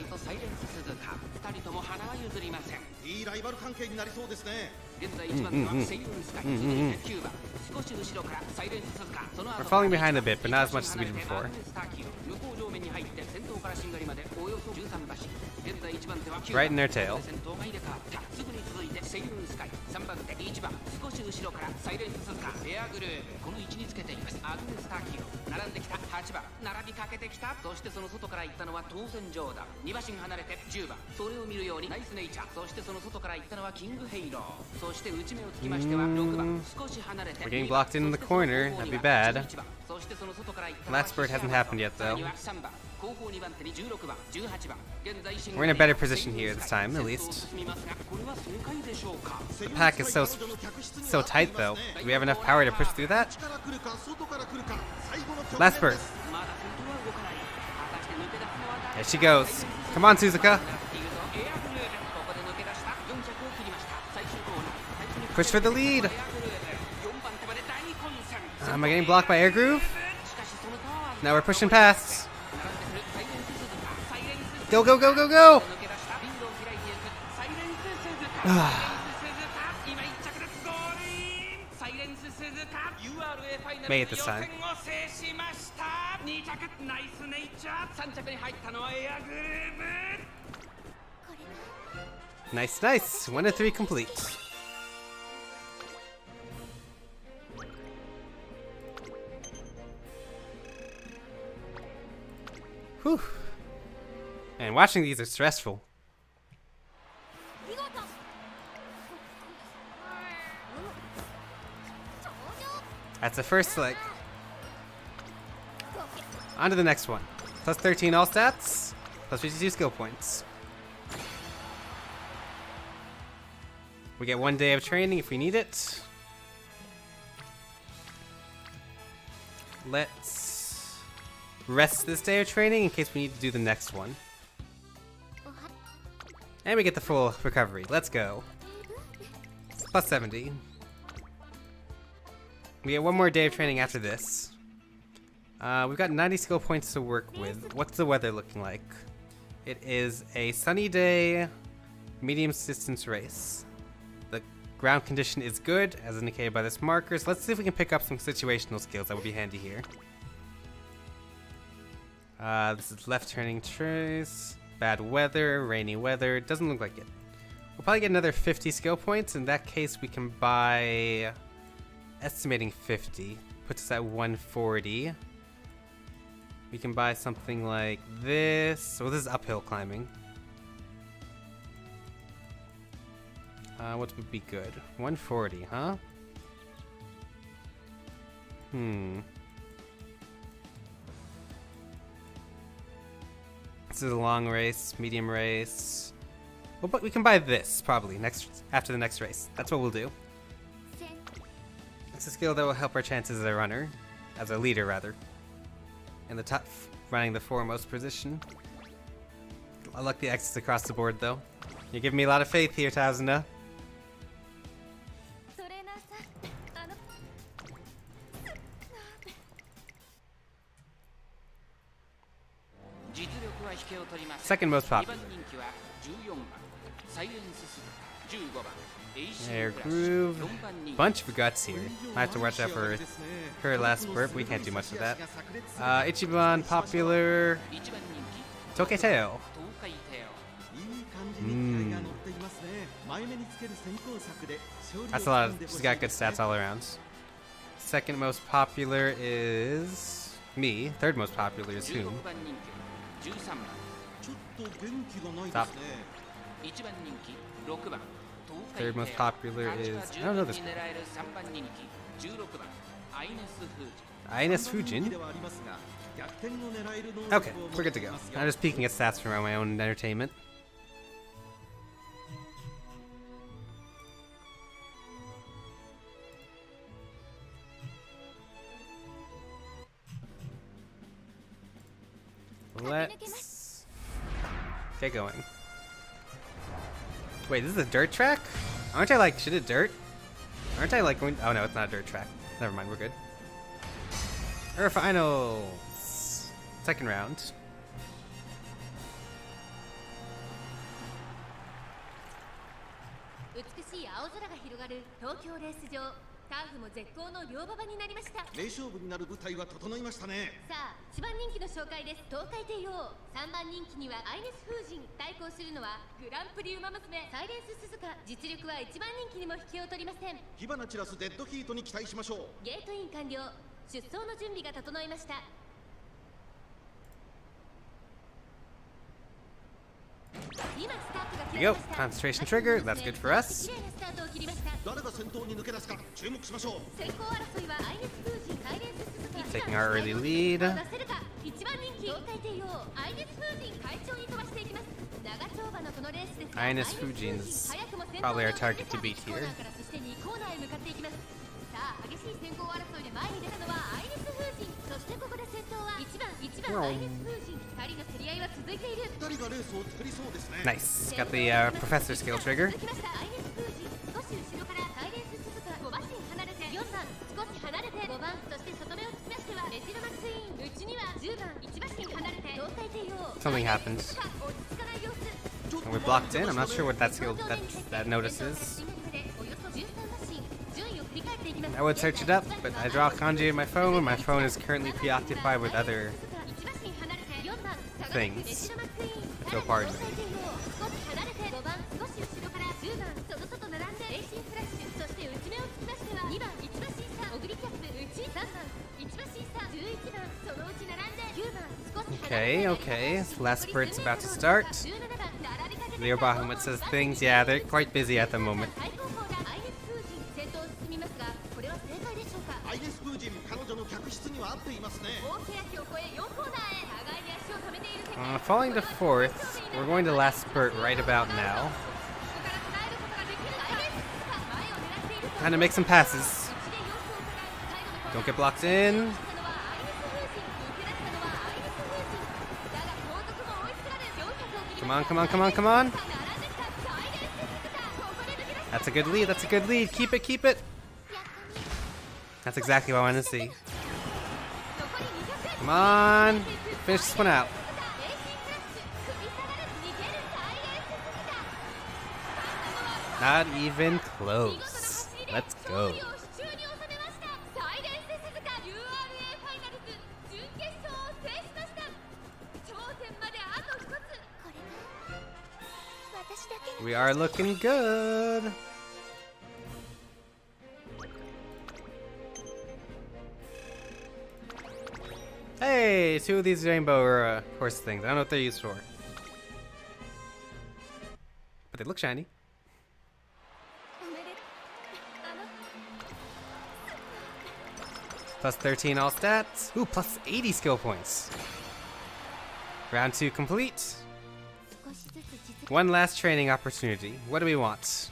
S1: とサイレンス鈴鹿2人とも花は譲りませんいいライバル関係になりそうですね現在1番手はセイウンスカイ続いて9番少し後ろからサイレンス鈴鹿その後 We're falling behind a bit, but not as much as we did before. 向こう上面に入って先頭からしんがりまでおよそ13馬身現在1番手は9番 Right in their tail 先頭が入れ替わったすぐに続いてセイウンスカイ3番手1番少し後ろからサイレンス鈴鹿エアグルーブこの位置につけていますアグネスターキオ並んできた8番並びかけてきたそしてその外から行ったのは当選ジョーダン2馬身離れて10番それを見るようにナイスネイチャーそしてその外から行ったのはキングヘイローそして内目をつきましては6番少し離れて We're getting blocked in the corner. That'd be bad. Last spurt hasn't happened yet though. We're in a better position here this time, at least. The pack is so tight though. Do we have enough power to push through that? Last spurt. There she goes. Come on, Suzuka. Push for the lead. Am I getting blocked by Air Groove? Now we're pushing past. Go, go, go, go, go! Made it this time. Nice, nice. 1 of 3 complete. Whew. And watching these are stressful. That's the first leg. On to the next one. Plus 13 all stats, plus 52 skill points. We get 1 day of training if we need it. Let's rest this day of training in case we need to do the next one. And we get the full recovery. Let's go. Plus 70. We get 1 more day of training after this. We've got 90 skill points to work with. What's the weather looking like? It is a sunny day, medium distance race. The ground condition is good, as indicated by this marker. So let's see if we can pick up some situational skills that would be handy here. This is left turning trace, bad weather, rainy weather. Doesn't look like it. We'll probably get another 50 skill points. In that case, we can buy, estimating 50, puts us at 140. We can buy something like this. Oh, this is uphill climbing. What would be good? 140, huh? This is a long race, medium race. Well, but we can buy this probably after the next race. That's what we'll do. It's a skill that will help our chances as a runner, as a leader rather, in the top, running the foremost position. I like the X's across the board though. You're giving me a lot of faith here, Tazuna. Second most popular. Air Groove. Bunch of guts here. I have to watch out for her last burp. We can't do much of that. Ichiban popular. Toketeo. That's a lot of, she's got good stats all around. Second most popular is me. Third most popular is whom? Stop. Third most popular is, I don't know this one. Ines Fujin? Okay, we're good to go. I'm just peeking at stats for my own entertainment. Let's get going. Wait, this is a dirt track? Aren't I like, shit it dirt? Aren't I like going, oh no, it's not a dirt track. Never mind, we're good. Finals! Second round. There you go, concentration trigger, that's good for us. Taking our early lead. Ines Fujin's probably our target to beat here. Nice, got the professor skill trigger. Something happened. And we're blocked in. I'm not sure what that skill that notices. I would search it up, but I draw kanji in my phone. My phone is currently preoccupied with other things. So pardon me. Okay. Last spurt's about to start. Leo Bahamut says things. Yeah, they're quite busy at the moment. Falling to fourth, we're going to last spurt right about now. Time to make some passes. Don't get blocked in. Come on, come on, come on, come on. That's a good lead, that's a good lead. Keep it, keep it. That's exactly what I wanted to see. Come on. Finish this one out. Not even close. Let's go. We are looking good. Hey, 2 of these rainbow horse things. I don't know what they're used for. But they look shiny. Plus 13 all stats. Ooh, plus 80 skill points. Round 2 complete. One last training opportunity. What do we want?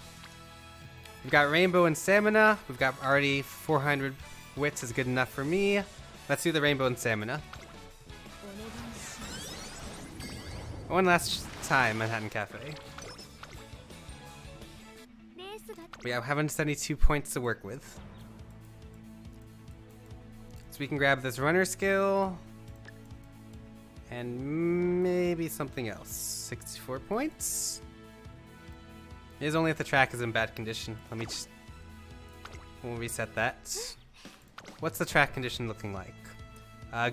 S1: We've got rainbow and stamina. We've got already 400 wits is good enough for me. Let's do the rainbow and stamina. One last time, Manhattan Cafe. We have 172 points to work with. So we can grab this runner skill. And maybe something else. 64 points. It is only if the track is in bad condition. Let me just... We'll reset that. What's the track condition looking like?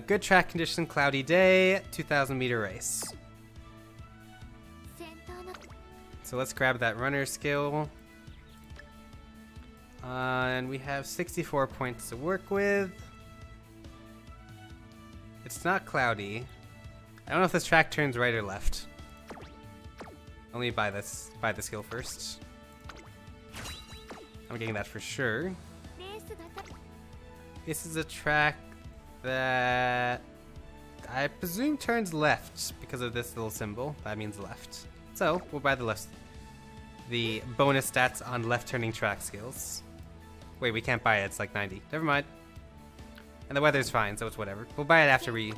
S1: Good track condition, cloudy day, 2,000 meter race. So let's grab that runner skill. And we have 64 points to work with. It's not cloudy. I don't know if this track turns right or left. Let me buy the skill first. I'm getting that for sure. This is a track that I presume turns left because of this little symbol. That means left. So we'll buy the bonus stats on left turning track skills. Wait, we can't buy it. It's like 90. Never mind. And the weather's fine, so it's whatever. We'll buy it after we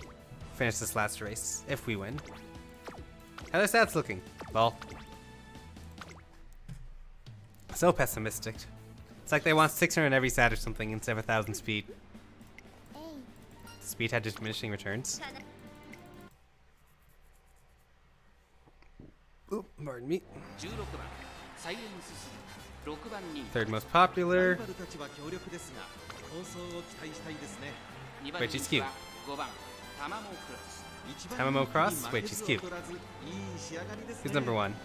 S1: finish this last race, if we win. How are the stats looking? Well, so pessimistic. It's like they want 600 on every stat or something instead of 1,000 speed. Speed had diminishing returns. Oop, pardon me. Third most popular. Wait, she's cute. Tamamo Cross? Wait, she's cute. Who's number 1?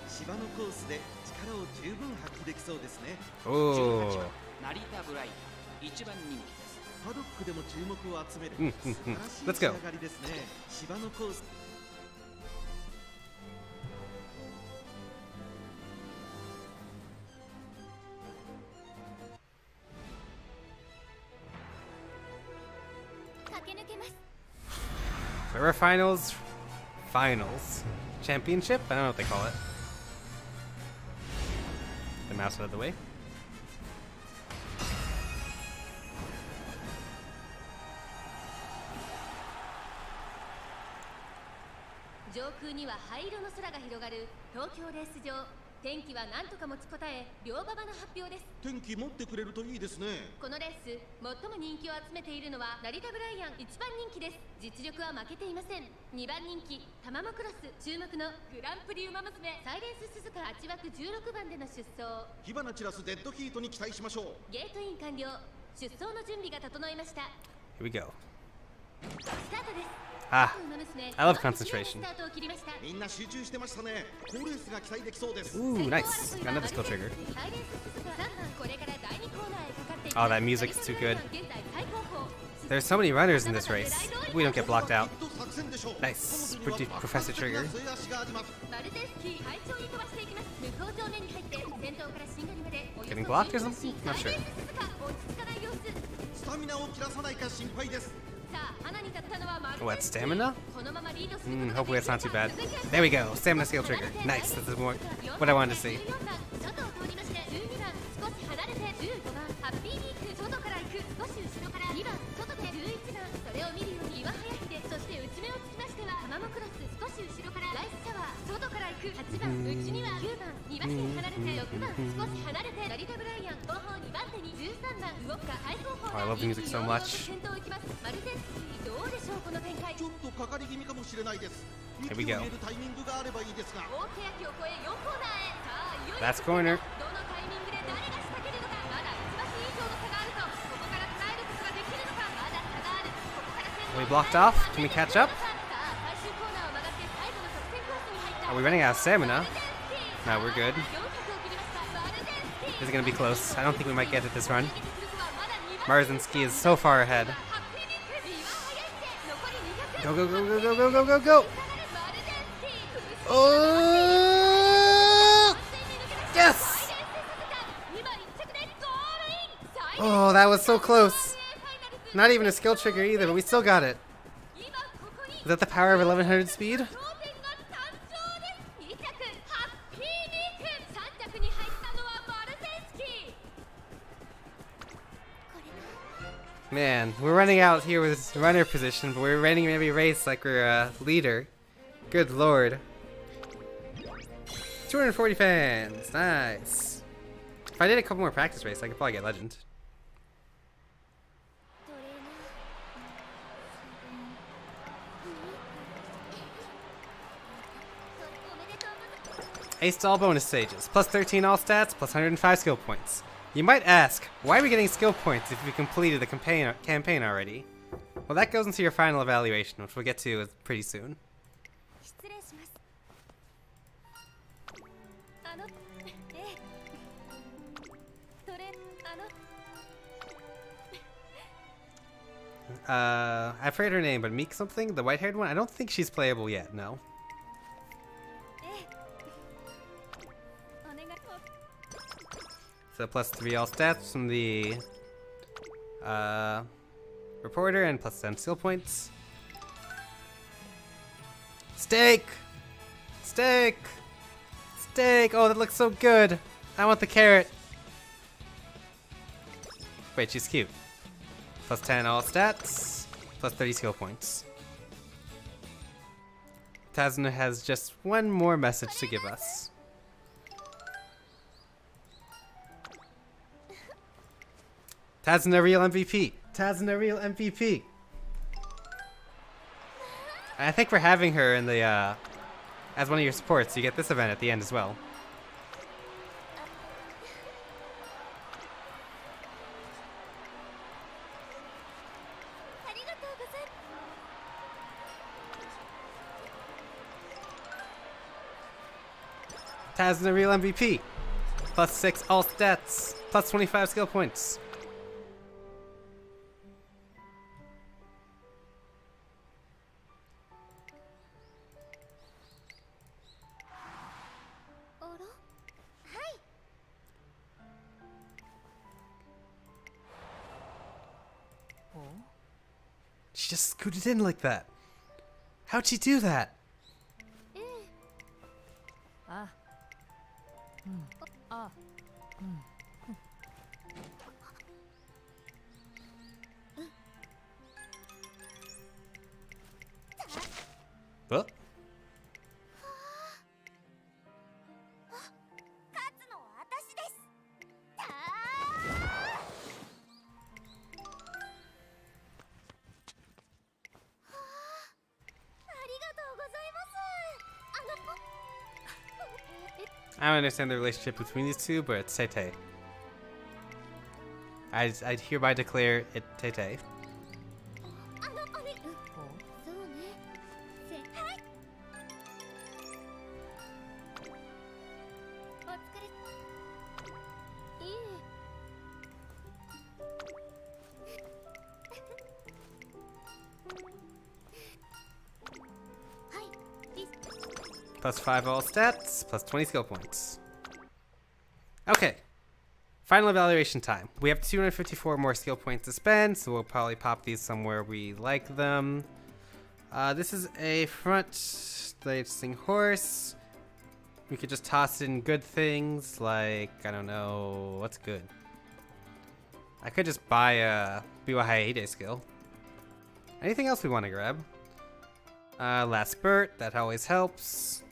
S1: Oh. Let's go. River Finals. Championship? I don't know what they call it. The mouse out of the way. Here we go. Ah, I love concentration. Ooh, nice. Got another skill trigger. Oh, that music's too good. There's so many runners in this race. We don't get blocked out. Nice. Professor Trigger. Getting blocked or something? Not sure. Oh, that's stamina? Hopefully it's not too bad. There we go. Stamina skill trigger. Nice. This is more what I wanted to see.
S4: ハッピーミーク外から行く少し後ろから2番外で11番それを見るように岩早秀そして内目をつきましては玉もクロス少し後ろからライスシャワー外から行く8番内には9番2馬身離れて6番少し離れて成田ブライアン後方2番手に13番ウォッカ最高峰
S1: I love the music so much.
S4: 先頭行きますマルゼンスキーどうでしょうこの展開
S3: ちょっとかかり気味かもしれないです。
S1: Here
S3: 息
S1: we
S3: を
S1: go.
S3: 入れるタイミングがあればいいですが。
S4: 大欅を越え4コーナーへさあいよいよ
S1: Last corner.
S4: どのタイミングで誰が仕掛けるのかまだ1馬身以上の差があるとここから捉えることができるのかまだ差があるここから先頭
S1: We blocked off. Can we catch up?
S4: さあ最終コーナーを曲がって最後の直線コースに入った
S1: Are we running out of stamina? No, we're good.
S4: 400を切りましたマルゼンスキー
S1: This is gonna be close. I don't think we might get it this run. Marzinski is so far ahead. Go, go, go, go, go, go, go, go, go! Oh! Yes! Oh, that was so close. Not even a skill trigger either, but we still got it. Is that the power of 1100 speed? Man, we're running out here with runner position, but we're running every race like we're a leader. Good lord. 240 fans. Nice. If I did a couple more practice races, I could probably get legend. Aced all bonus stages, plus 13 all stats, plus 105 skill points. You might ask, why are we getting skill points if we completed the campaign already? Well, that goes into your final evaluation, which we'll get to pretty soon. I've heard her name, but Meek something? The white-haired one? I don't think she's playable yet, no. So plus 3 all stats from the reporter and plus 10 skill points. Steak! Steak! Steak! Oh, that looks so good! I want the carrot! Wait, she's cute. Plus 10 all stats, plus 30 skill points. Tazuna has just one more message to give us. Tazuna real MVP! Tazuna real MVP! I think for having her in the, as one of your supports, you get this event at the end as well. Tazuna real MVP! Plus 6 all stats, plus 25 skill points. She just scooted in like that. How'd she do that? Oh. I don't understand the relationship between these two, but it's Tete. I hereby declare it Tete. Plus 5 all stats, plus 20 skill points. Okay. Final evaluation time. We have 254 more skill points to spend, so we'll probably pop these somewhere we like them. This is a front-facing horse. We could just toss in good things like, I don't know, what's good? I could just buy a Biwahaide skill. Anything else we want to grab? Last spurt, that always helps.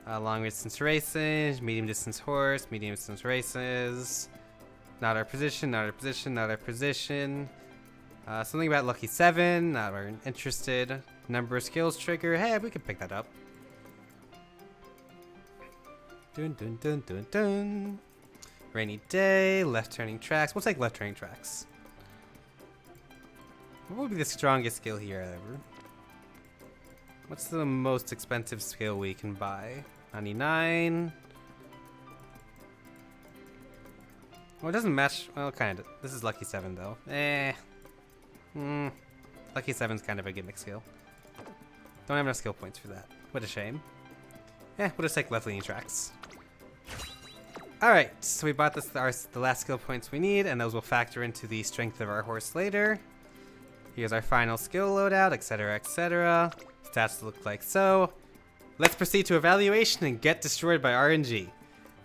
S1: Long distance races, medium distance horse, medium distance races. Not our position, not our position, not our position. Something about Lucky 7, not very interested. Number of skills trigger, hey, we can pick that up. Dun dun dun dun dun. Rainy day, left turning tracks. We'll take left turning tracks. What would be the strongest skill here ever? What's the most expensive skill we can buy? 99. Well, it doesn't match. Well, kind of. This is Lucky 7 though. Lucky 7's kind of a gimmick skill. Don't have enough skill points for that. What a shame. We'll just take left leaning tracks. Alright, so we bought the last skill points we need, and those will factor into the strength of our horse later. Here's our final skill loadout, etc, etc. Stats look like so. Let's proceed to evaluation and get destroyed by RNG.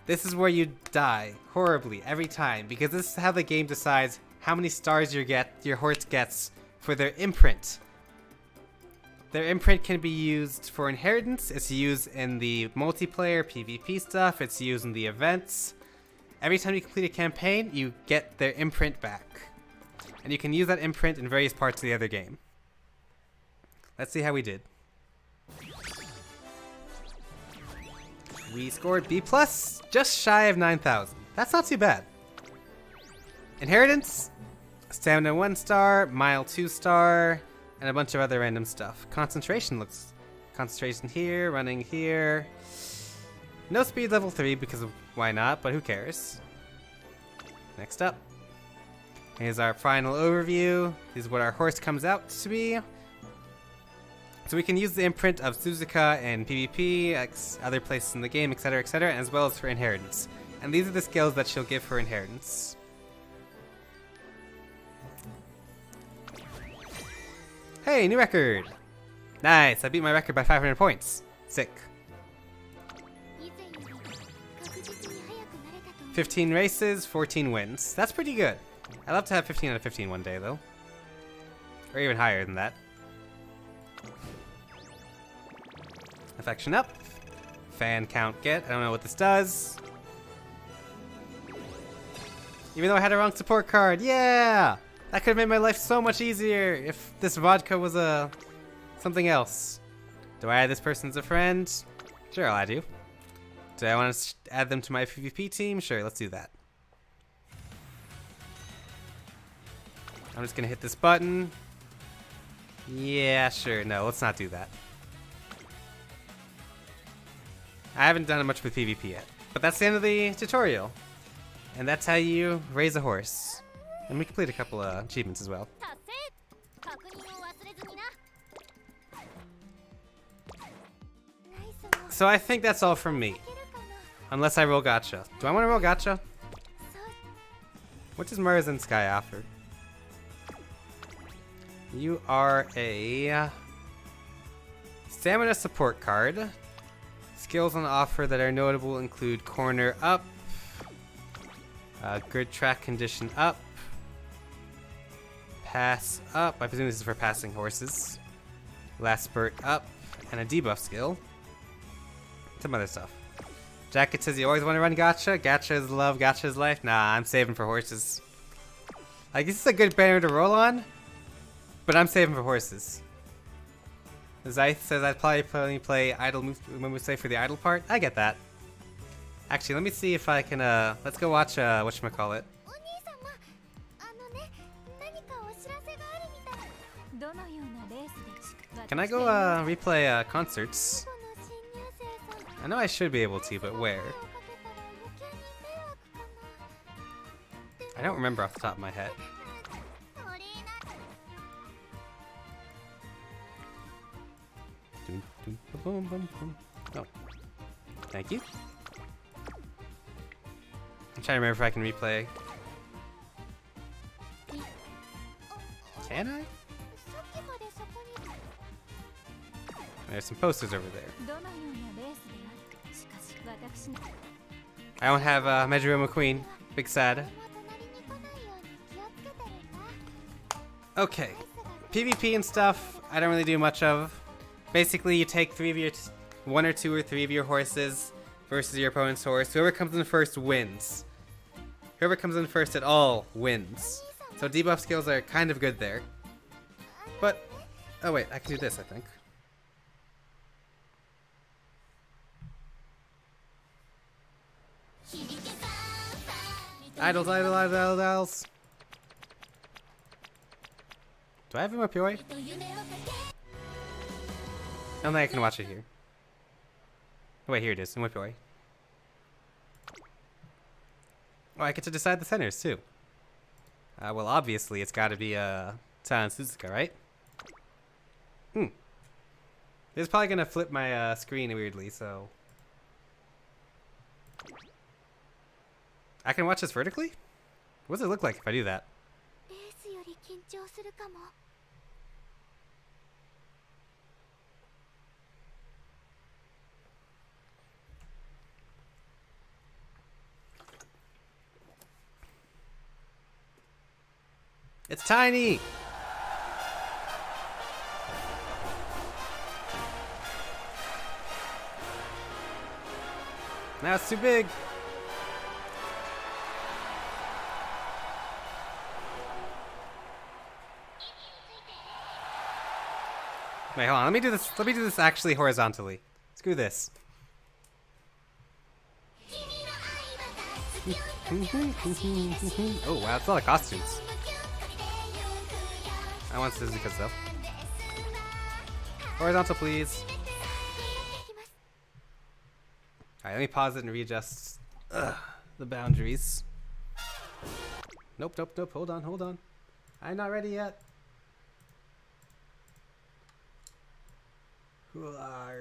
S1: This is where you die horribly every time, because this is how the game decides how many stars your horse gets for their imprint. Their imprint can be used for inheritance, it's used in the multiplayer PvP stuff, it's used in the events. Every time you complete a campaign, you get their imprint back. And you can use that imprint in various parts of the other game. Let's see how we did. We scored B+, just shy of 9,000. That's not too bad. Inheritance, stamina 1 star, mile 2 star, and a bunch of other random stuff. Concentration here, running here. No speed level 3 because of why not, but who cares. Next up. Here's our final overview. This is what our horse comes out to be. So we can use the imprint of Suzuka in PvP, other places in the game, etc, etc, as well as for inheritance. And these are the skills that she'll give for inheritance. Hey, new record! Nice, I beat my record by 500 points. Sick. 15 races, 14 wins. That's pretty good. I'd love to have 15 out of 15 one day, though. Or even higher than that. Affection up. Fan count get. I don't know what this does. Even though I had a wrong support card. Yeah! That could have made my life so much easier if this vodka was something else. Do I add this person as a friend? Sure, I'll add you. Do I want to add them to my PvP team? Sure, let's do that. I'm just gonna hit this button. Yeah, sure. No, let's not do that. I haven't done much with PvP yet, but that's the end of the tutorial. And that's how you raise a horse. And we complete a couple of achievements as well. So I think that's all from me. Unless I roll gacha. Do I want to roll gacha? What does Marizan Sky offer? You are a stamina support card. Skills on offer that are notable include corner up, good track condition up, pass up, I presume this is for passing horses, last spurt up, and a debuff skill. Some other stuff. Jacket says you always want to run gacha. Gacha is love, gacha is life. Nah, I'm saving for horses. Like, this is a good banner to roll on, but I'm saving for horses. Zyth says I'd probably play idle Musume for the idle part. I get that. Actually, let me see if I can, let's go watch, whatchamacallit. Can I go, replay, concerts? I know I should be able to, but where? I don't remember off the top of my head. Oh. Thank you. I'm trying to remember if I can replay. Can I? There's some posters over there. I don't have Mejiromo Queen. Big sad. Okay, PvP and stuff, I don't really do much of. Basically, you take one or two or three of your horses versus your opponent's horse. Whoever comes in first wins. Whoever comes in first at all wins. So debuff skills are kind of good there. But, oh wait, I can do this, I think. Idols, idols. Do I have him up here? I don't think I can watch it here. Oh, wait, here it is. Musume. Oh, I get to decide the centers too. Well, obviously it's got to be Tazuna, right? It's probably gonna flip my screen weirdly, so I can watch this vertically. What does it look like if I do that? It's tiny! Now it's too big! Wait, hold on. Let me do this. Let me do this actually horizontally. Screw this. Oh wow, it's a lot of costumes. I want Suzuka's though. Horizontal, please. Alright, let me pause it and readjust the boundaries. Nope. Hold on. I'm not ready yet. Go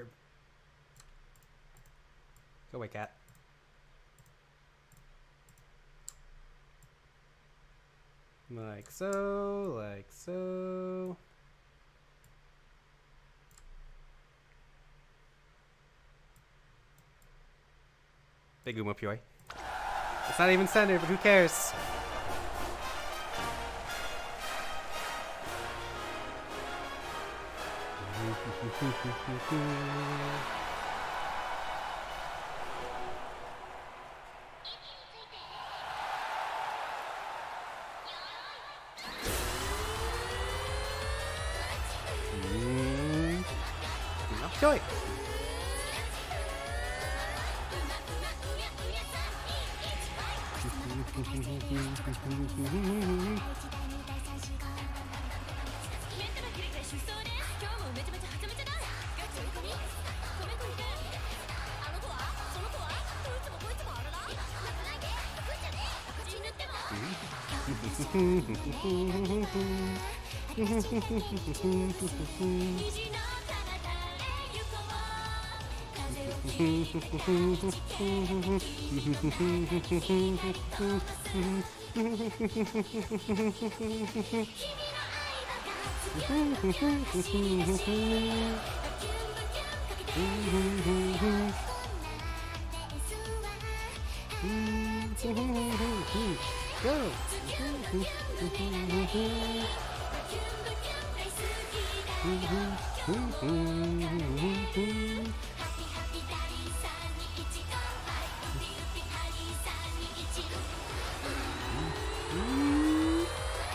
S1: away, cat. Like so. Big Umupioi. It's not even centered, but who cares? Joy.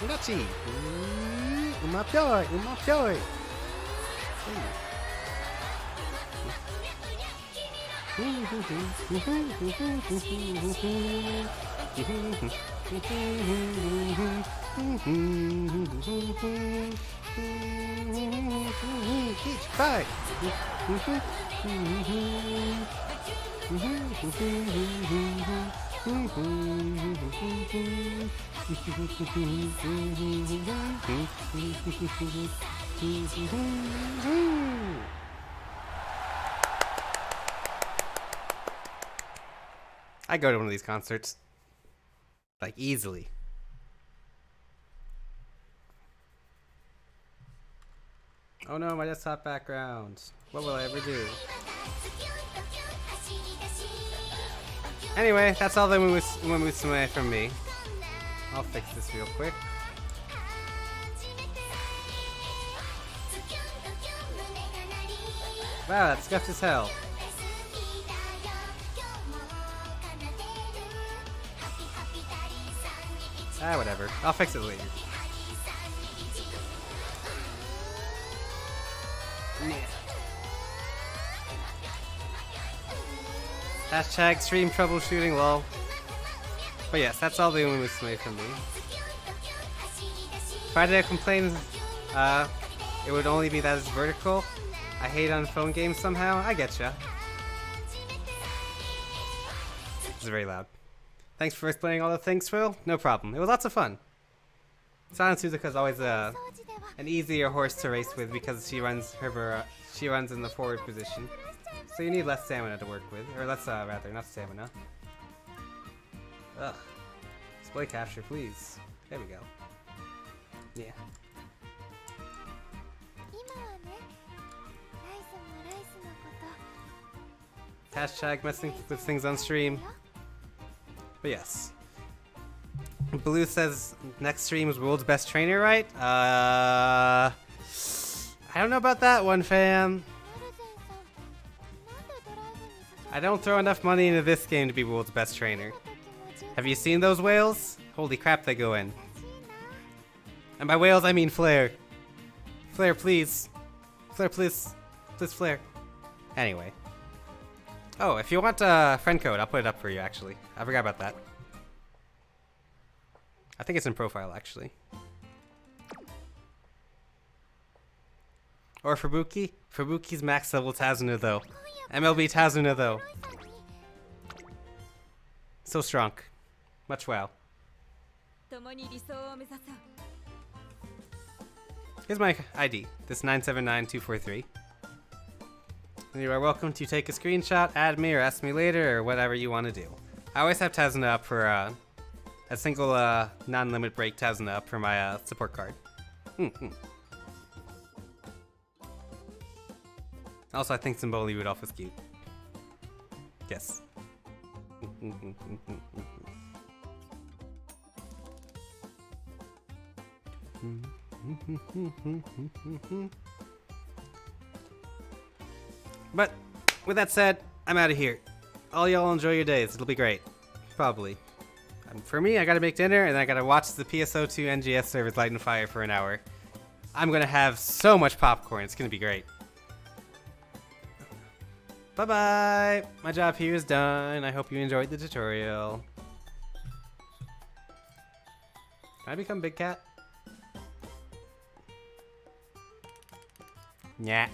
S1: Nachi! Umupioi! Bye! I go to one of these concerts. Like, easily. Oh no, my desktop background. What will I ever do? Anyway, that's all the Musume from me. I'll fix this real quick. Wow, that's scuffed as hell. Ah, whatever. I'll fix it later. Hashtag stream troubleshooting, lol. But yes, that's all the only Musume from me. If I did complain, it would only be that it's vertical. I hate on phone games somehow. I getcha. It's very loud. Thanks for explaining all the things, Phil. No problem. It was lots of fun. Silent Suzuka is always an easier horse to race with because she runs in the forward position. So you need less stamina to work with, or less rather, not stamina. Ugh. Display capture, please. There we go. Yeah. Hashtag messing with things on stream. But yes. Blue says next stream is world's best trainer, right? I don't know about that one, fam. I don't throw enough money into this game to be world's best trainer. Have you seen those whales? Holy crap, they go in. And by whales, I mean flare. Flare, please. Flare, please. Please flare. Anyway. Oh, if you want a friend code, I'll put it up for you, actually. I forgot about that. I think it's in profile, actually. Or Fubuki. Fubuki's max level Tazuna, though. MLB Tazuna, though. So strong. Much wow. Here's my ID. This 979243. You are welcome to take a screenshot, add me, or ask me later, or whatever you want to do. I always have Tazuna up for a single non-limit break Tazuna up for my support card. Also, I think Symboli Rudolph is cute. Yes. But with that said, I'm out of here. All y'all enjoy your days. It'll be great. Probably. For me, I gotta make dinner and then I gotta watch the PSO2 NGS servers light and fire for an hour. I'm gonna have so much popcorn. It's gonna be great. Bye-bye. My job here is done. I hope you enjoyed the tutorial. Can I become Big Cat? Yeah.